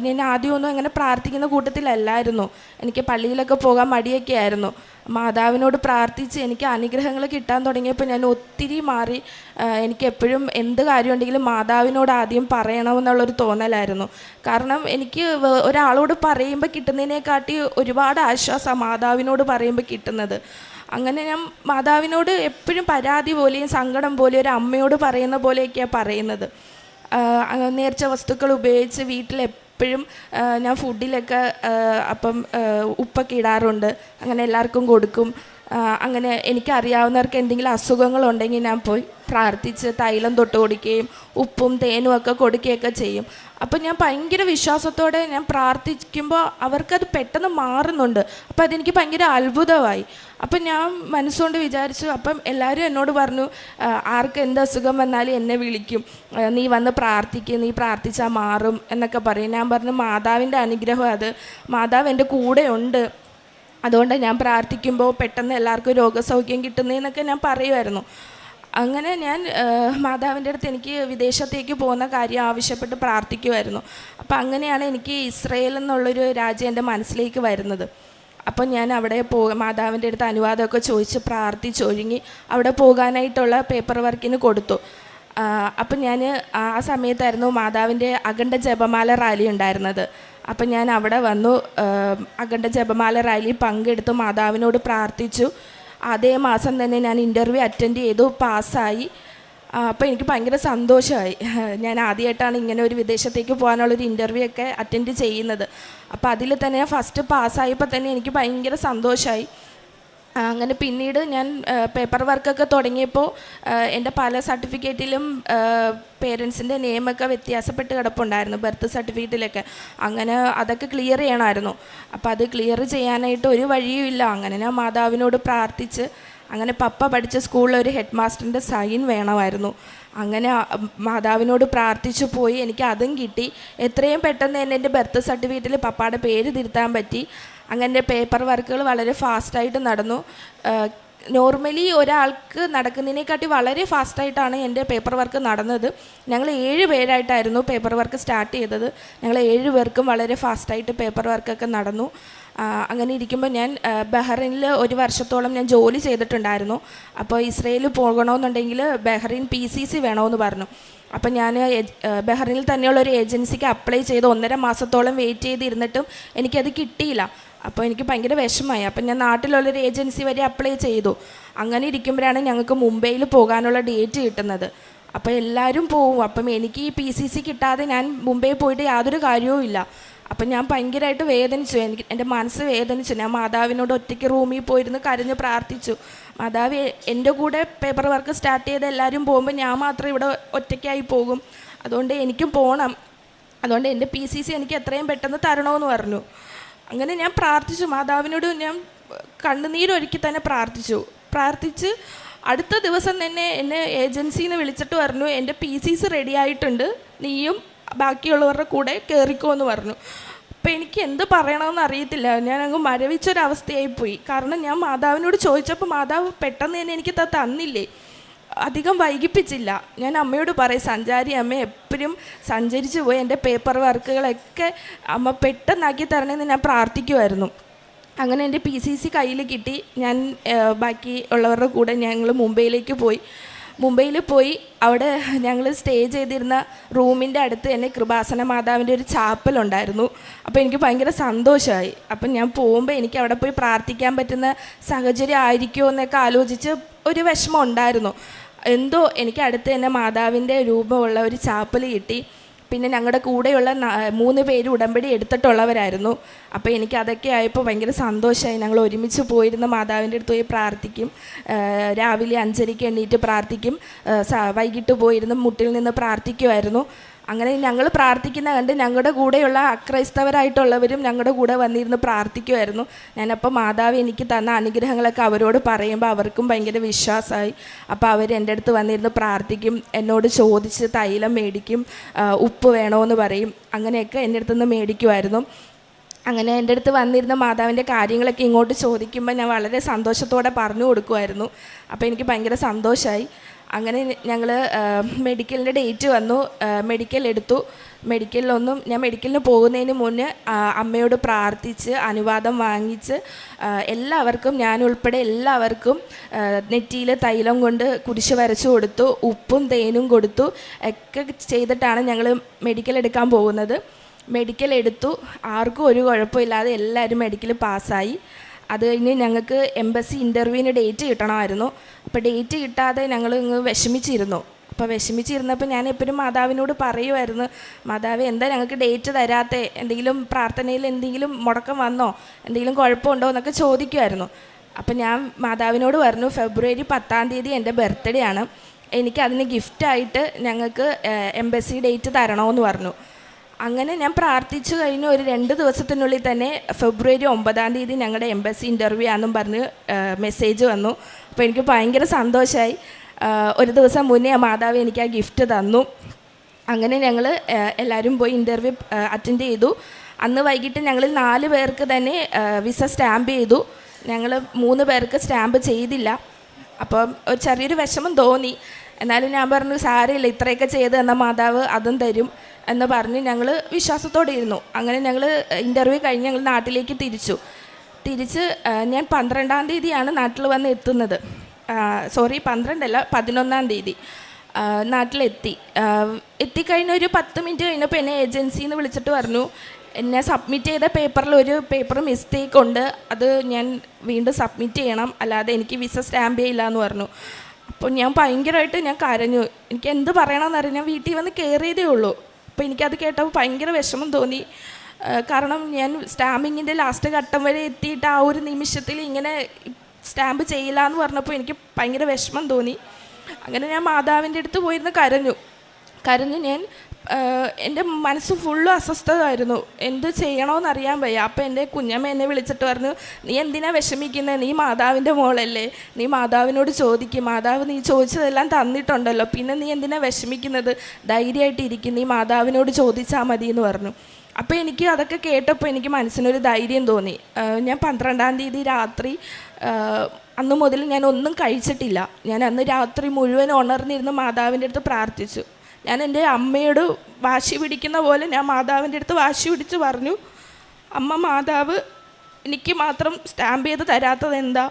ഞാൻ ആദ്യമൊന്നും അങ്ങനെ പ്രാർത്ഥിക്കുന്ന കൂട്ടത്തിലല്ലായിരുന്നു. എനിക്ക് പള്ളിയിലൊക്കെ പോകാൻ മടിയൊക്കെ ആയിരുന്നു. മാതാവിനോട് പ്രാർത്ഥിച്ച് എനിക്ക് അനുഗ്രഹങ്ങൾ കിട്ടാൻ തുടങ്ങിയപ്പോൾ ഞാൻ ഒത്തിരി മാറി. എനിക്ക് എപ്പോഴും എന്ത് കാര്യമുണ്ടെങ്കിലും മാതാവിനോട് ആദ്യം പറയണമെന്നുള്ളൊരു തോന്നലായിരുന്നു. കാരണം എനിക്ക് ഒരാളോട് പറയുമ്പോൾ കിട്ടുന്നതിനെക്കാട്ടി ഒരുപാട് ആശ്വാസമാണ് മാതാവിനോട് പറയുമ്പോൾ കിട്ടുന്നത്. അങ്ങനെ ഞാൻ മാതാവിനോട് എപ്പോഴും പരാതി പോലെയും സങ്കടം പോലെയും ഒരു അമ്മയോട് പറയുന്ന പോലെയൊക്കെയാണ് പറയുന്നത്. നേർച്ച വസ്തുക്കൾ ഉപയോഗിച്ച് വീട്ടിലെപ്പോഴും ഞാൻ ഫുഡിലൊക്കെ അപ്പം ഉപ്പൊക്കെ ഇടാറുണ്ട്. അങ്ങനെ എല്ലാവർക്കും കൊടുക്കും. അങ്ങനെ എനിക്കറിയാവുന്നവർക്ക് എന്തെങ്കിലും അസുഖങ്ങളുണ്ടെങ്കിൽ ഞാൻ പോയി പ്രാർത്ഥിച്ച് തൈലം തൊട്ട് കൊടുക്കുകയും ഉപ്പും തേനും ഒക്കെ കൊടുക്കുകയൊക്കെ ചെയ്യും. അപ്പം ഞാൻ ഭയങ്കര വിശ്വാസത്തോടെ ഞാൻ പ്രാർത്ഥിക്കുമ്പോൾ അവർക്കത് പെട്ടെന്ന് മാറുന്നുണ്ട്. അപ്പം അതെനിക്ക് ഭയങ്കര അത്ഭുതമായി. അപ്പം ഞാൻ മനസ്സുകൊണ്ട് വിചാരിച്ചു, അപ്പം എല്ലാവരും എന്നോട് പറഞ്ഞു, ആർക്ക് എന്ത് അസുഖം വന്നാലും എന്നെ വിളിക്കും, നീ വന്ന് പ്രാർത്ഥിക്കും, നീ പ്രാർത്ഥിച്ചാൽ മാറും എന്നൊക്കെ പറയും. ഞാൻ പറഞ്ഞു, മാതാവിൻ്റെ അനുഗ്രഹം അത്, മാതാവ് എൻ്റെ കൂടെ ഉണ്ട്, അതുകൊണ്ട് ഞാൻ പ്രാർത്ഥിക്കുമ്പോൾ പെട്ടെന്ന് എല്ലാവർക്കും രോഗസൗഖ്യം കിട്ടുന്നതെന്നൊക്കെ ഞാൻ പറയുമായിരുന്നു. അങ്ങനെ ഞാൻ മാതാവിൻ്റെ അടുത്ത് എനിക്ക് വിദേശത്തേക്ക് പോകുന്ന കാര്യം ആവശ്യപ്പെട്ട് പ്രാർത്ഥിക്കുമായിരുന്നു. അപ്പം അങ്ങനെയാണ് എനിക്ക് ഇസ്രയേൽ എന്നുള്ളൊരു രാജ്യം എൻ്റെ മനസ്സിലേക്ക് വരുന്നത്. അപ്പം ഞാൻ അവിടെ മാതാവിൻ്റെ അടുത്ത് അനുവാദമൊക്കെ ചോദിച്ച് പ്രാർത്ഥിച്ചൊരുങ്ങി അവിടെ പോകാനായിട്ടുള്ള പേപ്പർ വർക്കിന് കൊടുത്തു. അപ്പം ഞാൻ ആ സമയത്തായിരുന്നു മാതാവിൻ്റെ അഖണ്ഡ ജപമാല റാലി ഉണ്ടായിരുന്നത്. അപ്പം ഞാൻ അവിടെ വന്നു അഖണ്ഡ ജപമാല റാലി പങ്കെടുത്തു, മാതാവിനോട് പ്രാർത്ഥിച്ചു. അതേ മാസം തന്നെ ഞാൻ ഇൻ്റർവ്യൂ അറ്റൻഡ് ചെയ്തു, പാസ്സായി. അപ്പോൾ എനിക്ക് ഭയങ്കര സന്തോഷമായി. ഞാൻ ആദ്യമായിട്ടാണ് ഇങ്ങനെ ഒരു വിദേശത്തേക്ക് പോകാനുള്ളൊരു ഇൻ്റർവ്യൂ ഒക്കെ അറ്റൻഡ് ചെയ്യുന്നത്. അപ്പോൾ അതിൽ തന്നെ ഞാൻ ഫസ്റ്റ് പാസ്സായപ്പോൾ തന്നെ എനിക്ക് ഭയങ്കര സന്തോഷമായി. അങ്ങനെ പിന്നീട് ഞാൻ പേപ്പർ വർക്കൊക്കെ തുടങ്ങിയപ്പോൾ എൻ്റെ പല സർട്ടിഫിക്കറ്റിലും പേരൻസിൻ്റെ നെയിമൊക്കെ വ്യത്യാസപ്പെട്ട് കിടപ്പുണ്ടായിരുന്നു, ബർത്ത് സർട്ടിഫിക്കറ്റിലൊക്കെ. അങ്ങനെ അതൊക്കെ ക്ലിയർ ചെയ്യണമായിരുന്നു. അപ്പോൾ അത് ക്ലിയർ ചെയ്യാനായിട്ട് ഒരു വഴിയും ഇല്ല. അങ്ങനെ ഞാൻ മാതാവിനോട് പ്രാർത്ഥിച്ച്, അങ്ങനെ പപ്പ പഠിച്ച സ്കൂളിൽ ഒരു ഹെഡ് മാസ്റ്ററിൻ്റെ സൈൻ വേണമായിരുന്നു. അങ്ങനെ മാതാവിനോട് പ്രാർത്ഥിച്ചു പോയി, എനിക്ക് അതും കിട്ടി. എത്രയും പെട്ടെന്ന് തന്നെ എൻ്റെ ബർത്ത് സർട്ടിഫിക്കറ്റിൽ പപ്പയുടെ പേര് തിരുത്താൻ പറ്റി. അങ്ങനെ പേപ്പർ വർക്കുകൾ വളരെ ഫാസ്റ്റായിട്ട് നടന്നു. നോർമലി ഒരാൾക്ക് നടക്കുന്നതിനെക്കാട്ടി വളരെ ഫാസ്റ്റായിട്ടാണ് എൻ്റെ പേപ്പർ വർക്ക് നടന്നത്. ഞങ്ങൾ 7 പേരായിട്ടായിരുന്നു പേപ്പർ വർക്ക് സ്റ്റാർട്ട് ചെയ്തത്. ഞങ്ങൾ 7 പേർക്കും വളരെ ഫാസ്റ്റായിട്ട് പേപ്പർ വർക്കൊക്കെ നടന്നു. അങ്ങനെ ഇരിക്കുമ്പോൾ ഞാൻ ബഹ്റൈനിൽ 1 വർഷത്തോളം ഞാൻ ജോലി ചെയ്തിട്ടുണ്ടായിരുന്നു. അപ്പോൾ ഇസ്രയേലിൽ പോകണമെന്നുണ്ടെങ്കിൽ ബഹ്റൈൻ PCC വേണമെന്ന് പറഞ്ഞു. അപ്പം ഞാൻ ബഹ്റൈനിൽ തന്നെയുള്ളൊരു ഏജൻസിക്ക് അപ്ലൈ ചെയ്ത് 1.5 മാസത്തോളം വെയിറ്റ് ചെയ്തിരുന്നിട്ടും എനിക്കത് കിട്ടിയില്ല. അപ്പോൾ എനിക്ക് ഭയങ്കര വിഷമമായി. അപ്പം ഞാൻ നാട്ടിലുള്ളൊരു ഏജൻസി വരെ അപ്ലൈ ചെയ്തു. അങ്ങനെ ഇരിക്കുമ്പോഴാണ് ഞങ്ങൾക്ക് മുംബൈയിൽ പോകാനുള്ള ഡേറ്റ് കിട്ടുന്നത്. അപ്പോൾ എല്ലാവരും പോവും. അപ്പം എനിക്ക് ഈ PCC കിട്ടാതെ ഞാൻ മുംബൈ പോയിട്ട് യാതൊരു കാര്യവും ഇല്ല. അപ്പം ഞാൻ ഭയങ്കരമായിട്ട് വേദനിച്ചു. എൻ്റെ മനസ്സ് വേദനിച്ചു. ഞാൻ മാതാവിനോട് ഒറ്റയ്ക്ക് റൂമിൽ പോയിരുന്ന് കരഞ്ഞ് പ്രാർത്ഥിച്ചു, മാതാവ് എൻ്റെ കൂടെ പേപ്പർ വർക്ക് സ്റ്റാർട്ട് ചെയ്ത് എല്ലാവരും പോകുമ്പോൾ ഞാൻ മാത്രം ഇവിടെ ഒറ്റയ്ക്കായി പോകും, അതുകൊണ്ട് എനിക്കും പോകണം, അതുകൊണ്ട് എൻ്റെ PCC എനിക്ക് എത്രയും പെട്ടെന്ന് തരണമെന്ന് പറഞ്ഞു. അങ്ങനെ ഞാൻ പ്രാർത്ഥിച്ചു, മാതാവിനോട് ഞാൻ കണ്ണുനീരൊരുക്കി തന്നെ പ്രാർത്ഥിച്ച് അടുത്ത ദിവസം തന്നെ എന്നെ ഏജൻസിയിൽ നിന്ന് വിളിച്ചിട്ട് പറഞ്ഞു, എൻ്റെ PCC റെഡി ആയിട്ടുണ്ട്, നീയും ബാക്കിയുള്ളവരുടെ കൂടെ കയറിക്കോ എന്ന് പറഞ്ഞു. അപ്പോൾ എനിക്ക് എന്ത് പറയണമെന്ന് അറിയത്തില്ല. ഞാൻ അങ്ങ് മരവിച്ചൊരവസ്ഥയായിപ്പോയി. കാരണം ഞാൻ മാതാവിനോട് ചോദിച്ചപ്പോൾ മാതാവ് പെട്ടെന്ന് തന്നെ എനിക്ക് തന്നില്ലേ, അധികം വൈകിപ്പിച്ചില്ല. ഞാൻ അമ്മയോട് പറയും, സഞ്ചാരി അമ്മ, എപ്പോഴും സഞ്ചരിച്ചു പോയി എൻ്റെ പേപ്പർ വർക്കുകളൊക്കെ അമ്മ പെട്ടെന്നാക്കി തരണമെന്ന് ഞാൻ പ്രാർത്ഥിക്കുമായിരുന്നു. അങ്ങനെ എൻ്റെ PCC കയ്യിൽ കിട്ടി. ഞാൻ ബാക്കി ഉള്ളവരുടെ കൂടെ ഞങ്ങൾ മുംബൈയിൽ പോയി അവിടെ ഞങ്ങൾ സ്റ്റേ ചെയ്തിരുന്ന റൂമിൻ്റെ അടുത്ത് തന്നെ കൃപാസന മാതാവിൻ്റെ ഒരു ചാപ്പലുണ്ടായിരുന്നു. അപ്പോൾ എനിക്ക് ഭയങ്കര സന്തോഷമായി. അപ്പം ഞാൻ പോകുമ്പോൾ എനിക്ക് അവിടെ പോയി പ്രാർത്ഥിക്കാൻ പറ്റുന്ന സാഹചര്യം ആയിരിക്കുമോ എന്നൊക്കെ ആലോചിച്ച് ഒരു വിഷമം ഉണ്ടായിരുന്നു. എന്തോ എനിക്ക് അടുത്ത് തന്നെ മാതാവിൻ്റെ രൂപമുള്ള ഒരു ചാപ്പൽ കിട്ടി. പിന്നെ ഞങ്ങളുടെ കൂടെയുള്ള 3 പേര് ഉടമ്പടി എടുത്തിട്ടുള്ളവരായിരുന്നു. അപ്പോൾ എനിക്ക് അതൊക്കെ ആയപ്പോൾ ഭയങ്കര സന്തോഷമായി. ഞങ്ങൾ ഒരുമിച്ച് പോയിരുന്ന മാതാവിൻ്റെ അടുത്ത് പോയി പ്രാർത്ഥിക്കും. രാവിലെ 5:30 എണ്ണീറ്റ് പ്രാർത്ഥിക്കും. വൈകിട്ട് പോയിരുന്ന് മുട്ടിൽ നിന്ന് പ്രാർത്ഥിക്കുമായിരുന്നു. അങ്ങനെ ഞങ്ങൾ പ്രാർത്ഥിക്കുന്ന കണ്ട് ഞങ്ങളുടെ കൂടെയുള്ള അക്രൈസ്തവരായിട്ടുള്ളവരും ഞങ്ങളുടെ കൂടെ വന്നിരുന്ന് പ്രാർത്ഥിക്കുമായിരുന്നു. ഞാനപ്പോൾ മാതാവ് എനിക്ക് തന്ന അനുഗ്രഹങ്ങളൊക്കെ അവരോട് പറയുമ്പോൾ അവർക്കും ഭയങ്കര വിശ്വാസമായി. അപ്പോൾ അവർ എൻ്റെ അടുത്ത് വന്നിരുന്ന് പ്രാർത്ഥിക്കും, എന്നോട് ചോദിച്ച് തൈലം മേടിക്കും, ഉപ്പ് വേണമെന്ന് പറയും. അങ്ങനെയൊക്കെ എൻ്റെ അടുത്തുനിന്ന് മേടിക്കുമായിരുന്നു. അങ്ങനെ എൻ്റെ അടുത്ത് വന്നിരുന്ന മാതാവിൻ്റെ കാര്യങ്ങളൊക്കെ ഇങ്ങോട്ട് ചോദിക്കുമ്പോൾ ഞാൻ വളരെ സന്തോഷത്തോടെ പറഞ്ഞു കൊടുക്കുമായിരുന്നു. അപ്പോൾ എനിക്ക് ഭയങ്കര സന്തോഷമായി. അങ്ങനെ ഞങ്ങൾ മെഡിക്കലിൻ്റെ ഡേറ്റ് വന്നു, മെഡിക്കൽ എടുത്തു. ഞാൻ മെഡിക്കലിന് പോകുന്നതിന് മുന്നേ അമ്മയോട് പ്രാർത്ഥിച്ച് അനുവാദം വാങ്ങിച്ച് എല്ലാവർക്കും, ഞാനുൾപ്പെടെ എല്ലാവർക്കും നെറ്റിയിൽ തൈലം കൊണ്ട് കുരിശ് വരച്ചു കൊടുത്തു, ഉപ്പും തേനും കൊടുത്തു. ഒക്കെ ചെയ്തിട്ടാണ് ഞങ്ങൾ മെഡിക്കൽ എടുക്കാൻ പോകുന്നത്. മെഡിക്കൽ എടുത്തു. ആർക്കും ഒരു കുഴപ്പമില്ലാതെ എല്ലാവരും മെഡിക്കൽ പാസ്സായി. അത് കഴിഞ്ഞ് ഞങ്ങൾക്ക് എംബസി ഇൻ്റർവ്യൂവിന് ഡേറ്റ് കിട്ടണമായിരുന്നു. അപ്പോൾ ഡേറ്റ് കിട്ടാതെ ഞങ്ങൾ ഇങ്ങ് വിഷമിച്ചിരുന്നു. അപ്പോൾ വിഷമിച്ചിരുന്നപ്പോൾ ഞാൻ എപ്പോഴും മാതാവിനോട് പറയുമായിരുന്നു, മാതാവ് എന്താ ഞങ്ങൾക്ക് ഡേറ്റ് തരാത്തെ, എന്തെങ്കിലും പ്രാർത്ഥനയിൽ എന്തെങ്കിലും മുടക്കം വന്നോ, എന്തെങ്കിലും കുഴപ്പമുണ്ടോ എന്നൊക്കെ ചോദിക്കുമായിരുന്നു. അപ്പം ഞാൻ മാതാവിനോട് പറഞ്ഞു, ഫെബ്രുവരി 10-ാം തീയതി എൻ്റെ ബർത്ത്ഡേ ആണ്, എനിക്ക് അതിന് ഗിഫ്റ്റായിട്ട് ഞങ്ങൾക്ക് എംബസി ഡേറ്റ് തരണമെന്ന് പറഞ്ഞു. അങ്ങനെ ഞാൻ പ്രാർത്ഥിച്ചു കഴിഞ്ഞ് ഒരു 2 ദിവസത്തിനുള്ളിൽ തന്നെ ഫെബ്രുവരി 9-ാം തീയതി ഞങ്ങളുടെ എംബസി ഇൻ്റർവ്യൂ ആണെന്നും പറഞ്ഞ് മെസ്സേജ് വന്നു. അപ്പോൾ എനിക്ക് ഭയങ്കര സന്തോഷമായി. ഒരു ദിവസം മുന്നേ മാതാവ് എനിക്ക് ആ ഗിഫ്റ്റ് തന്നു. അങ്ങനെ ഞങ്ങൾ എല്ലാവരും പോയി ഇൻ്റർവ്യൂ അറ്റൻഡ് ചെയ്തു. അന്ന് വൈകിട്ട് ഞങ്ങളിൽ 4 പേർക്ക് തന്നെ വിസ സ്റ്റാമ്പ് ചെയ്തു. ഞങ്ങൾ 3 പേർക്ക് സ്റ്റാമ്പ് ചെയ്തില്ല. അപ്പം ഒരു ചെറിയൊരു വിഷമം തോന്നി. എന്നാലും ഞാൻ പറഞ്ഞു, സാരമില്ല, ഇത്രയൊക്കെ ചെയ്ത് തന്ന മാതാവ് അതും തരും എന്ന് പറഞ്ഞ് ഞങ്ങൾ വിശ്വാസത്തോടെ ഇരുന്നു. അങ്ങനെ ഞങ്ങൾ ഇൻ്റർവ്യൂ കഴിഞ്ഞ് ഞങ്ങൾ നാട്ടിലേക്ക് തിരിച്ച് ഞാൻ 12-ാം തീയതിയാണ് നാട്ടിൽ വന്ന് എത്തുന്നത്. 12 അല്ല 11-ാം തീയതി എത്തിക്കഴിഞ്ഞ ഒരു 10 മിനിറ്റ് കഴിഞ്ഞപ്പോൾ എന്നെ ഏജൻസിയിൽ നിന്ന് വിളിച്ചിട്ട് പറഞ്ഞു, എന്നെ സബ്മിറ്റ് ചെയ്ത പേപ്പറിൽ ഒരു പേപ്പർ മിസ്റ്റേക്ക് ഉണ്ട്, അത് ഞാൻ വീണ്ടും സബ്മിറ്റ് ചെയ്യണം, അല്ലാതെ എനിക്ക് വിസ സ്റ്റാമ്പ് ചെയ്യില്ല എന്ന് പറഞ്ഞു. അപ്പോൾ ഞാൻ ഭയങ്കരമായിട്ട് കരഞ്ഞു. എനിക്ക് എന്ത് പറയണമെന്നറിയാം. ഞാൻ വീട്ടിൽ വന്ന് കയറിയതേ ഉള്ളൂ. അപ്പോൾ എനിക്കത് കേട്ടപ്പോൾ ഭയങ്കര വിഷമം തോന്നി. കാരണം ഞാൻ സ്റ്റാമ്പിങ്ങിൻ്റെ ലാസ്റ്റ് ഘട്ടം വരെ എത്തിയിട്ട് ആ ഒരു നിമിഷത്തിൽ ഇങ്ങനെ സ്റ്റാമ്പ് ചെയ്യില്ല എന്ന് പറഞ്ഞപ്പോൾ എനിക്ക് ഭയങ്കര വിഷമം തോന്നി. അങ്ങനെ ഞാൻ മാതാവിൻ്റെ അടുത്ത് പോയിരുന്ന് കരഞ്ഞു. ഞാൻ എൻ്റെ മനസ്സ് ഫുള്ളും അസ്വസ്ഥമായിരുന്നു. എന്ത് ചെയ്യണമെന്നറിയാൻ വയ്യ. അപ്പോൾ എൻ്റെ കുഞ്ഞമ്മ എന്നെ വിളിച്ചിട്ട് പറഞ്ഞു, നീ എന്തിനാ വിഷമിക്കുന്നത്, നീ മാതാവിൻ്റെ മോളല്ലേ, നീ മാതാവിനോട് ചോദിക്കും, മാതാവ് നീ ചോദിച്ചതെല്ലാം തന്നിട്ടുണ്ടല്ലോ, പിന്നെ നീ എന്തിനാ വിഷമിക്കുന്നത്, ധൈര്യമായിട്ടിരിക്കും, നീ മാതാവിനോട് ചോദിച്ചാൽ മതി എന്ന് പറഞ്ഞു. അപ്പോൾ എനിക്ക് അതൊക്കെ കേട്ടപ്പോൾ എനിക്ക് മനസ്സിനൊരു ധൈര്യം തോന്നി. ഞാൻ 12-ാം തീയതി രാത്രി, അന്ന് മുതൽ ഞാൻ ഒന്നും കഴിച്ചിട്ടില്ല. ഞാൻ അന്ന് രാത്രി മുഴുവൻ ഉണർന്നിരുന്ന് മാതാവിൻ്റെ അടുത്ത് പ്രാർത്ഥിച്ചു. ഞാൻ എൻ്റെ അമ്മയോട് വാശി പിടിക്കുന്ന പോലെ ഞാൻ മാതാവിൻ്റെ അടുത്ത് വാശി പിടിച്ച് പറഞ്ഞു, അമ്മ, മാതാവ് എനിക്ക് മാത്രം സ്റ്റാമ്പ് ചെയ്ത് തരാത്തത് എന്താ,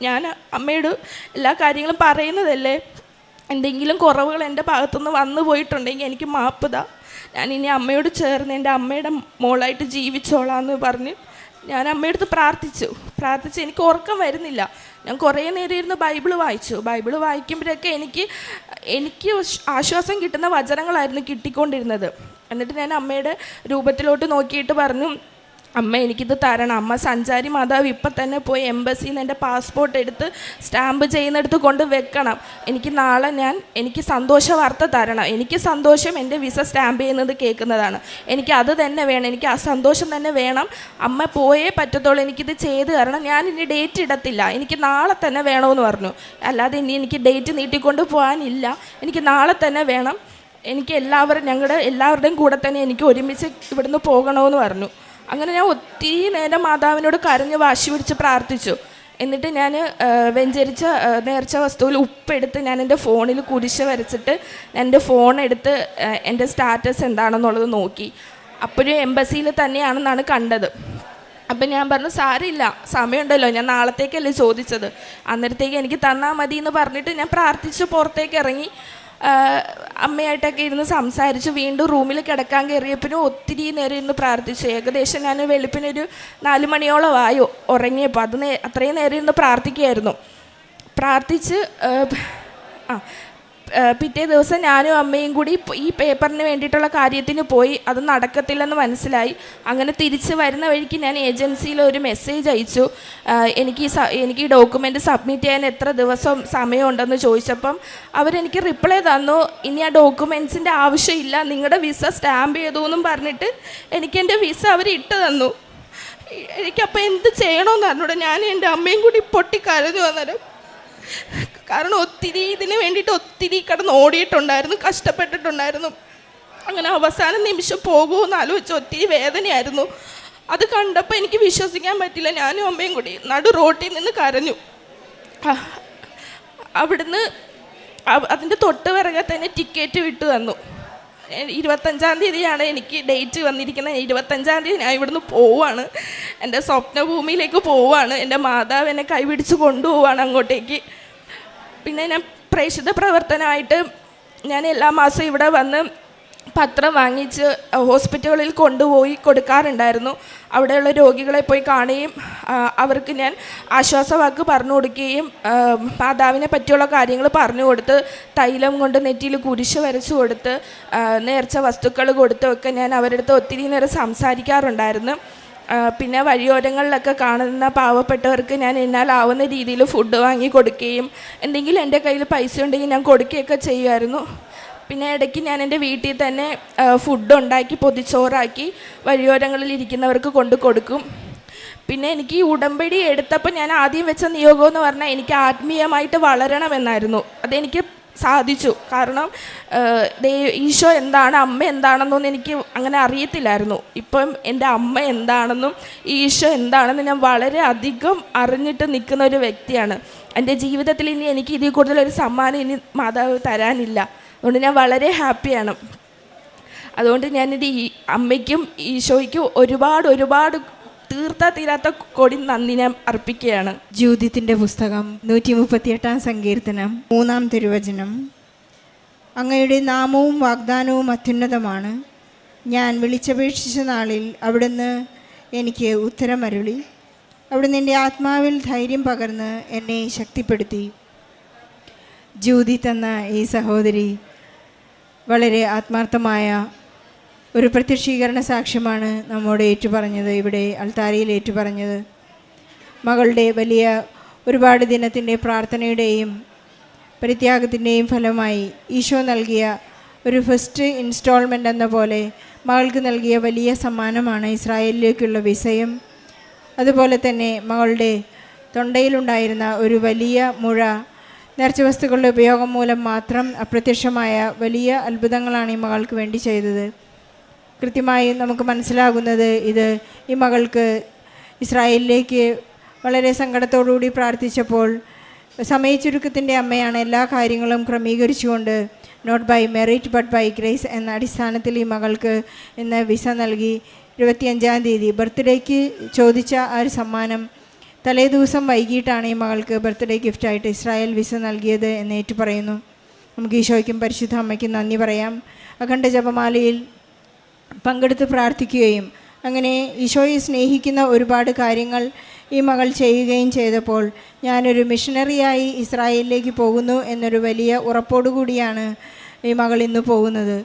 ഞാൻ അമ്മയോട് എല്ലാ കാര്യങ്ങളും പറയുന്നതല്ലേ, എന്തെങ്കിലും കുറവുകൾ എൻ്റെ ഭാഗത്തുനിന്ന് വന്നു പോയിട്ടുണ്ടെങ്കിൽ എനിക്ക് മാപ്പ് താ, ഞാൻ ഇനി അമ്മയോട് ചേർന്ന് എൻ്റെ അമ്മയുടെ മോളായിട്ട് ജീവിച്ചോളാമെന്ന് പറഞ്ഞ് ഞാൻ അമ്മയടുത്ത് പ്രാർത്ഥിച്ച് എനിക്ക് ഉറക്കം വരുന്നില്ല. ഞാൻ കുറേ നേരം ഇരുന്ന് ബൈബിള് വായിക്കുമ്പോഴൊക്കെ എനിക്ക് ആശ്വാസം കിട്ടുന്ന വചനങ്ങളായിരുന്നു കിട്ടിക്കൊണ്ടിരുന്നത്. എന്നിട്ട് ഞാൻ അമ്മയുടെ രൂപത്തിലോട്ട് നോക്കിയിട്ട് പറഞ്ഞു, അമ്മ എനിക്കിത് തരണം, അമ്മ സഞ്ചാരി മാതാവ് ഇപ്പം തന്നെ പോയി എംബസിയിൽ നിന്ന് എൻ്റെ പാസ്പോർട്ട് എടുത്ത് സ്റ്റാമ്പ് ചെയ്യുന്നിടത്ത് കൊണ്ട് വെക്കണം, എനിക്ക് നാളെ എനിക്ക് സന്തോഷ വാർത്ത തരണം, എനിക്ക് സന്തോഷം എൻ്റെ വിസ സ്റ്റാമ്പ് ചെയ്യുന്നത് കേൾക്കുന്നതാണ്, എനിക്ക് അത് തന്നെ വേണം, എനിക്ക് ആ സന്തോഷം തന്നെ വേണം, അമ്മ പോയേ പറ്റത്തുള്ളൂ, എനിക്കിത് ചെയ്ത് തരണം, ഞാൻ ഇനി ഡേറ്റ് ഇടത്തില്ല, എനിക്ക് നാളെ തന്നെ വേണമെന്ന് പറഞ്ഞു, അല്ലാതെ ഇനി എനിക്ക് ഡേറ്റ് നീട്ടിക്കൊണ്ട് പോകാനില്ല, എനിക്ക് നാളെ തന്നെ വേണം, എനിക്ക് ഞങ്ങളുടെ എല്ലാവരുടെയും കൂടെ തന്നെ എനിക്ക് ഒരുമിച്ച് ഇവിടുന്ന് പോകണമെന്ന് പറഞ്ഞു. അങ്ങനെ ഞാൻ ഒത്തിരി നേരം മാതാവിനോട് കരഞ്ഞ് വാശി പിടിച്ച് പ്രാർത്ഥിച്ചു. എന്നിട്ട് ഞാൻ വെഞ്ചരിച്ച നേർച്ച വസ്തുവിൽ ഉപ്പെടുത്ത് ഞാൻ എൻ്റെ ഫോണിൽ കുരിശ് വരച്ചിട്ട് എൻ്റെ ഫോണെടുത്ത് എൻ്റെ സ്റ്റാറ്റസ് എന്താണെന്നുള്ളത് നോക്കി. അപ്പോഴും എംബസിയിൽ തന്നെയാണെന്നാണ് കണ്ടത്. അപ്പം ഞാൻ പറഞ്ഞു, സാരമില്ല, സമയമുണ്ടല്ലോ, ഞാൻ നാളത്തേക്കല്ലേ ചോദിച്ചത്, അന്നേരത്തേക്ക് എനിക്ക് തന്നാൽ മതി എന്ന് പറഞ്ഞിട്ട് ഞാൻ പ്രാർത്ഥിച്ച് പുറത്തേക്ക് ഇറങ്ങി. അമ്മയായിട്ടൊക്കെ ഇരുന്ന് സംസാരിച്ച് വീണ്ടും റൂമിൽ കിടക്കാൻ കയറിയപ്പോഴും ഒത്തിരി നേരം ഇരുന്ന് പ്രാർത്ഥിച്ചു. ഏകദേശം ഞാൻ വെളുപ്പിനൊരു 4 മണിയോളം ആയോ ഉറങ്ങിയപ്പോൾ. അത്രയും നേരം ഇരുന്ന് പ്രാർത്ഥിക്കുകയായിരുന്നു. പിറ്റേ ദിവസം ഞാനും അമ്മയും കൂടി ഈ പേപ്പറിന് വേണ്ടിയിട്ടുള്ള കാര്യത്തിന് പോയി. അത് നടക്കത്തില്ലെന്ന് മനസ്സിലായി. അങ്ങനെ തിരിച്ച് വരുന്ന വഴിക്ക് ഞാൻ ഏജൻസിയിൽ ഒരു മെസ്സേജ് അയച്ചു. എനിക്ക് ഈ ഡോക്യുമെൻ്റ് സബ്മിറ്റ് ചെയ്യാൻ എത്ര ദിവസം സമയമുണ്ടെന്ന് ചോദിച്ചപ്പം അവരെനിക്ക് റിപ്ലൈ തന്നു, ഇനി ആ ഡോക്യുമെൻറ്റ്സിൻ്റെ ആവശ്യമില്ല, നിങ്ങളുടെ വിസ സ്റ്റാമ്പ് ചെയ്തു എന്നും പറഞ്ഞിട്ട് എനിക്കെൻ്റെ വിസ അവർ ഇട്ട് തന്നു. എനിക്കപ്പോൾ എന്ത് ചെയ്യണമെന്ന് അറിഞ്ഞൂടെ. ഞാൻ എൻ്റെ അമ്മയും കൂടി പൊട്ടിക്കരഞ്ഞു അന്നേരം. കാരണം ഒത്തിരി ഇതിന് വേണ്ടിയിട്ട് ഒത്തിരി കിടന്ന് ഓടിയിട്ടുണ്ടായിരുന്നു, കഷ്ടപ്പെട്ടിട്ടുണ്ടായിരുന്നു. അങ്ങനെ അവസാന നിമിഷം പോകുമെന്ന് ആലോചിച്ച് ഒത്തിരി വേദനയായിരുന്നു. അത് കണ്ടപ്പോൾ എനിക്ക് വിശ്വസിക്കാൻ പറ്റില്ല. ഞാനും അമ്മയും കൂടി നടു റോട്ടിൽ നിന്ന് കരഞ്ഞു. അവിടുന്ന് അതിൻ്റെ തൊട്ട് പിറകെ തന്നെ ടിക്കറ്റ് വിട്ടു തന്നു. 25-ാം തീയതിയാണ് എനിക്ക് ഡേറ്റ് വന്നിരിക്കുന്നത്. 25-ാം തീയതി ഞാൻ ഇവിടുന്ന് പോവുകയാണ്, എൻ്റെ സ്വപ്നഭൂമിയിലേക്ക് പോവുകയാണ്. എൻ്റെ മാതാവ് എന്നെ കൈപിടിച്ച് കൊണ്ടുപോവുകയാണ് അങ്ങോട്ടേക്ക്. പിന്നെ ഞാൻ പ്രേക്ഷിത പ്രവർത്തനമായിട്ട് ഞാൻ എല്ലാ മാസവും ഇവിടെ വന്ന് പത്രം വാങ്ങിച്ച് ഹോസ്പിറ്റലുകളിൽ കൊണ്ടുപോയി കൊടുക്കാറുണ്ടായിരുന്നു. അവിടെയുള്ള രോഗികളെ പോയി കാണുകയും അവർക്ക് ഞാൻ ആശ്വാസവാക്ക് പറഞ്ഞു കൊടുക്കുകയും മാതാവിനെ പറ്റിയുള്ള കാര്യങ്ങൾ പറഞ്ഞു കൊടുത്ത് തൈലം കൊണ്ട് നെറ്റിയിൽ കുരിശ് വരച്ചു കൊടുത്ത് നേർച്ച വസ്തുക്കൾ കൊടുത്തൊക്കെ ഞാൻ അവരുടെ അടുത്ത് ഒത്തിരി നേരം സംസാരിക്കാറുണ്ടായിരുന്നു. പിന്നെ വഴിയോരങ്ങളിലൊക്കെ കാണുന്ന പാവപ്പെട്ടവർക്ക് ഞാൻ എന്നാലാവുന്ന രീതിയിൽ ഫുഡ് വാങ്ങി കൊടുക്കുകയും എന്തെങ്കിലും എൻ്റെ കയ്യിൽ പൈസ ഉണ്ടെങ്കിൽ ഞാൻ കൊടുക്കുകയൊക്കെ ചെയ്യുമായിരുന്നു. പിന്നെ ഇടയ്ക്ക് ഞാൻ എൻ്റെ വീട്ടിൽ തന്നെ ഫുഡ് ഉണ്ടാക്കി പൊതിച്ചോറാക്കി വഴിയോരങ്ങളിൽ ഇരിക്കുന്നവർക്ക് കൊണ്ട് കൊടുക്കും. പിന്നെ എനിക്ക് ഈ ഉടമ്പടി എടുത്തപ്പോൾ ഞാൻ ആദ്യം വെച്ച നിയോഗം എന്ന് പറഞ്ഞാൽ എനിക്ക് ആത്മീയമായിട്ട് വളരണമെന്നായിരുന്നു. അതെനിക്ക് സാധിച്ചു. കാരണം ഈശോ എന്താണ്, അമ്മ എന്താണെന്നൊന്നും എനിക്ക് അങ്ങനെ അറിയത്തില്ലായിരുന്നു. ഇപ്പം എൻ്റെ അമ്മ എന്താണെന്നും ഈശോ എന്താണെന്നും ഞാൻ വളരെ അധികം അറിഞ്ഞിട്ട് നിൽക്കുന്ന ഒരു വ്യക്തിയാണ്. എൻ്റെ ജീവിതത്തിൽ ഇനി എനിക്ക് ഇതിൽ കൂടുതലൊരു സമ്മാനം ഇനി മാതാവ് തരാനില്ല. അതുകൊണ്ട് ഞാൻ വളരെ ഹാപ്പിയാണ്. അതുകൊണ്ട് ഞാനിത് ഈ അമ്മയ്ക്കും ഈശോയ്ക്കും ഒരുപാട് തീരാത്ത കൊടി നന്ദി ഞാൻ അർപ്പിക്കുകയാണ്.
ജ്യോതിത്തിൻ്റെ പുസ്തകം 138-ാം സങ്കീർത്തനം 3-ാം തിരുവചനം. അങ്ങയുടെ നാമവും വാഗ്ദാനവും അത്യുന്നതമാണ്. ഞാൻ വിളിച്ചപേക്ഷിച്ച നാളിൽ അവിടുന്ന് എനിക്ക് ഉത്തരമരുളി. അവിടുന്ന് എൻ്റെ ആത്മാവിൽ ധൈര്യം പകർന്ന് എന്നെ ശക്തിപ്പെടുത്തി. ജ്യോതിത്ത് എന്ന ഈ സഹോദരി വളരെ ആത്മാർത്ഥമായ ഒരു പ്രത്യക്ഷീകരണ സാക്ഷ്യമാണ് നമ്മോട് ഏറ്റുപറഞ്ഞത്, ഇവിടെ അൾത്താരയിൽ ഏറ്റുപറഞ്ഞത്. മകളുടെ വലിയ ഒരുപാട് ദിനത്തിൻ്റെ പ്രാർത്ഥനയുടെയും പരിത്യാഗത്തിൻ്റെയും ഫലമായി ഈശോ നൽകിയ ഒരു ഫസ്റ്റ് ഇൻസ്റ്റാൾമെൻ്റ് എന്ന പോലെ മകൾക്ക് നൽകിയ വലിയ സമ്മാനമാണ് ഇസ്രായേലിലേക്കുള്ള വിസയും. അതുപോലെ തന്നെ മകളുടെ തൊണ്ടയിലുണ്ടായിരുന്ന ഒരു വലിയ മുഴ നേർച്ച വസ്തുക്കളുടെ ഉപയോഗം മൂലം മാത്രം അപ്രത്യക്ഷമായ വലിയ അത്ഭുതങ്ങളാണ് ഈ മകൾക്ക് വേണ്ടി ചെയ്തത്. കൃത്യമായി നമുക്ക് മനസ്സിലാകുന്നത് ഇത് ഈ മകൾക്ക് ഇസ്രായേലിലേക്ക് വളരെ സങ്കടത്തോടുകൂടി പ്രാർത്ഥിച്ചപ്പോൾ സമയച്ചുരുക്കത്തിൻ്റെ അമ്മയാണ് എല്ലാ കാര്യങ്ങളും ക്രമീകരിച്ചുകൊണ്ട് not by merit but by grace എന്ന അടിസ്ഥാനത്തിൽ ഈ മകൾക്ക് ഇന്ന് വിസ നൽകി. 25-ാം തീയതി ബർത്ത്ഡേക്ക് ചോദിച്ച ആ ഒരു സമ്മാനം തലേ ദിവസം വൈകിട്ടാണ് ഈ മകൾക്ക് ബർത്ത്ഡേ ഗിഫ്റ്റായിട്ട് ഇസ്രായേൽ വിസ നൽകിയത് എന്ന് ഏറ്റു പറയുന്നു. നമുക്ക് ഈശോയ്ക്കും പരിശുദ്ധ അമ്മയ്ക്കും നന്ദി പറയാം. അഖണ്ഡ ജപമാലയിൽ പങ്കെടുത്ത് പ്രാർത്ഥിക്കുകയും അങ്ങനെ ഈശോയെ സ്നേഹിക്കുന്ന ഒരുപാട് കാര്യങ്ങൾ ഈ മകൾ ചെയ്യുകയും ചെയ്തപ്പോൾ ഞാനൊരു മിഷണറിയായി ഇസ്രായേലിലേക്ക് പോകുന്നു എന്നൊരു വലിയ ഉറപ്പോടുകൂടിയാണ് ഈ മകൾ ഇന്ന് പോകുന്നത്.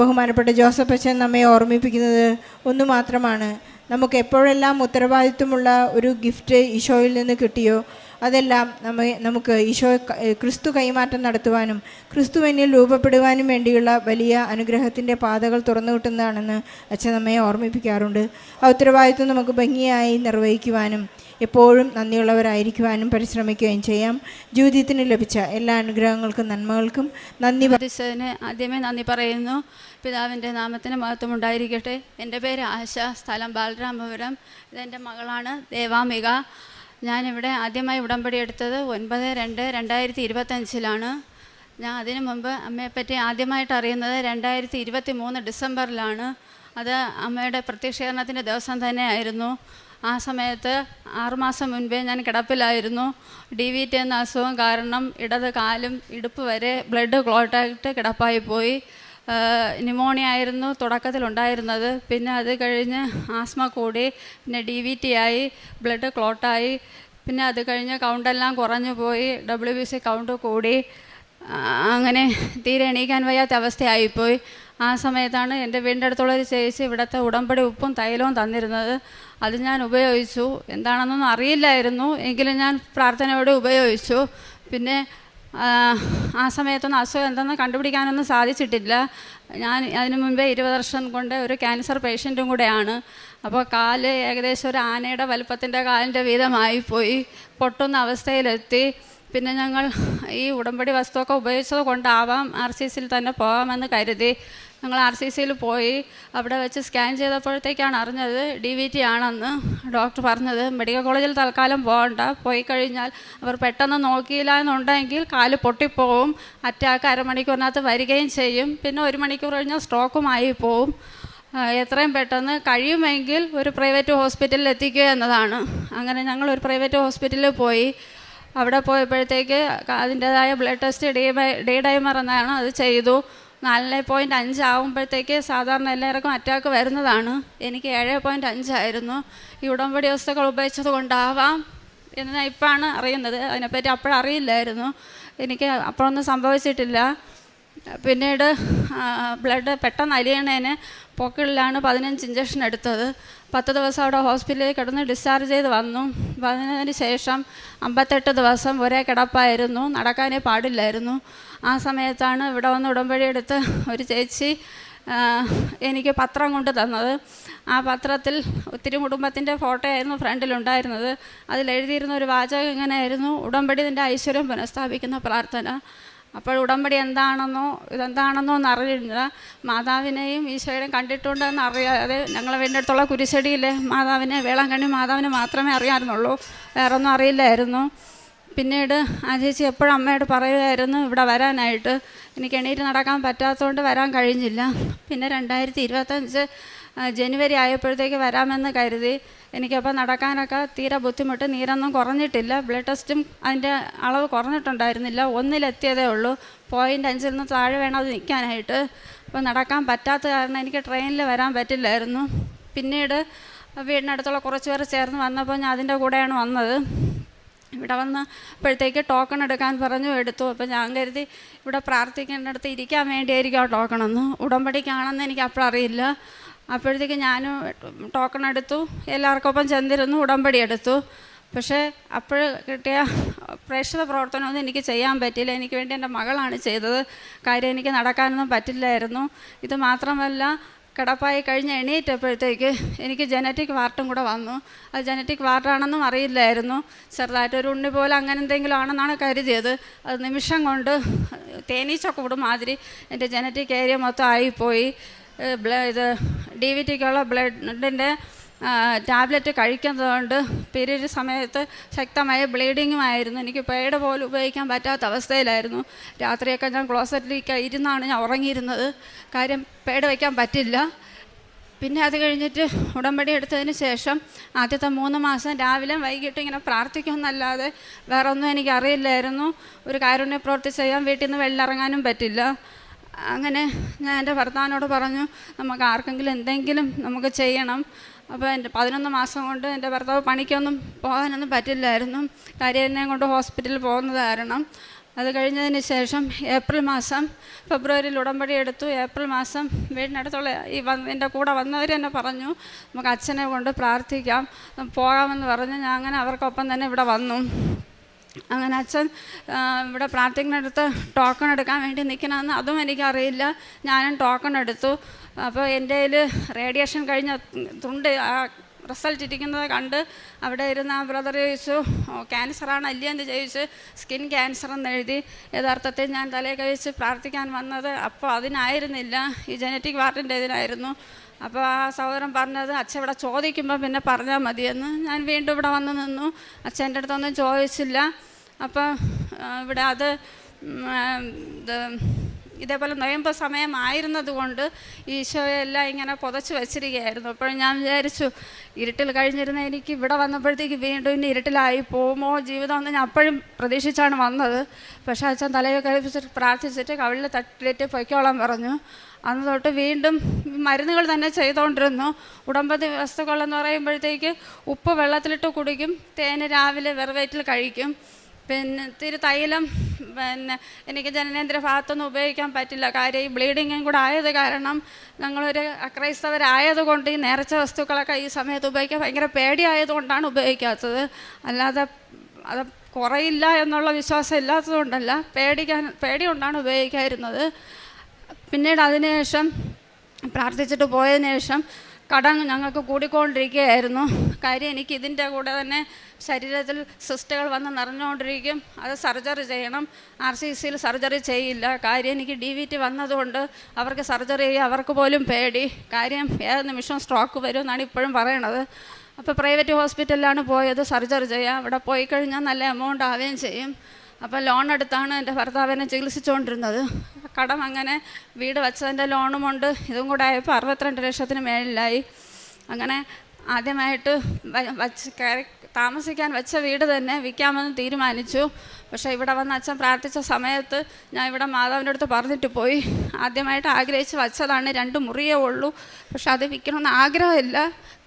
ബഹുമാനപ്പെട്ട ജോസഫ് അച്ഛൻ നമ്മെ ഓർമ്മിപ്പിക്കുന്നത് ഒന്നു മാത്രമാണ്, നമുക്ക് എപ്പോഴെല്ലാം ഉത്തരവാദിത്വമുള്ള ഒരു ഗിഫ്റ്റ് ഈശോയിൽ നിന്ന് കിട്ടിയോ അതെല്ലാം നമുക്ക് ഈശോ ക്രിസ്തു കൈമാറ്റം നടത്തുവാനും ക്രിസ്തുവിനിൽ രൂപപ്പെടുവാനും വേണ്ടിയുള്ള വലിയ അനുഗ്രഹത്തിൻ്റെ പാതകൾ തുറന്നു കിട്ടുന്നതാണെന്ന് അച്ഛൻ നമ്മെ ഓർമ്മിപ്പിക്കാറുണ്ട്. ആ ഉത്തരവാദിത്വം നമുക്ക് ഭംഗിയായി നിർവഹിക്കുവാനും എപ്പോഴും നന്ദിയുള്ളവരായിരിക്കുവാനും പരിശ്രമിക്കുകയും ചെയ്യാം. ജീവിതത്തിന് ലഭിച്ച എല്ലാ അനുഗ്രഹങ്ങൾക്കും നന്മകൾക്കും നന്ദി.
ആദ്യമേ നന്ദി പറയുന്നു. പിതാവിൻ്റെ നാമത്തിന് മഹത്വം ഉണ്ടായിരിക്കട്ടെ. എൻ്റെ പേര് ആശ, സ്ഥലം ബാലരാമപുരം. ഇതെൻ്റെ മകളാണ് ദേവാമിക. ഞാനിവിടെ ആദ്യമായി ഉടമ്പടി എടുത്തത് 9/2/2025 ഞാൻ അതിനു മുമ്പ് അമ്മയെപ്പറ്റി ആദ്യമായിട്ട് അറിയുന്നത് 2023 ഡിസംബറിലാണ്. അത് അമ്മയുടെ പ്രത്യക്ഷീകരണത്തിൻ്റെ ദിവസം തന്നെയായിരുന്നു. ആ സമയത്ത് 6 മാസം മുൻപേ ഞാൻ കിടപ്പിലായിരുന്നു. DVT എന്ന അസുഖം കാരണം ഇടത് കാലും ഇടുപ്പ് വരെ ബ്ലഡ് ക്ലോട്ടായിട്ട് കിടപ്പായി പോയി. ന്യൂമോണിയ ആയിരുന്നു തുടക്കത്തിലുണ്ടായിരുന്നത്. പിന്നെ അത് കഴിഞ്ഞ് ആസ്മ കൂടി, പിന്നെ DVT ആയി, ബ്ലഡ് ക്ലോട്ടായി. പിന്നെ അത് കഴിഞ്ഞ് കൗണ്ടെല്ലാം കുറഞ്ഞു പോയി, WBC കൗണ്ട് കൂടി. അങ്ങനെ തീരെ എണീക്കാൻ വയ്യാത്ത അവസ്ഥയായിപ്പോയി. ആ സമയത്താണ് എൻ്റെ വീടിൻ്റെ അടുത്തുള്ളൊരു ചേച്ചി ഇവിടുത്തെ ഉടമ്പടി ഉപ്പും തൈലവും തന്നിരുന്നത്. അത് ഞാൻ ഉപയോഗിച്ചു. എന്താണെന്നൊന്നും അറിയില്ലായിരുന്നു, എങ്കിലും ഞാൻ പ്രാർത്ഥനയോടെ ഉപയോഗിച്ചു. പിന്നെ ആ സമയത്തൊന്നും അസുഖം എന്തെന്ന് കണ്ടുപിടിക്കാനൊന്നും സാധിച്ചിട്ടില്ല. ഞാൻ അതിനു മുമ്പേ 20 വർഷം കൊണ്ട് ഒരു ക്യാൻസർ പേഷ്യൻറ്റും കൂടെയാണ്. അപ്പോൾ കാല് ഏകദേശം ഒരു ആനയുടെ വലുപ്പത്തിൻ്റെ കാലിൻ്റെ വീതമായിപ്പോയി, പൊട്ടുന്ന അവസ്ഥയിലെത്തി. പിന്നെ ഞങ്ങൾ ഈ ഉടമ്പടി വസ്തുവൊക്കെ ഉപയോഗിച്ചത് കൊണ്ടാവാം RCCയിൽ തന്നെ പോകാമെന്ന് കരുതി ഞങ്ങൾ RCCയിൽ പോയി. അവിടെ വെച്ച് സ്കാൻ ചെയ്തപ്പോഴത്തേക്കാണ് അറിഞ്ഞത് DVT ആണെന്ന് ഡോക്ടർ പറഞ്ഞത്. മെഡിക്കൽ കോളേജിൽ തൽക്കാലം പോകണ്ട, പോയി കഴിഞ്ഞാൽ അവർ പെട്ടെന്ന് നോക്കിയില്ല എന്നുണ്ടെങ്കിൽ കാല് പൊട്ടിപ്പോവും, അറ്റാക്ക് അരമണിക്കൂറിനകത്ത് വരികയും ചെയ്യും. പിന്നെ 1 മണിക്കൂർ കഴിഞ്ഞാൽ സ്ട്രോക്കുമായി പോവും. എത്രയും പെട്ടെന്ന് കഴിയുമെങ്കിൽ ഒരു പ്രൈവറ്റ് ഹോസ്പിറ്റലിൽ എത്തിക്കുക എന്നതാണ്. അങ്ങനെ ഞങ്ങൾ ഒരു പ്രൈവറ്റ് ഹോസ്പിറ്റലിൽ പോയി. അവിടെ പോയപ്പോഴത്തേക്ക് അതിൻ്റേതായ ബ്ലഡ് ടെസ്റ്റ് ഡി ഡൈമർ എന്നാണ്, അത് ചെയ്തു. 4.5 ആകുമ്പോഴത്തേക്ക് സാധാരണ എല്ലാവർക്കും അറ്റാക്ക് വരുന്നതാണ്. എനിക്ക് 7.5 ആയിരുന്നു. ഈ ഉടമ്പടി വസ്തുക്കൾ ഉപയോഗിച്ചത് കൊണ്ടാവാം എന്ന് ഇപ്പോഴാണ് അറിയുന്നത്. അതിനെപ്പറ്റി അപ്പോഴറിയില്ലായിരുന്നു. എനിക്ക് അപ്പോഴൊന്നും സംഭവിച്ചിട്ടില്ല. പിന്നീട് ബ്ലഡ് പെട്ടെന്ന് അലിയണേന് പൊക്കിളിലാണ് 15 ഇഞ്ചക്ഷൻ എടുത്തത്. 10 ദിവസം അവിടെ ഹോസ്പിറ്റലിൽ കിടന്ന് ഡിസ്ചാർജ് ചെയ്ത് വന്നു. വന്നതിന് ശേഷം 58 ദിവസം ഒരേ കിടപ്പായിരുന്നു, നടക്കാനേ പാടില്ലായിരുന്നു. ആ സമയത്താണ് ഇവിടെ വന്ന് ഉടമ്പടി എടുത്ത് ഒരു ചേച്ചി എനിക്ക് പത്രം കൊണ്ട് തന്നത്. ആ പത്രത്തിൽ ഒത്തിരി കുടുംബത്തിൻ്റെ ഫോട്ടോ ആയിരുന്നു ഫ്രണ്ടിലുണ്ടായിരുന്നത്. അതിലെഴുതിയിരുന്ന ഒരു വാചകം ഇങ്ങനെയായിരുന്നു: ഉടമ്പടി നിൻ്റെ ഐശ്വര്യം പുനഃസ്ഥാപിക്കുന്ന പ്രാർത്ഥന. അപ്പോൾ ഉടമ്പടി ഇതെന്താണെന്നോ എന്നറിയില്ല. മാതാവിനെയും ഈശോയെയും കണ്ടിട്ടുണ്ടെന്ന് അറിയാതെ ഞങ്ങളെ വീടിൻ്റെ അടുത്തുള്ള കുരിശടിയിലെ മാതാവിനെ, വേളാങ്കണ്ണി മാതാവിനെ മാത്രമേ അറിയാമായിരുന്നുള്ളൂ, വേറൊന്നും അറിയില്ലായിരുന്നു. പിന്നീട് ആ ചേച്ചി എപ്പോഴും അമ്മയോട് പറയുമായിരുന്നു ഇവിടെ വരാനായിട്ട്. എനിക്ക് എണീറ്റ് നടക്കാൻ പറ്റാത്തതുകൊണ്ട് വരാൻ കഴിഞ്ഞില്ല. പിന്നെ 2025 ജനുവരി ആയപ്പോഴത്തേക്ക് വരാമെന്ന് കരുതി. എനിക്കപ്പോൾ നടക്കാനൊക്കെ തീരെ ബുദ്ധിമുട്ട്, നീരൊന്നും കുറഞ്ഞിട്ടില്ല, ബ്ലഡ് ടെസ്റ്റും അതിൻ്റെ അളവ് കുറഞ്ഞിട്ടുണ്ടായിരുന്നില്ല, 1-ലെത്തിയതേ ഉള്ളൂ. 0.5 നിന്ന് താഴെ വേണം അത് നിൽക്കാനായിട്ട്. അപ്പോൾ നടക്കാൻ പറ്റാത്ത കാരണം എനിക്ക് ട്രെയിനിൽ വരാൻ പറ്റില്ലായിരുന്നു. പിന്നീട് വീടിനടുത്തുള്ള കുറച്ച് പേർ ചേർന്ന് വന്നപ്പോൾ ഞാൻ അതിൻ്റെ കൂടെയാണ് വന്നത്. ഇവിടെ വന്നപ്പോഴത്തേക്ക് ടോക്കൺ എടുക്കാൻ പറഞ്ഞു, എടുത്തു. അപ്പോൾ ഞാൻ കരുതി ഇവിടെ പ്രാർത്ഥിക്കേണ്ടടുത്ത് ഇരിക്കാൻ വേണ്ടിയായിരിക്കും ആ ടോക്കണെന്ന്. ഉടമ്പടിക്കാണെന്ന് എനിക്ക് അപ്പോഴറിയില്ല. അപ്പോഴത്തേക്ക് ഞാനും ടോക്കൺ എടുത്തു, എല്ലാവർക്കൊപ്പം ചെന്നിരുന്നു, ഉടമ്പടി എടുത്തു. പക്ഷേ അപ്പോൾ കിട്ടിയ പ്രേക്ഷിത പ്രവർത്തനമൊന്നും എനിക്ക് ചെയ്യാൻ പറ്റിയില്ല. എനിക്ക് വേണ്ടി എൻ്റെ മകളാണ് ചെയ്തത്. കാര്യം എനിക്ക് നടക്കാനൊന്നും പറ്റില്ലായിരുന്നു. ഇത് മാത്രമല്ല, കിടപ്പായി കഴിഞ്ഞ് എണീറ്റപ്പോഴത്തേക്ക് എനിക്ക് ജനറ്റിക് വാർട്ടും കൂടെ വന്നു. അത് ജനറ്റിക് വാർട്ടാണെന്നും അറിയില്ലായിരുന്നു. ചെറുതായിട്ടൊരു ഉണ്ണി പോലെ അങ്ങനെ എന്തെങ്കിലും ആണെന്നാണ് കരുതിയത്. അത് നിമിഷം കൊണ്ട് തേനീച്ചക്കൂട് മാതിരി എൻ്റെ ജനറ്റിക് ഏരിയ മൊത്തം ആയിപ്പോയി. ഇത് DVTക്കുള്ള ബ്ലഡിൻ്റെ ടാബ്ലറ്റ് കഴിക്കുന്നതുകൊണ്ട് പീരീഡ് സമയത്ത് ശക്തമായ ബ്ലീഡിങ്ങുമായിരുന്നു. എനിക്ക് പേഡ് പോലും ഉപയോഗിക്കാൻ പറ്റാത്ത അവസ്ഥയിലായിരുന്നു. രാത്രിയൊക്കെ ഞാൻ ക്ലോസറ്റിലേക്ക് ഇരുന്നാണ് ഞാൻ ഉറങ്ങിയിരുന്നത്. കാര്യം പേഡ് വയ്ക്കാൻ പറ്റില്ല. പിന്നെ അത് കഴിഞ്ഞിട്ട് ഉടമ്പടി എടുത്തതിന് ശേഷം ആദ്യത്തെ 3 മാസം രാവിലെ വൈകിട്ട് ഇങ്ങനെ പ്രാർത്ഥിക്കുമെന്നല്ലാതെ വേറെ ഒന്നും എനിക്കറിയില്ലായിരുന്നു. ഒരു കാരുണ്യ പ്രവൃത്തി ചെയ്യാൻ വീട്ടിൽ നിന്ന് വെളിയിറങ്ങാനും പറ്റില്ല. അങ്ങനെ ഞാൻ എൻ്റെ ഭർത്താവിനോട് പറഞ്ഞു, നമുക്ക് ആർക്കെങ്കിലും എന്തെങ്കിലും നമുക്ക് ചെയ്യണം. അപ്പോൾ എൻ്റെ 11 മാസം കൊണ്ട് എൻ്റെ ഭർത്താവ് പണിക്കൊന്നും പോകാനൊന്നും പറ്റില്ലായിരുന്നു. കാര്യം എന്നെ കൊണ്ട് ഹോസ്പിറ്റലിൽ പോകുന്നത് കാരണം. അത് കഴിഞ്ഞതിന് ശേഷം ഫെബ്രുവരിയിൽ ഉടമ്പടി എടുത്തു. ഏപ്രിൽ മാസം വീടിനടുത്തുള്ള എൻ്റെ കൂടെ വന്നവർ എന്നെ പറഞ്ഞു, നമുക്ക് അച്ഛനെ കൊണ്ട് പ്രാർത്ഥിക്കാം, പോകാമെന്ന് പറഞ്ഞ് ഞാൻ അങ്ങനെ അവർക്കൊപ്പം തന്നെ ഇവിടെ വന്നു. അങ്ങനെ അച്ഛൻ ഇവിടെ പ്രാർത്ഥിക്കുന്നിടത്ത് ടോക്കൺ എടുക്കാൻ വേണ്ടി നിൽക്കണമെന്ന് അതും എനിക്കറിയില്ല. ഞാനും ടോക്കൺ എടുത്തു. അപ്പോൾ എൻ്റെ കയ്യിൽ റേഡിയേഷൻ കഴിഞ്ഞ തുണ്ട് റിസൾട്ട് ഇരിക്കുന്നത് കണ്ട് അവിടെ ഇരുന്ന് ആ ബ്രദർ ചോദിച്ചു, ക്യാൻസറാണ് അല്ലയെന്ന് ചോദിച്ച്. സ്കിൻ ക്യാൻസർ എന്ന് എഴുതി. യഥാർത്ഥത്തിൽ ഞാൻ തലയിൽ കഴിച്ച് പ്രാർത്ഥിക്കാൻ വന്നത് അപ്പോൾ അതിനായിരുന്നില്ല, ഈ ജനറ്റിക് വാർട്ടിൻ്റെ ഇതിനായിരുന്നു. അപ്പോൾ ആ സഹോദരൻ പറഞ്ഞത്, അച്ഛൻ ഇവിടെ ചോദിക്കുമ്പോൾ പിന്നെ പറഞ്ഞാൽ മതിയെന്ന്. ഞാൻ വീണ്ടും ഇവിടെ വന്ന് നിന്നു. അച്ഛൻ എൻ്റെ അടുത്തൊന്നും ചോദിച്ചില്ല. അപ്പോൾ ഇവിടെ അത് ഇതേപോലെ നൊയമ്പ് സമയമായിരുന്നത് കൊണ്ട് ഈശോയെല്ലാം ഇങ്ങനെ പുതച്ച് വെച്ചിരിക്കുകയായിരുന്നു. അപ്പോൾ ഞാൻ വിചാരിച്ചു, ഇരുട്ടിൽ കഴിഞ്ഞിരുന്ന എനിക്ക് ഇവിടെ വന്നപ്പോഴത്തേക്ക് വീണ്ടും ഇനി ഇരുട്ടിലായി പോകുമോ ജീവിതം എന്ന് ഞാൻ അപ്പോഴും പ്രതീക്ഷിച്ചാണ് വന്നത്. പക്ഷേ അച്ഛൻ തലയിൽ കഴിപ്പിച്ചിട്ട് പ്രാർത്ഥിച്ചിട്ട് കവിളിൽ തട്ടിലിട്ട് പൊയ്ക്കോളാൻ പറഞ്ഞു. അന്ന് തൊട്ട് വീണ്ടും മരുന്നുകൾ തന്നെ ചെയ്തുകൊണ്ടിരുന്നു. ഉടമ്പടി വസ്തുക്കളെന്ന് പറയുമ്പോഴത്തേക്ക് ഉപ്പ് വെള്ളത്തിലിട്ട് കുടിക്കും, തേന് രാവിലെ വെറുവയറ്റിൽ കഴിക്കും. പിന്നെ ഇത്തിരി തൈലം പിന്നെ എനിക്ക് ജനനേന്ദ്ര ഭാഗത്തൊന്നും ഉപയോഗിക്കാൻ പറ്റില്ല. കാര്യം ഈ ബ്ലീഡിങ്ങും കൂടെ ആയത് കാരണം ഞങ്ങളൊരു അക്രൈസ്തവരായതുകൊണ്ട് ഈ നേർച്ച വസ്തുക്കളൊക്കെ ഈ സമയത്ത് ഉപയോഗിക്കാൻ ഭയങ്കര പേടിയായതുകൊണ്ടാണ് ഉപയോഗിക്കാത്തത്. അല്ലാതെ അത് കുറയില്ല എന്നുള്ള വിശ്വാസം ഇല്ലാത്തതുകൊണ്ടല്ല, പേടി കൊണ്ടാണ് ഉപയോഗിക്കാതിരുന്നത്. പിന്നീട് അതിനുശേഷം പ്രാർത്ഥിച്ചിട്ട് പോയതിനു ശേഷം കടം ഞങ്ങൾക്ക് കൂടിക്കൊണ്ടിരിക്കുകയായിരുന്നു. കാര്യം എനിക്ക് ഇതിൻ്റെ കൂടെ തന്നെ ശരീരത്തിൽ സിസ്റ്റുകൾ വന്ന് നിറഞ്ഞുകൊണ്ടിരിക്കും. അത് സർജറി ചെയ്യണം. RCCയിൽ സർജറി ചെയ്യില്ല. കാര്യം എനിക്ക് DVT വന്നതുകൊണ്ട് അവർക്ക് സർജറി ചെയ്യുക അവർക്ക് പോലും പേടി. കാര്യം ഏത് നിമിഷവും സ്ട്രോക്ക് വരും എന്നാണ് ഇപ്പോഴും പറയണത്. അപ്പോൾ പ്രൈവറ്റ് ഹോസ്പിറ്റലിലാണ് പോയത് സർജറി ചെയ്യാം. അവിടെ പോയി കഴിഞ്ഞാൽ നല്ല എമൗണ്ട് ആവുകയും ചെയ്യും. അപ്പോൾ ലോൺ എടുത്താണ് എൻ്റെ ഭർത്താവിനെ ചികിത്സിച്ചുകൊണ്ടിരുന്നത്. കടം അങ്ങനെ വീട് വെച്ചതിൻ്റെ ലോണുമുണ്ട്. ഇതും കൂടെ ആയപ്പോൾ 62 ലക്ഷത്തിന് മേളിലായി. അങ്ങനെ ആദ്യമായിട്ട് താമസിക്കാൻ വെച്ച വീട് തന്നെ വിൽക്കാമെന്ന് തീരുമാനിച്ചു. പക്ഷേ ഇവിടെ വന്ന് അച്ഛൻ പ്രാർത്ഥിച്ച സമയത്ത് ഞാൻ ഇവിടെ മാതാവിൻ്റെ അടുത്ത് പറഞ്ഞിട്ട് പോയി. ആദ്യമായിട്ട് ആഗ്രഹിച്ച് വച്ചതാണ്, 2 മുറിയേ ഉള്ളൂ. പക്ഷെ അത് വിൽക്കണമെന്ന് ആഗ്രഹമില്ല.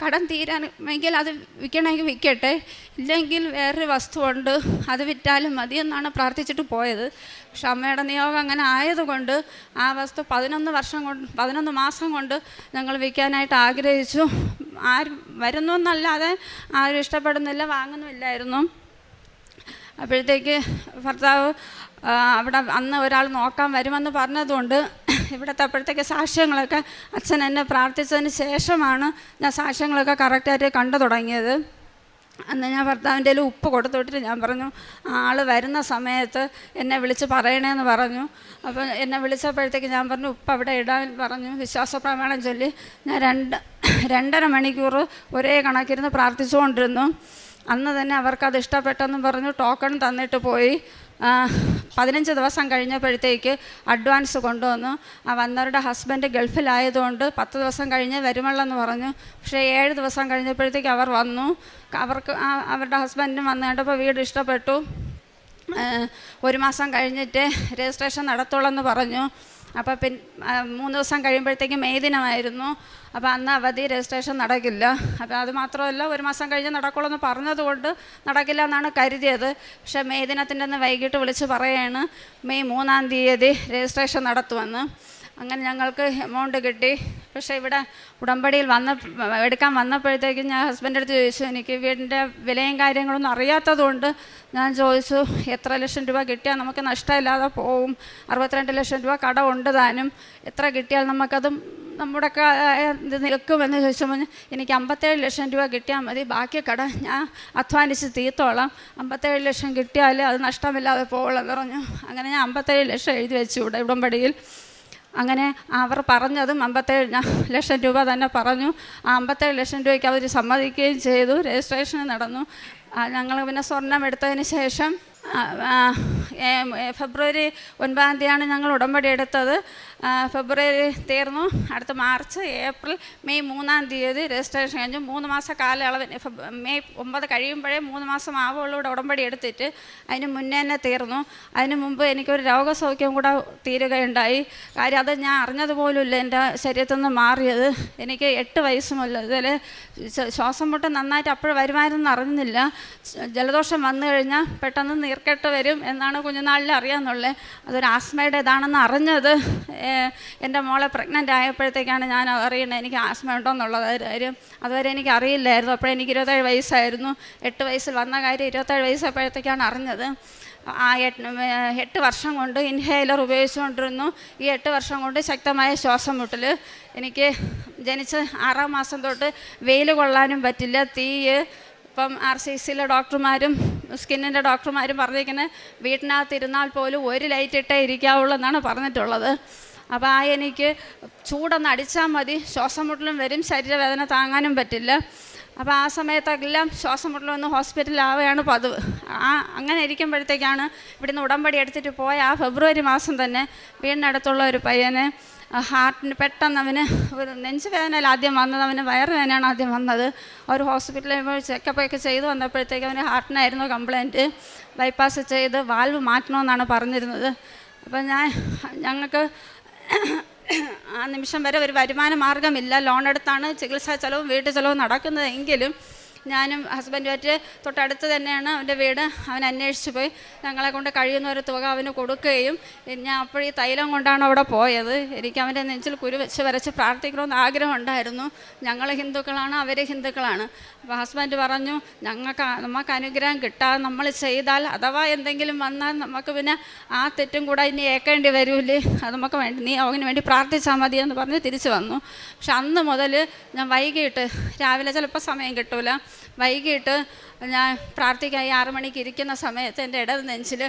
കടം തീരാനെങ്കിൽ അത് വിൽക്കണമെങ്കിൽ വിൽക്കട്ടെ, ഇല്ലെങ്കിൽ വേറൊരു വസ്തുവുണ്ട് അത് വിറ്റാലും മതിയെന്നാണ് പ്രാർത്ഥിച്ചിട്ട് പോയത്. പക്ഷെ അമ്മയുടെ നിയോഗം അങ്ങനെ ആയതുകൊണ്ട് ആ വസ്തു 11 മാസം കൊണ്ട് ഞങ്ങൾ വിൽക്കാനായിട്ട് ആഗ്രഹിച്ചു. ആരും വരുന്നു എന്നല്ലാതെ ആരും ഇഷ്ടപ്പെടുന്നില്ല, വാങ്ങുന്നുമില്ലായിരുന്നു. അപ്പോഴത്തേക്ക് ഭർത്താവ് അവിടെ അന്ന് ഒരാൾ നോക്കാൻ വരുമെന്ന് പറഞ്ഞതുകൊണ്ട് ഇവിടുത്തെ അപ്പോഴത്തേക്ക് സാക്ഷ്യങ്ങളൊക്കെ അച്ഛൻ എന്നെ പ്രാർത്ഥിച്ചതിന് ശേഷമാണ് ഞാൻ സാക്ഷ്യങ്ങളൊക്കെ കറക്റ്റായിട്ട് കണ്ടു തുടങ്ങിയത്. അന്ന് ഞാൻ ഭർത്താവിൻ്റെ ഉപ്പ് കൊടുത്തുവിട്ടിട്ട് ഞാൻ പറഞ്ഞു, ആൾ വരുന്ന സമയത്ത് എന്നെ വിളിച്ച് പറയണേന്ന് പറഞ്ഞു. അപ്പോൾ എന്നെ വിളിച്ചപ്പോഴത്തേക്ക് ഞാൻ പറഞ്ഞു ഉപ്പ് അവിടെ ഇടാൻ പറഞ്ഞു. വിശ്വാസ പ്രമാണം ചൊല്ലി ഞാൻ 2.5 മണിക്കൂർ ഒരേ കണക്കിരുന്ന് പ്രാർത്ഥിച്ചുകൊണ്ടിരുന്നു. അന്ന് തന്നെ അവർക്കത് ഇഷ്ടപ്പെട്ടെന്ന് പറഞ്ഞു ടോക്കൺ തന്നിട്ട് പോയി. 15 ദിവസം കഴിഞ്ഞപ്പോഴത്തേക്ക് അഡ്വാൻസ് കൊണ്ടുവന്നു. വന്നവരുടെ ഹസ്ബൻഡ് ഗൾഫിലായതുകൊണ്ട് 10 ദിവസം കഴിഞ്ഞ് വരുമുള്ളെന്ന് പറഞ്ഞു. പക്ഷേ 7 ദിവസം കഴിഞ്ഞപ്പോഴത്തേക്ക് അവർ വന്നു. അവരുടെ ഹസ്ബൻഡും വന്നു കണ്ടപ്പോൾ വീട് ഇഷ്ടപ്പെട്ടു. 1 മാസം കഴിഞ്ഞിട്ട് രജിസ്ട്രേഷൻ നടത്തുള്ളെന്ന് പറഞ്ഞു. അപ്പോൾ 3 ദിവസം കഴിയുമ്പോഴത്തേക്കും മെയ് ദിനമായിരുന്നു. അപ്പോൾ അന്ന് അവധി, രജിസ്ട്രേഷൻ നടക്കില്ല. അപ്പോൾ അത് മാത്രമല്ല 1 മാസം കഴിഞ്ഞ് നടക്കുള്ളൂ എന്ന് പറഞ്ഞതുകൊണ്ട് നടക്കില്ല എന്നാണ് കരുതിയത്. പക്ഷേ മെയ് ദിനത്തിൻ്റെ അന്ന് വൈകിട്ട് വിളിച്ച് പറയുകയാണ് മെയ് 3-ാം തീയതി രജിസ്ട്രേഷൻ നടത്തുമെന്ന്. അങ്ങനെ ഞങ്ങൾക്ക് എമൗണ്ട് കിട്ടി. പക്ഷേ ഇവിടെ ഉടമ്പടിയിൽ എടുക്കാൻ വന്നപ്പോഴത്തേക്കും ഞാൻ ഹസ്ബൻഡ് അടുത്ത് ചോദിച്ചു, എനിക്ക് വീടിൻ്റെ വിലയും കാര്യങ്ങളൊന്നും അറിയാത്തതുകൊണ്ട് ഞാൻ ചോദിച്ചു എത്ര ലക്ഷം രൂപ കിട്ടിയാൽ നമുക്ക് നഷ്ടമില്ലാതെ പോവും. 62 ലക്ഷം രൂപ കടമുണ്ട് താനും, എത്ര കിട്ടിയാൽ നമുക്കത് നമ്മുടെ ഇത് നിൽക്കുമെന്ന് ചോദിച്ചപ്പോൾ എനിക്ക് 57 ലക്ഷം രൂപ കിട്ടിയാൽ മതി, ബാക്കി കട ഞാൻ അധ്വാനിച്ച് തീർത്തോളാം, 57 ലക്ഷം കിട്ടിയാൽ അത് നഷ്ടമില്ലാതെ പോവുള്ളെന്ന് പറഞ്ഞു. അങ്ങനെ ഞാൻ 57 ലക്ഷം എഴുതി വെച്ചു ഇവിടെ ഉടമ്പടിയിൽ. അങ്ങനെ അവർ പറഞ്ഞതും 57 ലക്ഷം രൂപ തന്നെ പറഞ്ഞു. ആ 57 ലക്ഷം രൂപയ്ക്ക് അവർ സമ്മതിക്കുകയും ചെയ്തു. രജിസ്ട്രേഷൻ നടന്നു. ഞങ്ങൾ പിന്നെ സ്വർണം എടുത്തതിന് ശേഷം ഫെബ്രുവരി 9-ാം തീയതിയാണ് ഞങ്ങൾ ഉടമ്പടി എടുത്തത്. ഫെബ്രുവരി തീർന്നു. അടുത്ത മാർച്ച്, ഏപ്രിൽ, മെയ് 3-ാം തീയതി രജിസ്ട്രേഷൻ കഴിഞ്ഞു. 3 മാസം കാലയളവിന് മെയ് 9 കഴിയുമ്പോഴേ 3 മാസം ആവുള്ളൂ ഇവിടെ ഉടമ്പടി എടുത്തിട്ട്. അതിന് മുന്നേ തന്നെ തീർന്നു. അതിന് മുമ്പ് എനിക്കൊരു രോഗസൗഖ്യം കൂടെ തീരുകയുണ്ടായി. കാര്യം അത് ഞാൻ അറിഞ്ഞതുപോലുമില്ല എൻ്റെ ശരീരത്തിൽ നിന്ന് മാറിയത്. എനിക്ക് 8 വയസ്സ് മുതൽ ഇതിൽ ശ്വാസം മുട്ട് നന്നായിട്ട് അപ്പോഴും വരുമായിരുന്നെന്ന് അറിഞ്ഞില്ല. ജലദോഷം വന്നു കഴിഞ്ഞാൽ പെട്ടെന്ന് നീർക്കെട്ട് വരും എന്നാണ് കുഞ്ഞുനാളിൽ അറിയാമെന്നുള്ളത്. അതൊരു ആസ്മയുടെ ഇതാണെന്ന് അറിഞ്ഞത് എൻ്റെ മോളെ പ്രഗ്നൻ്റ് ആയപ്പോഴത്തേക്കാണ് ഞാൻ അറിയുന്നത് എനിക്ക് ആസ്മ ഉണ്ടോയെന്നുള്ളത് കാര്യം. അതുവരെ എനിക്ക് അറിയില്ലായിരുന്നു. അപ്പോഴെനിക്ക് 27 വയസ്സായിരുന്നു. 8 വയസ്സിൽ വന്ന കാര്യം 27 വയസ്സായപ്പോഴത്തേക്കാണ് അറിഞ്ഞത്. ആ 8 വർഷം കൊണ്ട് ഇൻഹേലർ ഉപയോഗിച്ചുകൊണ്ടിരുന്നു. ഈ 8 വർഷം കൊണ്ട് ശക്തമായ ശ്വാസം മുട്ടൽ. എനിക്ക് ജനിച്ച് 6-ാം മാസം തൊട്ട് വെയിൽ കൊള്ളാനും പറ്റില്ല, തീയ്. ഇപ്പം RCCയിലെ ഡോക്ടർമാരും സ്കിന്നിൻ്റെ ഡോക്ടർമാരും പറഞ്ഞിരിക്കുന്നത് വീട്ടിനകത്ത് ഇരുന്നാൽ പോലും 1 ലൈറ്റ് ഇട്ടേ ഇരിക്കാവുള്ളൂ എന്നാണ് പറഞ്ഞിട്ടുള്ളത്. അപ്പോൾ എനിക്ക് ചൂടൊന്ന് അടിച്ചാൽ മതി, ശ്വാസം മുട്ടലും വരും, ശരീരവേദന താങ്ങാനും പറ്റില്ല. അപ്പോൾ ആ സമയത്തെല്ലാം ശ്വാസം മുട്ടലൊന്ന് ഹോസ്പിറ്റലിലാവുകയാണ് പതിവ്. അങ്ങനെ ഇരിക്കുമ്പോഴത്തേക്കാണ് ഇവിടുന്ന് ഉടമ്പടി എടുത്തിട്ട് പോയ ആ ഫെബ്രുവരി മാസം തന്നെ വീടിനടുത്തുള്ള ഒരു പയ്യന് ഹാർട്ടിന് പെട്ടെന്ന് അവന് ഒരു നെഞ്ചുവേദനയിൽ ആദ്യം വന്നത്, അവന് വയറുവേദനയാണ് ആദ്യം വന്നത്. ഒരു ഹോസ്പിറ്റലിൽ പോയി ചെക്കപ്പൊക്കെ ചെയ്ത് വന്നപ്പോഴത്തേക്ക് അവന് ഹാർട്ടിനായിരുന്നു കംപ്ലയിൻറ്റ്. ബൈപ്പാസ് ചെയ്ത് വാൽവ് മാറ്റണമെന്നാണ് പറഞ്ഞിരുന്നത്. അപ്പം ഞങ്ങൾക്ക് ആ നിമിഷം വരെ ഒരു വരുമാന മാർഗ്ഗമില്ല. ലോൺ എടുത്താണ് ചികിത്സാ ചെലവും വീട്ടു ചെലവും നടക്കുന്നതെങ്കിലും ഞാനും ഹസ്ബൻഡുമായിട്ട് തൊട്ടടുത്ത് തന്നെയാണ് അവൻ്റെ വീട്. അവൻ അന്വേഷിച്ച് പോയി ഞങ്ങളെ കൊണ്ട് കഴിയുന്ന ഒരു തുക അവന് കൊടുക്കുകയും ഞാൻ അപ്പോൾ ഈ തൈലം കൊണ്ടാണ് അവിടെ പോയത്. എനിക്ക് അവൻ്റെ നെഞ്ചിൽ കുരു വെച്ച് വരച്ച് പ്രാർത്ഥിക്കണമെന്ന് ആഗ്രഹം ഉണ്ടായിരുന്നു. ഞങ്ങൾ ഹിന്ദുക്കളാണ്, അവർ ഹിന്ദുക്കളാണ്. അപ്പോൾ ഹസ്ബൻഡ് പറഞ്ഞു, നമുക്ക് അനുഗ്രഹം കിട്ടാതെ നമ്മൾ ചെയ്താൽ അഥവാ എന്തെങ്കിലും വന്നാൽ നമുക്ക് പിന്നെ ആ തെറ്റും കൂടെ ഇനി ഏൽക്കേണ്ടി വരൂലേ, അത് നമുക്ക് വേണ്ടി നീ അവന് വേണ്ടി പ്രാർത്ഥിച്ചാൽ മതി എന്ന് പറഞ്ഞ് തിരിച്ചു വന്നു. പക്ഷെ അന്ന് മുതൽ ഞാൻ വൈകിട്ട്, രാവിലെ ചിലപ്പോൾ സമയം കിട്ടൂല, വൈകിട്ട് ഞാൻ പ്രാർത്ഥിക്കാൻ 6 മണിക്ക് ഇരിക്കുന്ന സമയത്ത് എൻ്റെ ഇടത് നെഞ്ചിൽ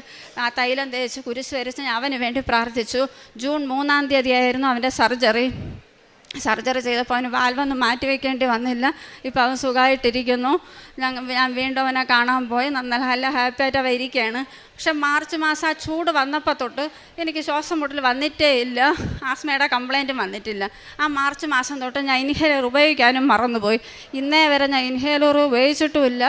ആ തൈലം തേച്ച് കുരിശ് വരച്ച് ഞാൻ അവന് വേണ്ടി പ്രാർത്ഥിച്ചു. ജൂൺ 3-ാം തീയതിയായിരുന്നു അവൻ്റെ സർജറി ചെയ്തപ്പോൾ അവന് വാൽവൊന്നും മാറ്റി വയ്ക്കേണ്ടി വന്നില്ല. ഇപ്പോൾ അവൻ സുഖമായിട്ടിരിക്കുന്നു. ഞാൻ വീണ്ടും അവനെ കാണാൻ പോയി. നല്ല ഹാപ്പിയായിട്ട് അവൻ ഇരിക്കുകയാണ്. പക്ഷെ മാർച്ച് മാസം ആ ചൂട് വന്നപ്പോൾ തൊട്ട് എനിക്ക് ശ്വാസം മുട്ടൽ വന്നിട്ടേ ഇല്ല, ആസ്മയുടെ കംപ്ലൈൻറ്റും വന്നിട്ടില്ല. ആ മാർച്ച് മാസം തൊട്ട് ഞാൻ ഇൻഹേലർ ഉപയോഗിക്കാനും മറന്നുപോയി. ഇന്നേ വരെ ഞാൻ ഇൻഹേലർ ഉപയോഗിച്ചിട്ടുമില്ല.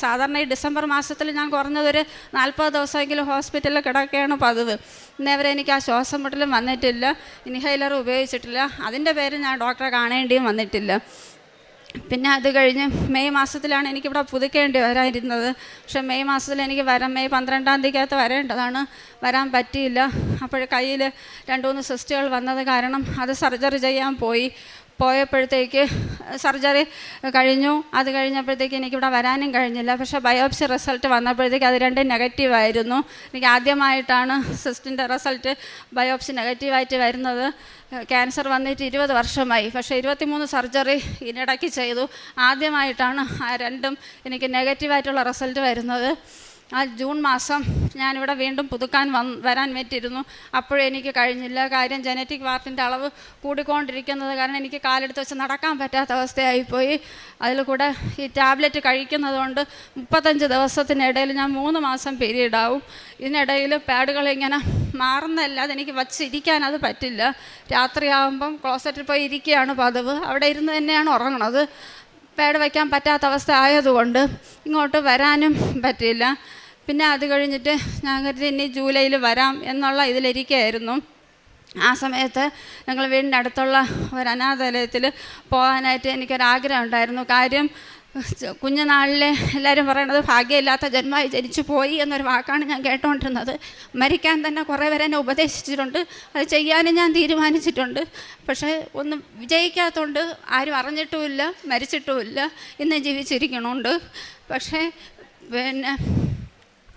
സാധാരണ ഈ ഡിസംബർ മാസത്തിൽ ഞാൻ കുറഞ്ഞതൊരു 40 ദിവസമെങ്കിലും ഹോസ്പിറ്റലിൽ കിടക്കുകയാണ് പതിവ്. ഇന്നേ വരെ എനിക്ക് ആ ശ്വാസം മുട്ടലും വന്നിട്ടില്ല, ഇൻഹേലർ ഉപയോഗിച്ചിട്ടില്ല. അതിൻ്റെ പേര് ഞാൻ ഡോക്ടറെ കാണേണ്ടിയും വന്നിട്ടില്ല. പിന്നെ അത് കഴിഞ്ഞ് മെയ് മാസത്തിലാണ് എനിക്കിവിടെ പുതുക്കേണ്ടി വരാനിരുന്നത്. പക്ഷേ മെയ് മാസത്തിൽ എനിക്ക് മെയ് 12-ാം തീയതിക്കകത്ത് വരേണ്ടതാണ്, വരാൻ പറ്റിയില്ല. അപ്പോൾ കയ്യിൽ 2-3 സിസ്റ്റുകൾ വന്നത് കാരണം അത് സർജറി ചെയ്യാൻ പോയപ്പോഴത്തേക്ക് സർജറി കഴിഞ്ഞു. അത് കഴിഞ്ഞപ്പോഴത്തേക്ക് എനിക്കിവിടെ വരാനും കഴിഞ്ഞില്ല. പക്ഷേ ബയോപ്സി റിസൾട്ട് വന്നപ്പോഴത്തേക്ക് അത് 2 നെഗറ്റീവായിരുന്നു. എനിക്ക് ആദ്യമായിട്ടാണ് സിസ്റ്റിൻ്റെ റിസൾട്ട് ബയോപ്സി നെഗറ്റീവായിട്ട് വരുന്നത്. ക്യാൻസർ വന്നിട്ട് 20 വർഷമായി. പക്ഷേ 23 സർജറി ഇതിനിടയ്ക്ക് ചെയ്തു. ആദ്യമായിട്ടാണ് ആ 2ഉം എനിക്ക് നെഗറ്റീവായിട്ടുള്ള റിസൾട്ട് വരുന്നത്. ആ ജൂൺ മാസം ഞാനിവിടെ വീണ്ടും പുതുക്കാൻ വരാൻ പറ്റിയിരുന്നു. അപ്പോഴെനിക്ക് കഴിഞ്ഞില്ല. കാര്യം ജനറ്റിക് പാർട്ടിൻ്റെ അളവ് കൂടിക്കൊണ്ടിരിക്കുന്നത് കാരണം എനിക്ക് കാലെടുത്ത് വെച്ച് നടക്കാൻ പറ്റാത്ത അവസ്ഥയായിപ്പോയി. അതിൽ കൂടെ ഈ ടാബ്ലറ്റ് കഴിക്കുന്നത് കൊണ്ട് 35 ദിവസത്തിനിടയിൽ ഞാൻ 3 മാസം പീരീഡ് ആവും. ഇതിനിടയിൽ പാഡുകളിങ്ങനെ മാറുന്നതല്ലാതെ എനിക്ക് വച്ചിരിക്കാൻ അത് പറ്റില്ല. രാത്രിയാകുമ്പം ക്ലോസറ്റിൽ പോയി ഇരിക്കുകയാണ് പതിവ്. അവിടെ ഇരുന്ന് തന്നെയാണ് ഉറങ്ങണത്. പാഡ് വയ്ക്കാൻ പറ്റാത്ത അവസ്ഥ ആയതുകൊണ്ട് ഇങ്ങോട്ട് വരാനും പറ്റില്ല. പിന്നെ അത് കഴിഞ്ഞിട്ട് ഞാൻ കരുതി ഇനി ജൂലൈയിൽ വരാം എന്നുള്ള ഇതിലിരിക്കുകയായിരുന്നു. ആ സമയത്ത് ഞങ്ങൾ വീടിൻ്റെ അടുത്തുള്ള ഒരു അനാഥാലയത്തിൽ പോകാനായിട്ട് എനിക്കൊരാഗ്രഹം ഉണ്ടായിരുന്നു. കാര്യം കുഞ്ഞുനാളിലെ എല്ലാവരും പറയണത് ഭാഗ്യമില്ലാത്ത ജന്മമായി ജനിച്ചു പോയി എന്നൊരു വാക്കാണ് ഞാൻ കേട്ടുകൊണ്ടിരുന്നത്. മരിക്കാൻ തന്നെ കുറേ പേരെ എന്നെ ഉപദേശിച്ചിട്ടുണ്ട്, അത് ചെയ്യാനും ഞാൻ തീരുമാനിച്ചിട്ടുണ്ട്. പക്ഷേ ഒന്നും വിജയിക്കാത്തതുകൊണ്ട് ആരും അറിഞ്ഞിട്ടുമില്ല, മരിച്ചിട്ടുമില്ല, ഇന്ന് ജീവിച്ചിരിക്കണുണ്ട്. പക്ഷേ പിന്നെ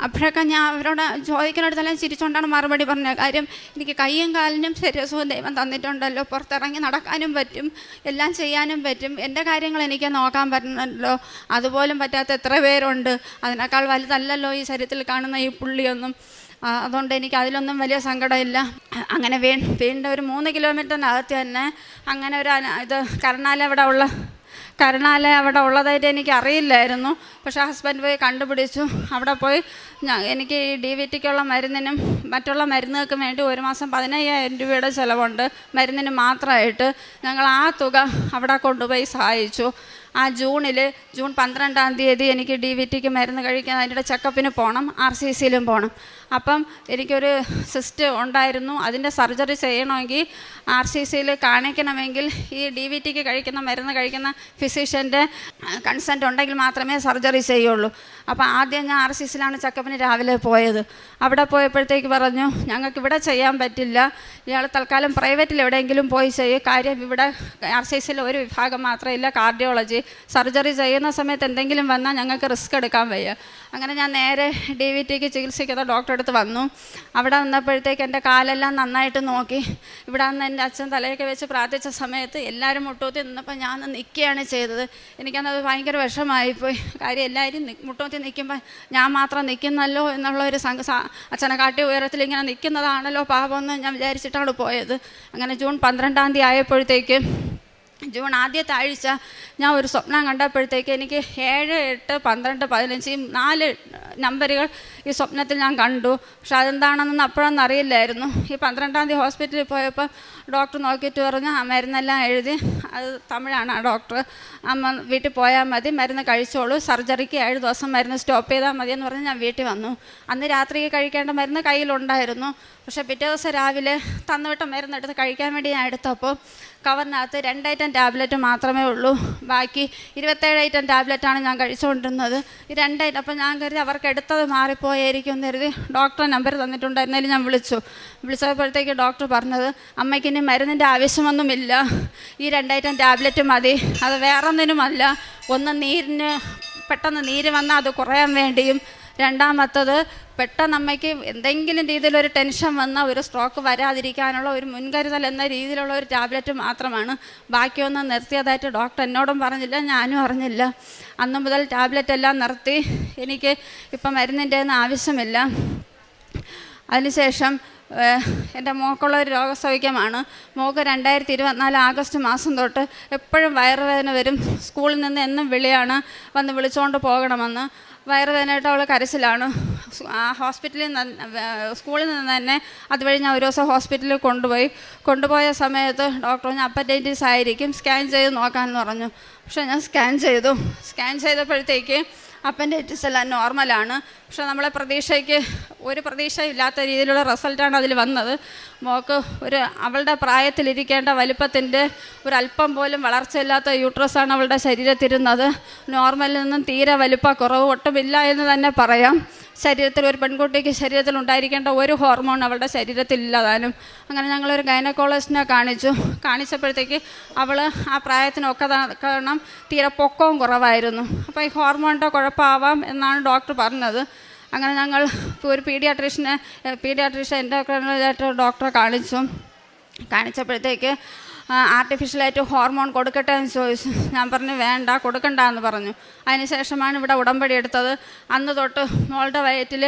അപ്പോഴൊക്കെ ഞാൻ അവരോട് ചോദിക്കുന്നിടത്തെല്ലാം ചിരിച്ചുകൊണ്ടാണ് മറുപടി പറഞ്ഞത്. കാര്യം എനിക്ക് കയ്യും കാലിനും ശരീരസുഖം ദൈവം തന്നിട്ടുണ്ടല്ലോ, പുറത്തിറങ്ങി നടക്കാനും പറ്റും, എല്ലാം ചെയ്യാനും പറ്റും. എൻ്റെ കാര്യങ്ങൾ എനിക്ക് നോക്കാൻ പറ്റുന്നല്ലോ, അതുപോലും പറ്റാത്ത എത്ര പേരുണ്ട്. അതിനേക്കാൾ വലുതല്ലല്ലോ ഈ ശരീരത്തിൽ കാണുന്ന ഈ പുള്ളിയൊന്നും. അതുകൊണ്ട് എനിക്ക് അതിലൊന്നും വലിയ സങ്കടമില്ല. അങ്ങനെ വീണ്ടും ഒരു 3 കിലോമീറ്ററിനകത്ത് തന്നെ അങ്ങനെ ഒരു കരുണാലയം അവിടെ ഉള്ളതായിട്ട് എനിക്ക് അറിയില്ലായിരുന്നു. പക്ഷേ ഹസ്ബൻഡ് പോയി കണ്ടുപിടിച്ചു. അവിടെ പോയി എനിക്ക് ഈ DVTക്കുള്ള മരുന്നിനും മറ്റുള്ള മരുന്നുകൾക്കും വേണ്ടി 1 മാസം 15,000 രൂപയുടെ ചിലവുണ്ട് മരുന്നിന് മാത്രമായിട്ട്. ഞങ്ങൾ ആ തുക അവിടെ കൊണ്ടുപോയി സഹായിച്ചു. ആ ജൂൺ 12-ാം തീയതി എനിക്ക് DVTക്ക് മരുന്ന് കഴിക്കാൻ അതിൻ്റെ ചെക്കപ്പിന് പോകണം, RCCയിലും പോകണം. അപ്പം എനിക്കൊരു സിസ്റ്റ് ഉണ്ടായിരുന്നു. അതിൻ്റെ സർജറി ചെയ്യണമെങ്കിൽ RCCയിൽ കാണിക്കണമെങ്കിൽ ഈ DVTക്ക് കഴിക്കുന്ന മരുന്ന് കഴിക്കുന്ന ഫിസിഷ്യൻ്റെ കൺസെൻറ്റ് ഉണ്ടെങ്കിൽ മാത്രമേ സർജറി ചെയ്യുള്ളൂ. അപ്പോൾ ആദ്യം ഞാൻ RCCയിലാണ് ചെക്കപ്പിന് രാവിലെ പോയത്. അവിടെ പോയപ്പോഴത്തേക്ക് പറഞ്ഞു, ഞങ്ങൾക്ക് ഇവിടെ ചെയ്യാൻ പറ്റില്ല, ഇയാൾ തൽക്കാലം പ്രൈവറ്റിൽ എവിടെയെങ്കിലും പോയി ചെയ്യും. കാര്യം ഇവിടെ RCCയിൽ ഒരു വിഭാഗം മാത്രമേ ഇല്ല, കാർഡിയോളജി. സർജറി ചെയ്യുന്ന സമയത്ത് എന്തെങ്കിലും വന്നാൽ ഞങ്ങൾക്ക് റിസ്ക് എടുക്കാൻ വയ്യ. അങ്ങനെ ഞാൻ നേരെ DVTക്ക് ചികിത്സിക്കുന്ന ഡോക്ടറെ അടുത്ത് വന്നു. അവിടെ വന്നപ്പോഴത്തേക്ക് എൻ്റെ കാലെല്ലാം നന്നായിട്ട് നോക്കി. ഇവിടെ വന്ന് എൻ്റെ അച്ഛൻ തലയൊക്കെ വെച്ച് പ്രാർത്ഥിച്ച സമയത്ത് എല്ലാവരും മുട്ടൂത്തി നിന്നപ്പോൾ ഞാൻ നിൽക്കുകയാണ് ചെയ്തത്. എനിക്കന്നത് ഭയങ്കര വിഷമമായിപ്പോയി. കാര്യം എല്ലാവരും മുട്ടൂത്തി നിൽക്കുമ്പോൾ ഞാൻ മാത്രം നിൽക്കുന്നല്ലോ എന്നുള്ളൊരു അച്ഛനെ കാട്ടി ഉയരത്തിൽ ഇങ്ങനെ നിൽക്കുന്നതാണല്ലോ പാപമെന്ന് ഞാൻ വിചാരിച്ചിട്ടാണ് പോയത്. അങ്ങനെ ജൂൺ 12-ാം തീയതി ആയപ്പോഴത്തേക്ക് ജൂൺ ആദ്യത്തെ ആഴ്ച ഞാൻ ഒരു സ്വപ്നം കണ്ടപ്പോഴത്തേക്ക് എനിക്ക് 7, 8, 12, 15 ഈ 4 നമ്പറുകൾ ഈ സ്വപ്നത്തിൽ ഞാൻ കണ്ടു. പക്ഷെ അതെന്താണെന്നൊന്നും അപ്പോഴൊന്നും അറിയില്ലായിരുന്നു. ഈ 12-ാം തീയതി ഹോസ്പിറ്റലിൽ പോയപ്പോൾ ഡോക്ടർ നോക്കിയിട്ട് പറഞ്ഞു, ആ മരുന്നെല്ലാം എഴുതി, അത് തമിഴാണ് ആ ഡോക്ടർ, അമ്മ വീട്ടിൽ പോയാൽ മതി, മരുന്ന് കഴിച്ചോളൂ, സർജറിക്ക് 7 ദിവസം മരുന്ന് സ്റ്റോപ്പ് ചെയ്താൽ മതിയെന്ന് പറഞ്ഞ് ഞാൻ വീട്ടിൽ വന്നു. അന്ന് രാത്രിക്ക് കഴിക്കേണ്ട മരുന്ന് കയ്യിലുണ്ടായിരുന്നു. പക്ഷേ പിറ്റേ ദിവസം രാവിലെ തന്നുവിട്ട മരുന്നെടുത്ത് കഴിക്കാൻ വേണ്ടി ഞാൻ എടുത്തപ്പോൾ കവറിനകത്ത് 2 ഐറ്റം ടാബ്ലറ്റ് മാത്രമേ ഉള്ളൂ. ബാക്കി 27 ഐറ്റം ടാബ്ലറ്റാണ് ഞാൻ കഴിച്ചുകൊണ്ടിരുന്നത്. ഈ 2 ഐറ്റം അപ്പോൾ ഞാൻ കരുതി അവർക്ക് എടുത്തത് മാറിപ്പോയായിരിക്കും എന്ന് കരുതി ഡോക്ടറെ നമ്പർ തന്നിട്ടുണ്ടായിരുന്നതിൽ ഞാൻ വിളിച്ചപ്പോഴത്തേക്ക് ഡോക്ടർ പറഞ്ഞത്, അമ്മയ്ക്ക് ഇനി മരുന്നിൻ്റെ ആവശ്യമൊന്നുമില്ല, ഈ 2 ഐറ്റം ടാബ്ലറ്റ് മതി, അത് വേറൊന്നിനുമല്ല, ഒന്ന് പെട്ടെന്ന് നീര് വന്നാൽ അത് കുറയാൻ വേണ്ടിയും, രണ്ടാമത്തത് പെട്ടെന്ന് അമ്മയ്ക്ക് എന്തെങ്കിലും രീതിയിലൊരു ടെൻഷൻ വന്നാൽ ഒരു സ്ട്രോക്ക് വരാതിരിക്കാനുള്ള ഒരു മുൻകരുതൽ എന്ന രീതിയിലുള്ള ഒരു ടാബ്ലറ്റ് മാത്രമാണ്. ബാക്കിയൊന്നും നിർത്തിയതായിട്ട് ഡോക്ടർ എന്നോടും പറഞ്ഞില്ല, ഞാനും അറിഞ്ഞില്ല. അന്ന് മുതൽ ടാബ്ലറ്റ് എല്ലാം നിർത്തി. എനിക്ക് ഇപ്പം മരുന്നിൻ്റെ ഒന്നും ആവശ്യമില്ല. അതിനുശേഷം എൻ്റെ മോക്കുള്ള ഒരു രോഗസൗഖ്യമാണ്. മോക്ക് 2024 ആഗസ്റ്റ് മാസം തൊട്ട് എപ്പോഴും വയറുവേദന വരും. സ്കൂളിൽ നിന്ന് എന്നും വിളിയാണ്, വന്ന് വിളിച്ചുകൊണ്ട് പോകണമെന്ന്. വയറുവേദനയായിട്ട് അവൾ കരച്ചിലാണ്. സ്കൂളിൽ നിന്ന് തന്നെ അതുവഴി ഞാൻ ഒരു ദിവസം ഹോസ്പിറ്റലിൽ കൊണ്ടുപോയ സമയത്ത് ഡോക്ടർ പറഞ്ഞു അപ്പൻഡൈറ്റിസ് ആയിരിക്കും, സ്കാൻ ചെയ്ത് നോക്കാമെന്ന് പറഞ്ഞു. പക്ഷേ ഞാൻ സ്കാൻ ചെയ്തപ്പോഴത്തേക്ക് അപ്പൻഡൈറ്റിസ് എല്ലാം നോർമലാണ്. പക്ഷെ നമ്മളെ ഒരു പ്രതീക്ഷയില്ലാത്ത രീതിയിലുള്ള റിസൾട്ടാണ് അതിൽ വന്നത്. മോൾക്ക് അവളുടെ പ്രായത്തിലിരിക്കേണ്ട വലിപ്പത്തിൻ്റെ ഒരല്പം പോലും വളർച്ചയില്ലാത്ത യൂട്രസാണ് അവളുടെ ശരീരത്തിരുന്നത്. നോർമലിൽ നിന്നും തീരെ വലിപ്പക്കുറവ് ഒട്ടുമില്ല എന്ന് തന്നെ പറയാം. ഒരു പെൺകുട്ടിക്ക് ശരീരത്തിൽ ഉണ്ടായിരിക്കേണ്ട ഒരു ഹോർമോൺ അവളുടെ ശരീരത്തിൽ ഇല്ലതാനും. അങ്ങനെ ഞങ്ങളൊരു ഗൈനക്കോളജിസ്റ്റിനെ കാണിച്ചപ്പോഴത്തേക്ക് അവൾ ആ പ്രായത്തിനൊക്കെ കാരണം തീരെ പൊക്കവും കുറവായിരുന്നു. അപ്പോൾ ഈ ഹോർമോണിൻ്റെ കുഴപ്പമാവാം എന്നാണ് ഡോക്ടർ പറഞ്ഞത്. അങ്ങനെ ഞങ്ങൾ ഒരു പീഡിയാട്രീഷ്യൻ എൻഡോക്രൈനോളജിസ്റ്റ് ഡോക്ടറെ കാണിച്ചപ്പോഴത്തേക്ക് ആർട്ടിഫിഷ്യലായിട്ട് ഹോർമോൺ കൊടുക്കട്ടെ എന്ന് ചോദിച്ചു. ഞാൻ പറഞ്ഞു വേണ്ട, കൊടുക്കണ്ട എന്ന് പറഞ്ഞു. അതിനുശേഷമാണ് ഇവിടെ ഉടമ്പടി എടുത്തത്. അന്ന് തൊട്ട് മോളുടെ വയറ്റിൽ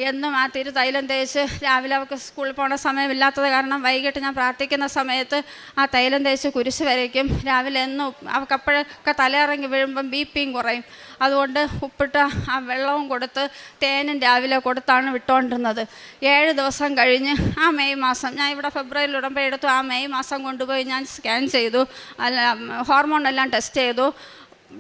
എന്നും ആ തൈലം തേച്ച്, രാവിലെ അവൾക്ക് സ്കൂളിൽ പോകേണ്ട സമയമില്ലാത്തത് കാരണം വൈകിട്ട് ഞാൻ പ്രാർത്ഥിക്കുന്ന സമയത്ത് ആ തൈലം തേച്ച് കുരിശ് വരയ്ക്കും. രാവിലെ എന്നും അവൾക്ക് അപ്പോഴൊക്കെ തലയിറങ്ങി വീഴുമ്പം ബിപിയും കുറയും. അതുകൊണ്ട് ഉപ്പിട്ട ആ വെള്ളവും കൊടുത്ത് തേനും രാവിലെ കൊടുത്താണ് വിട്ടുകൊണ്ടിരുന്നത്. 7 ദിവസം കഴിഞ്ഞ് ആ മെയ് മാസം, ഞാൻ ഇവിടെ ഫെബ്രുവരിയിൽ ഉടമ്പടി എടുത്തു, ആ മെയ് മാസം കൊണ്ടുപോയി ഞാൻ സ്കാൻ ചെയ്തു, ഹോർമോണെല്ലാം ടെസ്റ്റ് ചെയ്തു.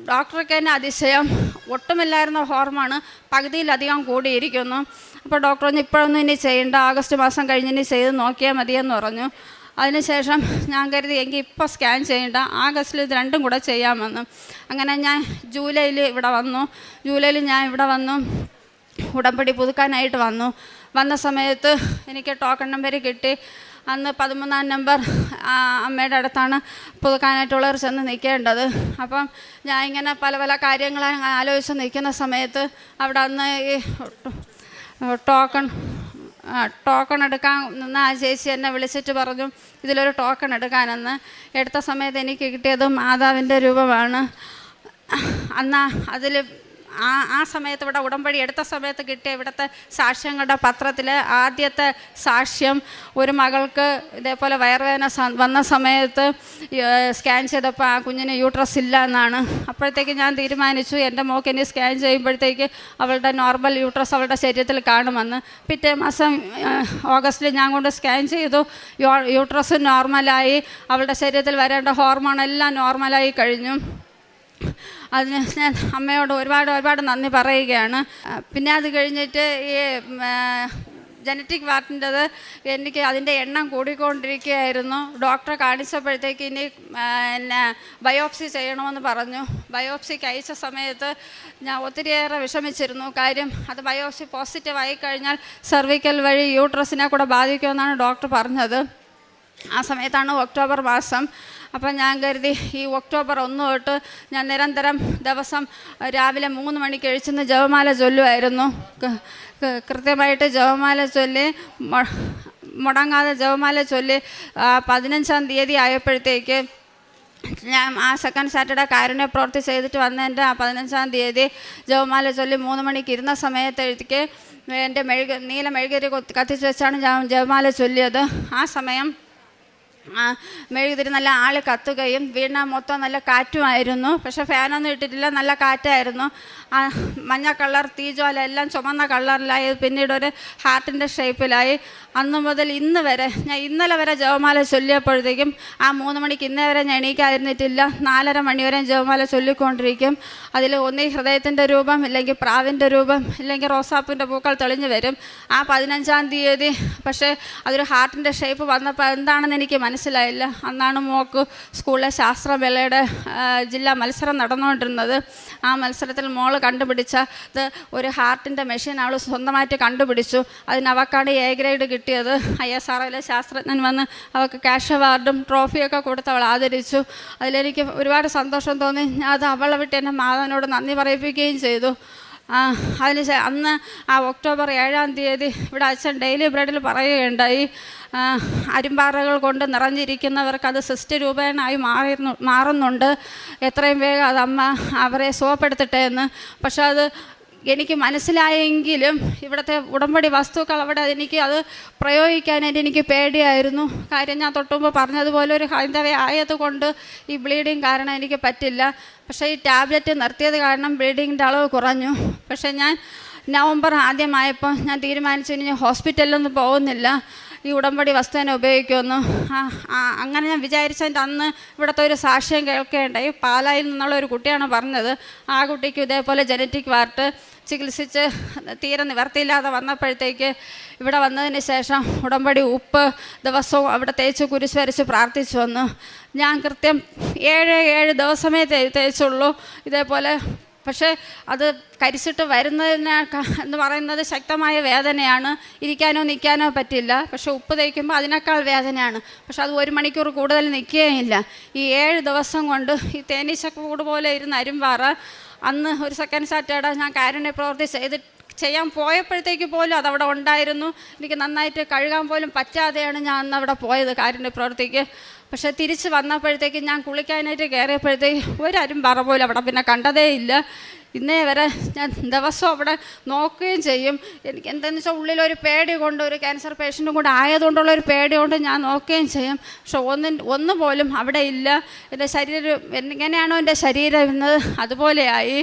ഡോക്ടർക്ക് തന്നെ അതിശയം, ഒട്ടുമില്ലായിരുന്ന ഹോർമോൺ പകുതിയിലധികം കൂടിയിരിക്കുന്നു. അപ്പോൾ ഡോക്ടർ പറഞ്ഞു ഇപ്പോഴൊന്നും ഇനി ചെയ്യേണ്ട, ആഗസ്റ്റ് മാസം കഴിഞ്ഞ് ഇനി ചെയ്ത് നോക്കിയാൽ മതിയെന്ന് പറഞ്ഞു. അതിനുശേഷം ഞാൻ കരുതി എങ്കിൽ ഇപ്പോൾ സ്കാൻ ചെയ്യേണ്ട, ആഗസ്റ്റിൽ ഇത് രണ്ടും കൂടെ ചെയ്യാമെന്ന്. അങ്ങനെ ഞാൻ ജൂലൈയിൽ ഞാൻ ഇവിടെ വന്നു ഉടമ്പടി പുതുക്കാനായിട്ട് വന്ന സമയത്ത് എനിക്ക് ടോക്കൺ നമ്പർ കിട്ടി. അന്ന് 13-ാം നമ്പർ അമ്മയുടെ അടുത്താണ് പുതുക്കാനായിട്ടുള്ളവർ ചെന്ന് നിൽക്കേണ്ടത്. അപ്പം ഞാൻ ഇങ്ങനെ പല കാര്യങ്ങൾ ആലോചിച്ച് നിൽക്കുന്ന സമയത്ത് അവിടെ അന്ന് ഈ ടോക്കൺ എടുക്കാൻ നിന്ന ആ ചേച്ചി എന്നെ വിളിച്ചിട്ട് പറഞ്ഞു ഇതിലൊരു ടോക്കൺ എടുക്കാനെന്ന്. എടുത്ത സമയത്ത് എനിക്ക് കിട്ടിയത് മാതാവിൻ്റെ രൂപമാണ്. അന്ന് അതിൽ ആ സമയത്ത് ഇവിടെ ഉടമ്പടി എടുത്ത സമയത്ത് കിട്ടിയ ഇവിടുത്തെ സാക്ഷ്യങ്ങളുടെ പത്രത്തിൽ ആദ്യത്തെ സാക്ഷ്യം, ഒരു മകൾക്ക് ഇതേപോലെ വയറുവേദന വന്ന സമയത്ത് സ്കാൻ ചെയ്തപ്പോൾ ആ കുഞ്ഞിന് യൂട്രസ് ഇല്ല എന്നാണ്. അപ്പോഴത്തേക്ക് ഞാൻ തീരുമാനിച്ചു എൻ്റെ മോൾക്ക് ഇനി സ്കാൻ ചെയ്യുമ്പോഴത്തേക്ക് അവളുടെ നോർമൽ യൂട്രസ് അവളുടെ ശരീരത്തിൽ കാണുമെന്ന്. പിറ്റേ മാസം ഓഗസ്റ്റിൽ ഞാൻ കൊണ്ട് സ്കാൻ ചെയ്തു. യൂട്രസ് നോർമലായി, അവളുടെ ശരീരത്തിൽ വരേണ്ട ഹോർമോണെല്ലാം നോർമലായി കഴിഞ്ഞു. അതിന് ഞാൻ അമ്മയോട് ഒരുപാട് നന്ദി പറയുകയാണ്. പിന്നെ അത് കഴിഞ്ഞിട്ട് ഈ ജനറ്റിക് പാർട്ടിൻ്റെത് എനിക്ക് അതിൻ്റെ എണ്ണം കൂടിക്കൊണ്ടിരിക്കുകയായിരുന്നു. ഡോക്ടറെ കാണിച്ചപ്പോഴത്തേക്ക് ഇനി ബയോപ്സി ചെയ്യണമെന്ന് പറഞ്ഞു. ബയോപ്സിക്ക് അയച്ച സമയത്ത് ഞാൻ ഒത്തിരിയേറെ വിഷമിച്ചിരുന്നു. കാര്യം അത് ബയോപ്സി പോസിറ്റീവായി കഴിഞ്ഞാൽ സെർവിക്കൽ വഴി യൂട്രസിനെ കൂടെ ബാധിക്കുമെന്നാണ് ഡോക്ടർ പറഞ്ഞത്. ആ സമയത്താണ് ഒക്ടോബർ മാസം. അപ്പം ഞാൻ കരുതി ഈ ഒക്ടോബർ 1 തൊട്ട് ഞാൻ നിരന്തരം ദിവസം രാവിലെ 3 മണിക്ക് എഴുന്നേറ്റ് ജപമാല ചൊല്ലുമായിരുന്നു. കൃത്യമായിട്ട് ജപമാല ചൊല്ലി മുടങ്ങാതെ ജപമാല ചൊല്ലി 15-ാം തീയതി ആയപ്പോഴത്തേക്ക് ഞാൻ ആ സെക്കൻഡ് സാറ്റർഡേ കാരുണ്യ പ്രവൃത്തി ചെയ്തിട്ട് വന്നതിൻ്റെ ആ 15-ാം തീയതി ജപമാല ചൊല്ലി 3 മണിക്ക് ഇരുന്ന സമയത്തേക്ക് എൻ്റെ നീല മെഴുകുതിരി കത്തിച്ച് വെച്ചാണ് ഞാൻ ജപമാല ചൊല്ലിയത്. ആ സമയം മെഴുകുതിരി നല്ല ആള് കത്തുകയും വീണ മൊത്തം നല്ല കാറ്റുമായിരുന്നു. പക്ഷെ ഫാനൊന്നും ഇട്ടിട്ടില്ല, നല്ല കാറ്റായിരുന്നു. മഞ്ഞ കളർ തീജ്വാല എല്ലാം ചുമന്ന കളറിലായി, പിന്നീട് ഒരു ഹാർട്ടിൻ്റെ ഷേപ്പിലായി. അന്ന് മുതൽ ഇന്ന് വരെ ഞാൻ ഇന്നലെ വരെ ജപമാല ചൊല്ലിയപ്പോഴത്തേക്കും ആ 3 മണിക്ക് ഇന്നേ വരെ ഞാൻ എണീക്കാതിരുന്നിട്ടില്ല. 4:30 മണി വരെ ജപമാല ചൊല്ലിക്കൊണ്ടിരിക്കും. അതിൽ ഒന്നീ ഹൃദയത്തിൻ്റെ രൂപം, ഇല്ലെങ്കിൽ പ്രാവിൻ്റെ രൂപം, ഇല്ലെങ്കിൽ റോസാപ്പിൻ്റെ പൂക്കൾ തെളിഞ്ഞു വരും. ആ 15-ാം തീയതി പക്ഷേ അതൊരു ഹാർട്ടിൻ്റെ ഷേപ്പ് വന്നപ്പോൾ എന്താണെന്ന് എനിക്ക് മനസ്സിലായി. മനസ്സിലായില്ല. അന്നാണ് മോൾക്ക് സ്കൂളിലെ ശാസ്ത്രമേളയുടെ ജില്ലാ മത്സരം നടന്നുകൊണ്ടിരുന്നത്. ആ മത്സരത്തിൽ മോൾ കണ്ടുപിടിച്ചത് ഒരു ഹാർട്ടിൻ്റെ മെഷീൻ അവൾ സ്വന്തമായിട്ട് കണ്ടുപിടിച്ചു. അതിന് അവൾക്കാണ് A ഗ്രേഡ് കിട്ടിയത്. ISROയിലെ ശാസ്ത്രജ്ഞൻ വന്ന് അവൾക്ക് ക്യാഷ് അവാർഡും ട്രോഫിയൊക്കെ കൊടുത്ത് അവൾ ആദരിച്ചു. അതിലെനിക്ക് ഒരുപാട് സന്തോഷം തോന്നി. അത് അവളെ വിട്ട് എൻ്റെ മാതാവിനോട് നന്ദി പറയിപ്പിക്കുകയും ചെയ്തു. അതിന് അന്ന് ഒക്ടോബർ 7-ാം തീയതി ഇവിടെ അച്ഛൻ ഡെയിലി ബ്രെഡിൽ പറയുകയുണ്ടായി, അരിമ്പാറകൾ കൊണ്ട് നിറഞ്ഞിരിക്കുന്നവർക്ക് അത് സിസ്റ്റ് രൂപേണായി മാറുന്നുണ്ട്, എത്രയും വേഗം അത് അമ്മ അവരെ സുഖപ്പെടുത്തട്ടെ എന്ന്. പക്ഷെ അത് എനിക്ക് മനസ്സിലായെങ്കിലും ഇവിടുത്തെ ഉടമ്പടി വസ്തുക്കൾ അവിടെ എനിക്ക് അത് പ്രയോഗിക്കാനായിട്ട് എനിക്ക് പേടിയായിരുന്നു. കാര്യം ഞാൻ തൊട്ടുമുമ്പ് പറഞ്ഞതുപോലെ ഒരു ഹൈന്ദവ ആയതുകൊണ്ട് ഈ ബ്ലീഡിങ് കാരണം എനിക്ക് പറ്റില്ല. പക്ഷേ ഈ ടാബ്ലറ്റ് നിർത്തിയത് കാരണം ബ്ലീഡിങ്ങിൻ്റെ അളവ് കുറഞ്ഞു. പക്ഷേ ഞാൻ നവംബർ ആദ്യമായപ്പോൾ ഞാൻ തീരുമാനിച്ചു ഇനി ഹോസ്പിറ്റലിലൊന്നും പോകുന്നില്ല, ഈ ഉടമ്പടി വസ്തുവിനെ ഉപയോഗിക്കുമെന്ന്. അങ്ങനെ ഞാൻ വിചാരിച്ചതിൻ്റെ അന്ന് ഇവിടുത്തെ ഒരു സാക്ഷ്യം കേൾക്കേണ്ടായി. പാലായിൽ നിന്നുള്ള ഒരു കുട്ടിയാണ് പറഞ്ഞത്. ആ കുട്ടിക്ക് ഇതേപോലെ ജനറ്റിക് വാർട്ട് ചികിത്സിച്ച് തീരെ നിവർത്തിയില്ലാതെ വന്നപ്പോഴത്തേക്ക് ഇവിടെ വന്നതിന് ശേഷം ഉടമ്പടി ഉപ്പ് ദിവസവും അവിടെ തേച്ച് കുരിശ് വരച്ച് പ്രാർത്ഥിച്ചു വന്നു. ഞാൻ കൃത്യം 7 ദിവസമേ തേച്ചുള്ളൂ ഇതേപോലെ. പക്ഷേ അത് കരിച്ചിട്ട് വരുന്നതിന് എന്ന് പറയുന്നത് ശക്തമായ വേദനയാണ്. ഇരിക്കാനോ നിൽക്കാനോ പറ്റില്ല. പക്ഷേ ഉപ്പ് തേക്കുമ്പോൾ അതിനേക്കാൾ വേദനയാണ്. പക്ഷെ അത് 1 മണിക്കൂർ കൂടുതൽ നിൽക്കുകയില്ല. ഈ 7 ദിവസം കൊണ്ട് ഈ തേനീച്ചക്കൂട് പോലെ ഇരുന്ന് അരിമ്പാറ അന്ന് ഒരു സെക്കൻഡ് സാറ്റർഡേ ഞാൻ കാരുണ്യ പ്രവൃത്തി ചെയ്യാൻ പോയപ്പോഴത്തേക്ക് പോലും അതവിടെ ഉണ്ടായിരുന്നു. എനിക്ക് നന്നായിട്ട് കഴുകാൻ പോലും പറ്റാതെയാണ് ഞാൻ അന്ന് അവിടെ പോയത് കാരുണ്യ പ്രവൃത്തിക്ക്. പക്ഷേ തിരിച്ച് വന്നപ്പോഴത്തേക്ക് ഞാൻ കുളിക്കാനായിട്ട് കയറിയപ്പോഴത്തേക്ക് ഒരു അരിമ്പാറ പോലും അവിടെ പിന്നെ കണ്ടതേ ഇല്ല. ഇന്നേ വരെ ഞാൻ ദിവസവും അവിടെ നോക്കുകയും ചെയ്യും. എനിക്ക് എന്താണെന്ന് വെച്ചാൽ ഉള്ളിലൊരു പേടി കൊണ്ട്, ഒരു ക്യാൻസർ പേഷ്യൻറ്റും കൂടെ ആയതുകൊണ്ടുള്ളൊരു പേടി കൊണ്ട് ഞാൻ നോക്കുകയും ചെയ്യും. പക്ഷെ ഒന്നുപോലും അവിടെ ഇല്ല. എൻ്റെ ശരീരം എങ്ങനെയാണോ എൻ്റെ ശരീരം ഇരുന്നത് അതുപോലെയായി.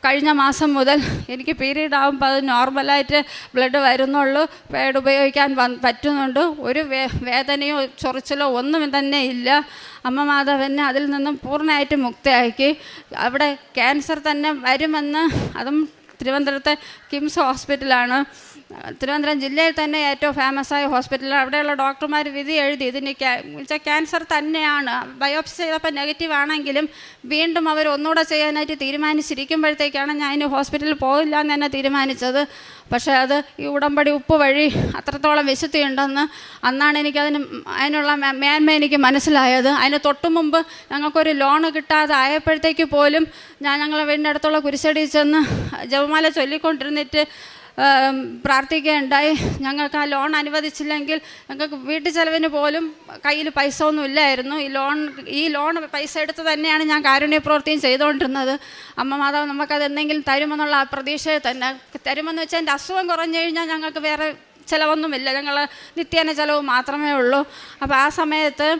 കഴിഞ്ഞ മാസം മുതൽ എനിക്ക് പീരീഡ് ആകുമ്പോൾ അത് നോർമലായിട്ട് ബ്ലഡ് വരുന്നുള്ളൂ. പാഡ് ഉപയോഗിക്കാൻ പറ്റുന്നുണ്ട്. ഒരു വേദനയോ ചൊറിച്ചിലോ ഒന്നും തന്നെ ഇല്ല. അമ്മ മാതാവിനെ അതിൽ നിന്നും പൂർണ്ണമായിട്ട് മുക്തയാക്കി. അവിടെ ക്യാൻസർ തന്നെ വരുമെന്ന്, അതും തിരുവനന്തപുരത്തെ കിംസ് ഹോസ്പിറ്റലാണ്, തിരുവനന്തപുരം ജില്ലയിൽ തന്നെ ഏറ്റവും ഫേമസായ ഹോസ്പിറ്റലാണ്. അവിടെയുള്ള ഡോക്ടർമാർ വിധി എഴുതി ഇതിന് ക്യാൻസർ തന്നെയാണ്. ബയോപ്സി ചെയ്തപ്പോൾ നെഗറ്റീവ് ആണെങ്കിലും വീണ്ടും അവർ ഒന്നുകൂടെ ചെയ്യാനായിട്ട് തീരുമാനിച്ചിരിക്കുമ്പോഴത്തേക്കാണ് ഞാൻ ഇനി ഹോസ്പിറ്റലിൽ പോകില്ല എന്ന് തന്നെ തീരുമാനിച്ചത്. പക്ഷേ അത് ഈ ഉടമ്പടി ഉപ്പ് വഴി അത്രത്തോളം വിശുദ്ധിയുണ്ടെന്ന് അന്നാണ് അതിനുള്ള മേന്മ എനിക്ക് മനസ്സിലായത്. അതിന് തൊട്ടു മുമ്പ് ഞങ്ങൾക്കൊരു ലോണ് കിട്ടാതെ ആയപ്പോഴത്തേക്ക് പോലും ഞങ്ങളെ വീടിൻ്റെ അടുത്തുള്ള കുരിശടി ചെന്ന് ജപമാല ചൊല്ലിക്കൊണ്ടിരുന്നിട്ട് പ്രാർത്ഥിക്കുകയുണ്ടായി. ഞങ്ങൾക്ക് ആ ലോൺ അനുവദിച്ചില്ലെങ്കിൽ ഞങ്ങൾക്ക് വീട്ടു ചെലവിന് പോലും കയ്യിൽ പൈസ ഒന്നും ഇല്ലായിരുന്നു. ഈ ലോൺ പൈസ എടുത്ത് തന്നെയാണ് ഞാൻ കാരുണ്യ പ്രവൃത്തിയും ചെയ്തുകൊണ്ടിരുന്നത്. അമ്മ മാതാവ് നമുക്കത് എന്തെങ്കിലും തരുമെന്നുള്ള ആ പ്രതീക്ഷയെ തന്നെ തരുമെന്ന് വെച്ചാൽ എൻ്റെ അസുഖം കുറഞ്ഞു കഴിഞ്ഞാൽ ഞങ്ങൾക്ക് വേറെ ചിലവൊന്നുമില്ല, ഞങ്ങൾ നിത്യേന ചിലവ് മാത്രമേ ഉള്ളൂ. അപ്പോൾ ആ സമയത്ത്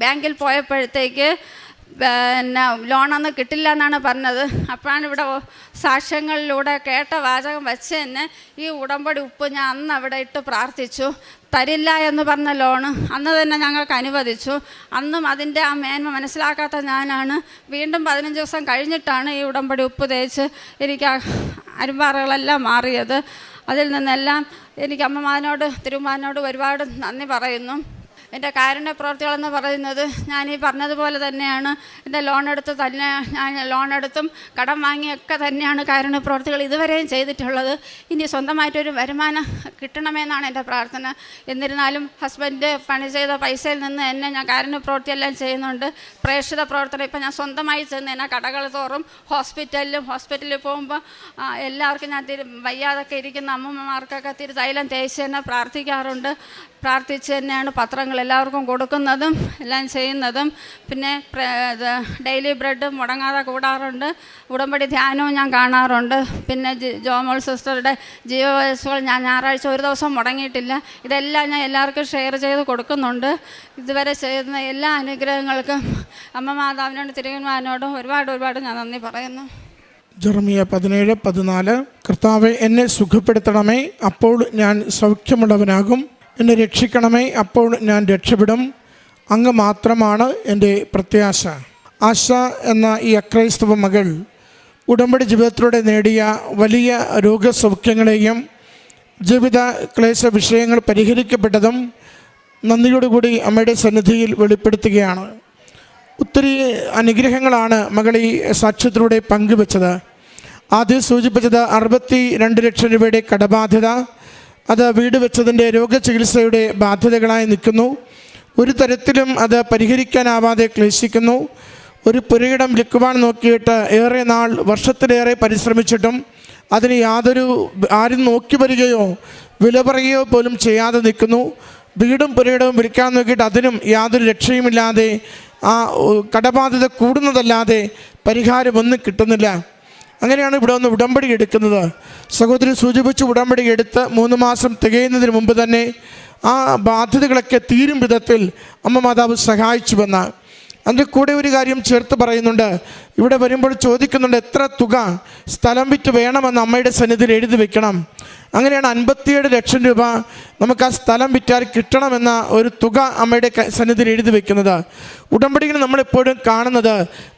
ബാങ്കിൽ പോയപ്പോഴത്തേക്ക് ലോണൊന്നും കിട്ടില്ല എന്നാണ് പറഞ്ഞത്. അപ്പോഴാണ് ഇവിടെ സാക്ഷ്യങ്ങളിലൂടെ കേട്ട വാചകം വെച്ച് തന്നെ ഈ ഉടമ്പടി ഉപ്പ് ഞാൻ അന്ന് അവിടെ ഇട്ട് പ്രാർത്ഥിച്ചു. തരില്ല എന്ന് പറഞ്ഞ ലോണ് അന്ന് തന്നെ ഞങ്ങൾക്ക് അനുവദിച്ചു. അന്നും അതിൻ്റെ ആ മേന്മ മനസ്സിലാക്കാത്ത ഞാനാണ് വീണ്ടും 15 ദിവസം കഴിഞ്ഞിട്ടാണ് ഈ ഉടമ്പടി ഉപ്പ് തേച്ച് എനിക്ക് അരിമ്പാറകളെല്ലാം മാറിയത്. അതിൽ നിന്നെല്ലാം എനിക്ക് അമ്മമാനോട് തിരുമാനോട് ഒരുപാട് നന്ദി പറയുന്നു. എൻ്റെ കാരുണ്യ പ്രവൃത്തികളെന്ന് പറയുന്നത് ഞാൻ ഈ പറഞ്ഞതുപോലെ തന്നെയാണ്. എൻ്റെ ഞാൻ ലോണെടുത്തും കടം വാങ്ങിയൊക്കെ തന്നെയാണ് കാരുണ്യ പ്രവൃത്തികൾ ഇതുവരെയും ചെയ്തിട്ടുള്ളത്. ഇനി സ്വന്തമായിട്ടൊരു വരുമാനം കിട്ടണമെന്നാണ് എൻ്റെ പ്രാർത്ഥന. എന്നിരുന്നാലും ഹസ്ബൻഡ് പണി ചെയ്ത പൈസയിൽ നിന്ന് എന്നെ ഞാൻ കാരുണ്യ പ്രവൃത്തിയെല്ലാം ചെയ്യുന്നുണ്ട്. പ്രേക്ഷിത പ്രവർത്തനം ഇപ്പം ഞാൻ സ്വന്തമായി ചെന്ന് എന്നെ കടകൾ തോറും ഹോസ്പിറ്റലിൽ പോകുമ്പോൾ എല്ലാവർക്കും ഞാൻ വയ്യാതൊക്കെ ഇരിക്കുന്ന അമ്മമാർക്കൊക്കെ തൈലം തേച്ച് തന്നെ പ്രാർത്ഥിക്കാറുണ്ട്. പ്രാർത്ഥിച്ച് തന്നെയാണ് പത്രങ്ങൾ എല്ലാവർക്കും കൊടുക്കുന്നതും എല്ലാം ചെയ്യുന്നതും. പിന്നെ ഡെയിലി ബ്രെഡ് മുടങ്ങാതെ കൂടാറുണ്ട്. ഉടമ്പടി ധ്യാനവും ഞാൻ കാണാറുണ്ട്. പിന്നെ ജോമോൾ സിസ്റ്ററുടെ ജീവവയസ്സുകൾ ഞാൻ ഞായറാഴ്ച ഒരു ദിവസം മുടങ്ങിയിട്ടില്ല. ഇതെല്ലാം ഞാൻ എല്ലാവർക്കും ഷെയർ ചെയ്ത് കൊടുക്കുന്നുണ്ട്. ഇതുവരെ ചെയ്യുന്ന എല്ലാ അനുഗ്രഹങ്ങൾക്കും അമ്മ മാതാവിനോടും തിരുവന്മാരനോടും ഒരുപാട് ഞാൻ നന്ദി പറയുന്നു.
ജെറമിയ 17:14 കർത്താവേ, എന്നെ സുഖപ്പെടുത്തണമേ, അപ്പോൾ ഞാൻ സൗഖ്യമുള്ളവനാകും. എന്നെ രക്ഷിക്കണമേ, അപ്പോൾ ഞാൻ രക്ഷപ്പെടും. അങ്ങ് മാത്രമാണ് എൻ്റെ പ്രത്യാശ. ആശ എന്ന ഈ അക്രൈസ്തവ മകൾ ഉടമ്പടി ജീവിതത്തിലൂടെ നേടിയ വലിയ രോഗസൗഖ്യങ്ങളെയും ജീവിത ക്ലേശ വിഷയങ്ങൾ പരിഹരിക്കപ്പെട്ടതും നന്ദിയോടുകൂടി അമ്മയുടെ സന്നിധിയിൽ വെളിപ്പെടുത്തുകയാണ്. ഒത്തിരി അനുഗ്രഹങ്ങളാണ് മകൾ ഈ സാക്ഷ്യത്തിലൂടെ പങ്കുവെച്ചത്. ആദ്യം സൂചിപ്പിച്ചത് 62 ലക്ഷം രൂപയുടെ കടബാധ്യത, അത് വീട് വെച്ചതിൻ്റെ രോഗചികിത്സയുടെ ബാധ്യതകളായി നിൽക്കുന്നു. ഒരു തരത്തിലും അത് പരിഹരിക്കാനാവാതെ ക്ലേശിക്കുന്നു. ഒരു പുരയിടം വിൽക്കുവാൻ നോക്കിയിട്ട് ഏറെ നാൾ, വർഷത്തിലേറെ പരിശ്രമിച്ചിട്ടും അതിന് ആരും നോക്കി വരികയോ വില പറയുകയോ പോലും ചെയ്യാതെ നിൽക്കുന്നു. വീടും പുരയിടവും വിൽക്കാൻ നോക്കിയിട്ട് അതിനും യാതൊരു രക്ഷയുമില്ലാതെ ആ കടബാധ്യത കൂടുന്നതല്ലാതെ പരിഹാരമൊന്നും കിട്ടുന്നില്ല. അങ്ങനെയാണ് ഇവിടെ ഒന്ന് ഉടമ്പടി എടുക്കുന്നത്. സഹോദരി സൂചിപ്പിച്ച് ഉടമ്പടി എടുത്ത് 3 മാസം തികയുന്നതിന് മുമ്പ് തന്നെ ആ ബാധ്യതകളൊക്കെ തീരും വിധത്തിൽ അമ്മ മാതാവ് സഹായിച്ചുവെന്ന്. അതിൻ്റെ കൂടെ ഒരു കാര്യം ചേർത്ത് പറയുന്നുണ്ട്. ഇവിടെ വരുമ്പോൾ ചോദിക്കുന്നുണ്ട്, എത്ര തുക സ്ഥലം വിറ്റ് വേണമെന്ന് അമ്മയുടെ സന്നിധിയിൽ എഴുതി വെക്കണം. അങ്ങനെയാണ് 57 ലക്ഷം രൂപ നമുക്ക് ആ സ്ഥലം വിറ്റാൽ കിട്ടണമെന്ന ഒരു തുക അമ്മയുടെ സന്നിധിയിൽ എഴുതി വെക്കുന്നത്. ഉടമ്പടിയിൽ നമ്മളെപ്പോഴും കാണുന്നത്,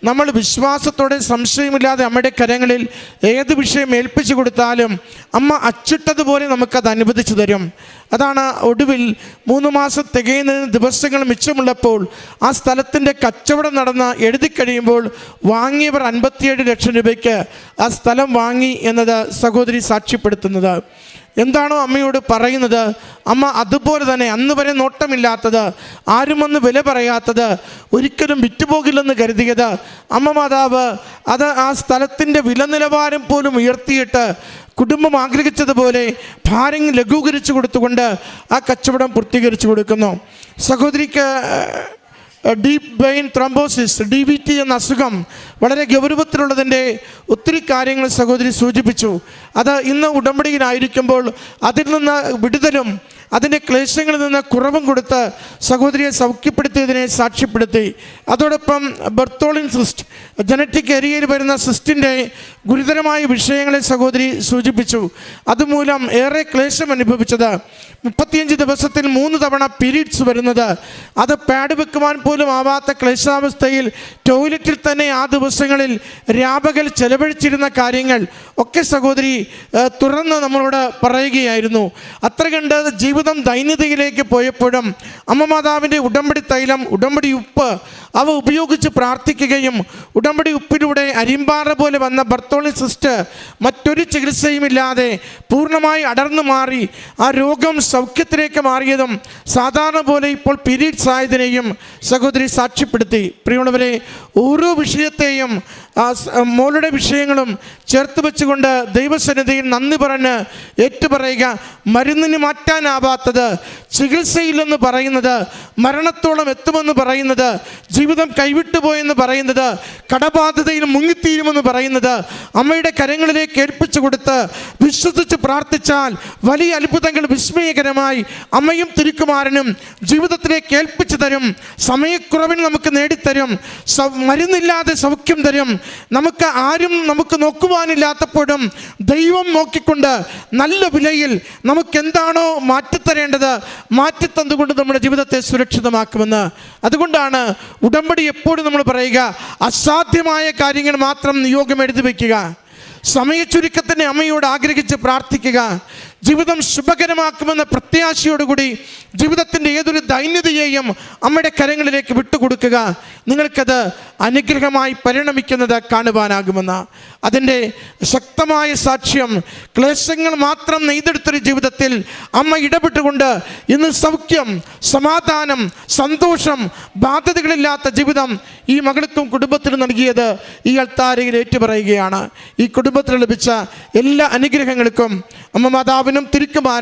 നമ്മൾ വിശ്വാസത്തോടെ സംശയമില്ലാതെ അമ്മയുടെ കരങ്ങളിൽ ഏത് വിഷയം ഏൽപ്പിച്ചു കൊടുത്താലും അമ്മ അച്ചിട്ടതുപോലെ നമുക്കത് അനുവദിച്ചു തരും. അതാണ് ഒടുവിൽ 3 മാസം തികയുന്നതിന് ദിവസങ്ങൾ മിച്ചമുള്ളപ്പോൾ ആ സ്ഥലത്തിൻ്റെ കച്ചവടം നടന്ന് എഴുതി കഴിയുമ്പോൾ വാങ്ങിയവർ 57 ലക്ഷം രൂപയ്ക്ക് ആ സ്ഥലം വാങ്ങി എന്നത് സഹോദരി സാക്ഷ്യപ്പെടുത്തുന്നത്. എന്താണോ അമ്മയോട് പറയുന്നത്, അമ്മ അതുപോലെ തന്നെ അന്ന് വരെ നോട്ടമില്ലാത്തത്, ആരും വന്ന് വില പറയാത്തത്, ഒരിക്കലും വിറ്റുപോകില്ലെന്ന് കരുതിയത്, അമ്മ മാതാവ് അത് ആ സ്ഥലത്തിൻ്റെ വില നിലവാരം പോലും ഉയർത്തിയിട്ട് കുടുംബം ആഗ്രഹിച്ചതുപോലെ ഭാരം ലഘൂകരിച്ചു കൊടുത്തുകൊണ്ട് ആ കച്ചവടം പൂർത്തീകരിച്ചു കൊടുക്കുന്നു. സഹോദരിക്ക് ഡീപ്പ് വെയിൻ ത്രോംബോസിസ്, DVT എന്ന അസുഖം വളരെ ഗൗരവത്തിലുള്ളതിൻ്റെ ഒത്തിരി കാര്യങ്ങൾ സഹോദരി സൂചിപ്പിച്ചു. അത് ഇന്ന് ഉടമ്പടിയിലായിരിക്കുമ്പോൾ അതിൽ നിന്ന് വിടുതലും അതിൻ്റെ ക്ലേശങ്ങളിൽ നിന്ന് കുറവും കൊടുത്ത് സഹോദരിയെ സൗഖ്യപ്പെടുത്തിയതിനെ സാക്ഷ്യപ്പെടുത്തി. അതോടൊപ്പം ബർത്തോളിൻ സിസ്റ്റ്, ജനറ്റിക് ഏരിയയിൽ വരുന്ന സിസ്റ്റിൻ്റെ ഗുരുതരമായ വിഷയങ്ങളെ സഹോദരി സൂചിപ്പിച്ചു. അതുമൂലം ഏറെ ക്ലേശം അനുഭവിച്ചത്, 35 ദിവസത്തിൽ 3 തവണ പീരീഡ്സ് വരുന്നത്, അത് പാഡ് വെക്കുവാൻ പോലും ആവാത്ത ക്ലേശാവസ്ഥയിൽ ടോയ്ലറ്റിൽ തന്നെ ആ ദിവസങ്ങളിൽ രാപകൽ ചെലവഴിച്ചിരുന്ന കാര്യങ്ങൾ ഒക്കെ സഹോദരി തുറന്ന് നമ്മളോട് പറയുകയായിരുന്നു. അത്ര കണ്ട് ജീവിതം ദൈന്യതയിലേക്ക് പോയപ്പോഴും അമ്മ മാതാവിൻ്റെ ഉടമ്പടി തൈലം, ഉടമ്പടി ഉപ്പ് അവ ഉപയോഗിച്ച് പ്രാർത്ഥിക്കുകയും ഉടമ്പടി ഉപ്പിലൂടെ അരിമ്പാറ പോലെ വന്ന ബർത്തോളി സിസ്റ്റ് മറ്റൊരു ചികിത്സയുമില്ലാതെ പൂർണ്ണമായി അടർന്നു മാറി ആ രോഗം സൗഖ്യത്തിലേക്ക് മാറിയതും സാധാരണ പോലെ ഇപ്പോൾ പീരീഡ്സ് ആയതിനെയും സഹോദരി സാക്ഷ്യപ്പെടുത്തി. പ്രിയമുള്ളവരെ, ഓരോ വിഷയത്തെയും മോളുടെ വിഷയങ്ങളും ചേർത്ത് വെച്ചുകൊണ്ട് ദൈവസന്നിധിയിൽ നന്ദി പറഞ്ഞ് ഏറ്റുപറയുക. മരുന്നിന് മാറ്റാനാവാത്തത്, ചികിത്സയില്ലെന്ന് പറയുന്നത്, മരണത്തോളം എത്തുമെന്ന് പറയുന്നത്, ജീവിതം കൈവിട്ടുപോയെന്ന് പറയുന്നത്, കടബാധ്യതയിൽ മുങ്ങിത്തീരുമെന്ന് പറയുന്നത് അമ്മയുടെ കരങ്ങളിലേക്ക് ഏൽപ്പിച്ചു കൊടുത്ത് വിശ്വസിച്ച് പ്രാർത്ഥിച്ചാൽ വലിയ അത്ഭുതങ്ങൾ വിസ്മയകരമായി അമ്മയും തിരുക്കുമാരനും ജീവിതത്തിലേക്ക് ഏൽപ്പിച്ചു തരും. സമയക്കുറവിന് നമുക്ക് നേടിത്തരും. മരുന്നില്ലാതെ സൗഖ്യം തരും. നമുക്ക് നോക്കുവാനില്ലാത്തപ്പോഴും ദൈവം നോക്കിക്കൊണ്ട് നല്ല വിലയിൽ നമുക്ക് എന്താണോ മാറ്റിത്തരേണ്ടത് മാറ്റിത്തന്നുകൊണ്ട് നമ്മുടെ ജീവിതത്തെ സുരക്ഷിതമാക്കുമെന്ന്. അതുകൊണ്ടാണ് ഉടമ്പടി എപ്പോഴും നമ്മൾ പറയുക, അസാധ്യമായ കാര്യങ്ങൾ മാത്രം നിയോഗം എഴുതി വയ്ക്കുക, സമയച്ചുരുക്കത്തിൻ്റെ അമ്മയോട് ആഗ്രഹിച്ച് പ്രാർത്ഥിക്കുക, ജീവിതം ശുഭകരമാക്കുമെന്ന പ്രത്യാശയോടുകൂടി ജീവിതത്തിൻ്റെ ഏതൊരു ദൈന്യതയെയും അമ്മയുടെ കരങ്ങളിലേക്ക് വിട്ടുകൊടുക്കുക. നിങ്ങൾക്കത് അനുഗ്രഹമായി പരിണമിക്കുന്നത് കാണുവാനാകുമെന്ന്. അതിൻ്റെ ശക്തമായ സാക്ഷ്യം, ക്ലേശങ്ങൾ മാത്രം നെയ്തെടുത്തൊരു ജീവിതത്തിൽ അമ്മ ഇടപെട്ടുകൊണ്ട് ഇന്ന് സൗഖ്യം, സമാധാനം, സന്തോഷം, ബാധ്യതകളില്ലാത്ത ജീവിതം ഈ മകൾക്കും കുടുംബത്തിനും നൽകിയത് ഈ അൾത്താരയിൽ ഏറ്റുപറയുകയാണ്. ഈ കുടുംബത്തിന് ലഭിച്ച എല്ലാ അനുഗ്രഹങ്ങൾക്കും അമ്മ മാതാവിനും തിരുക്കുമാരനും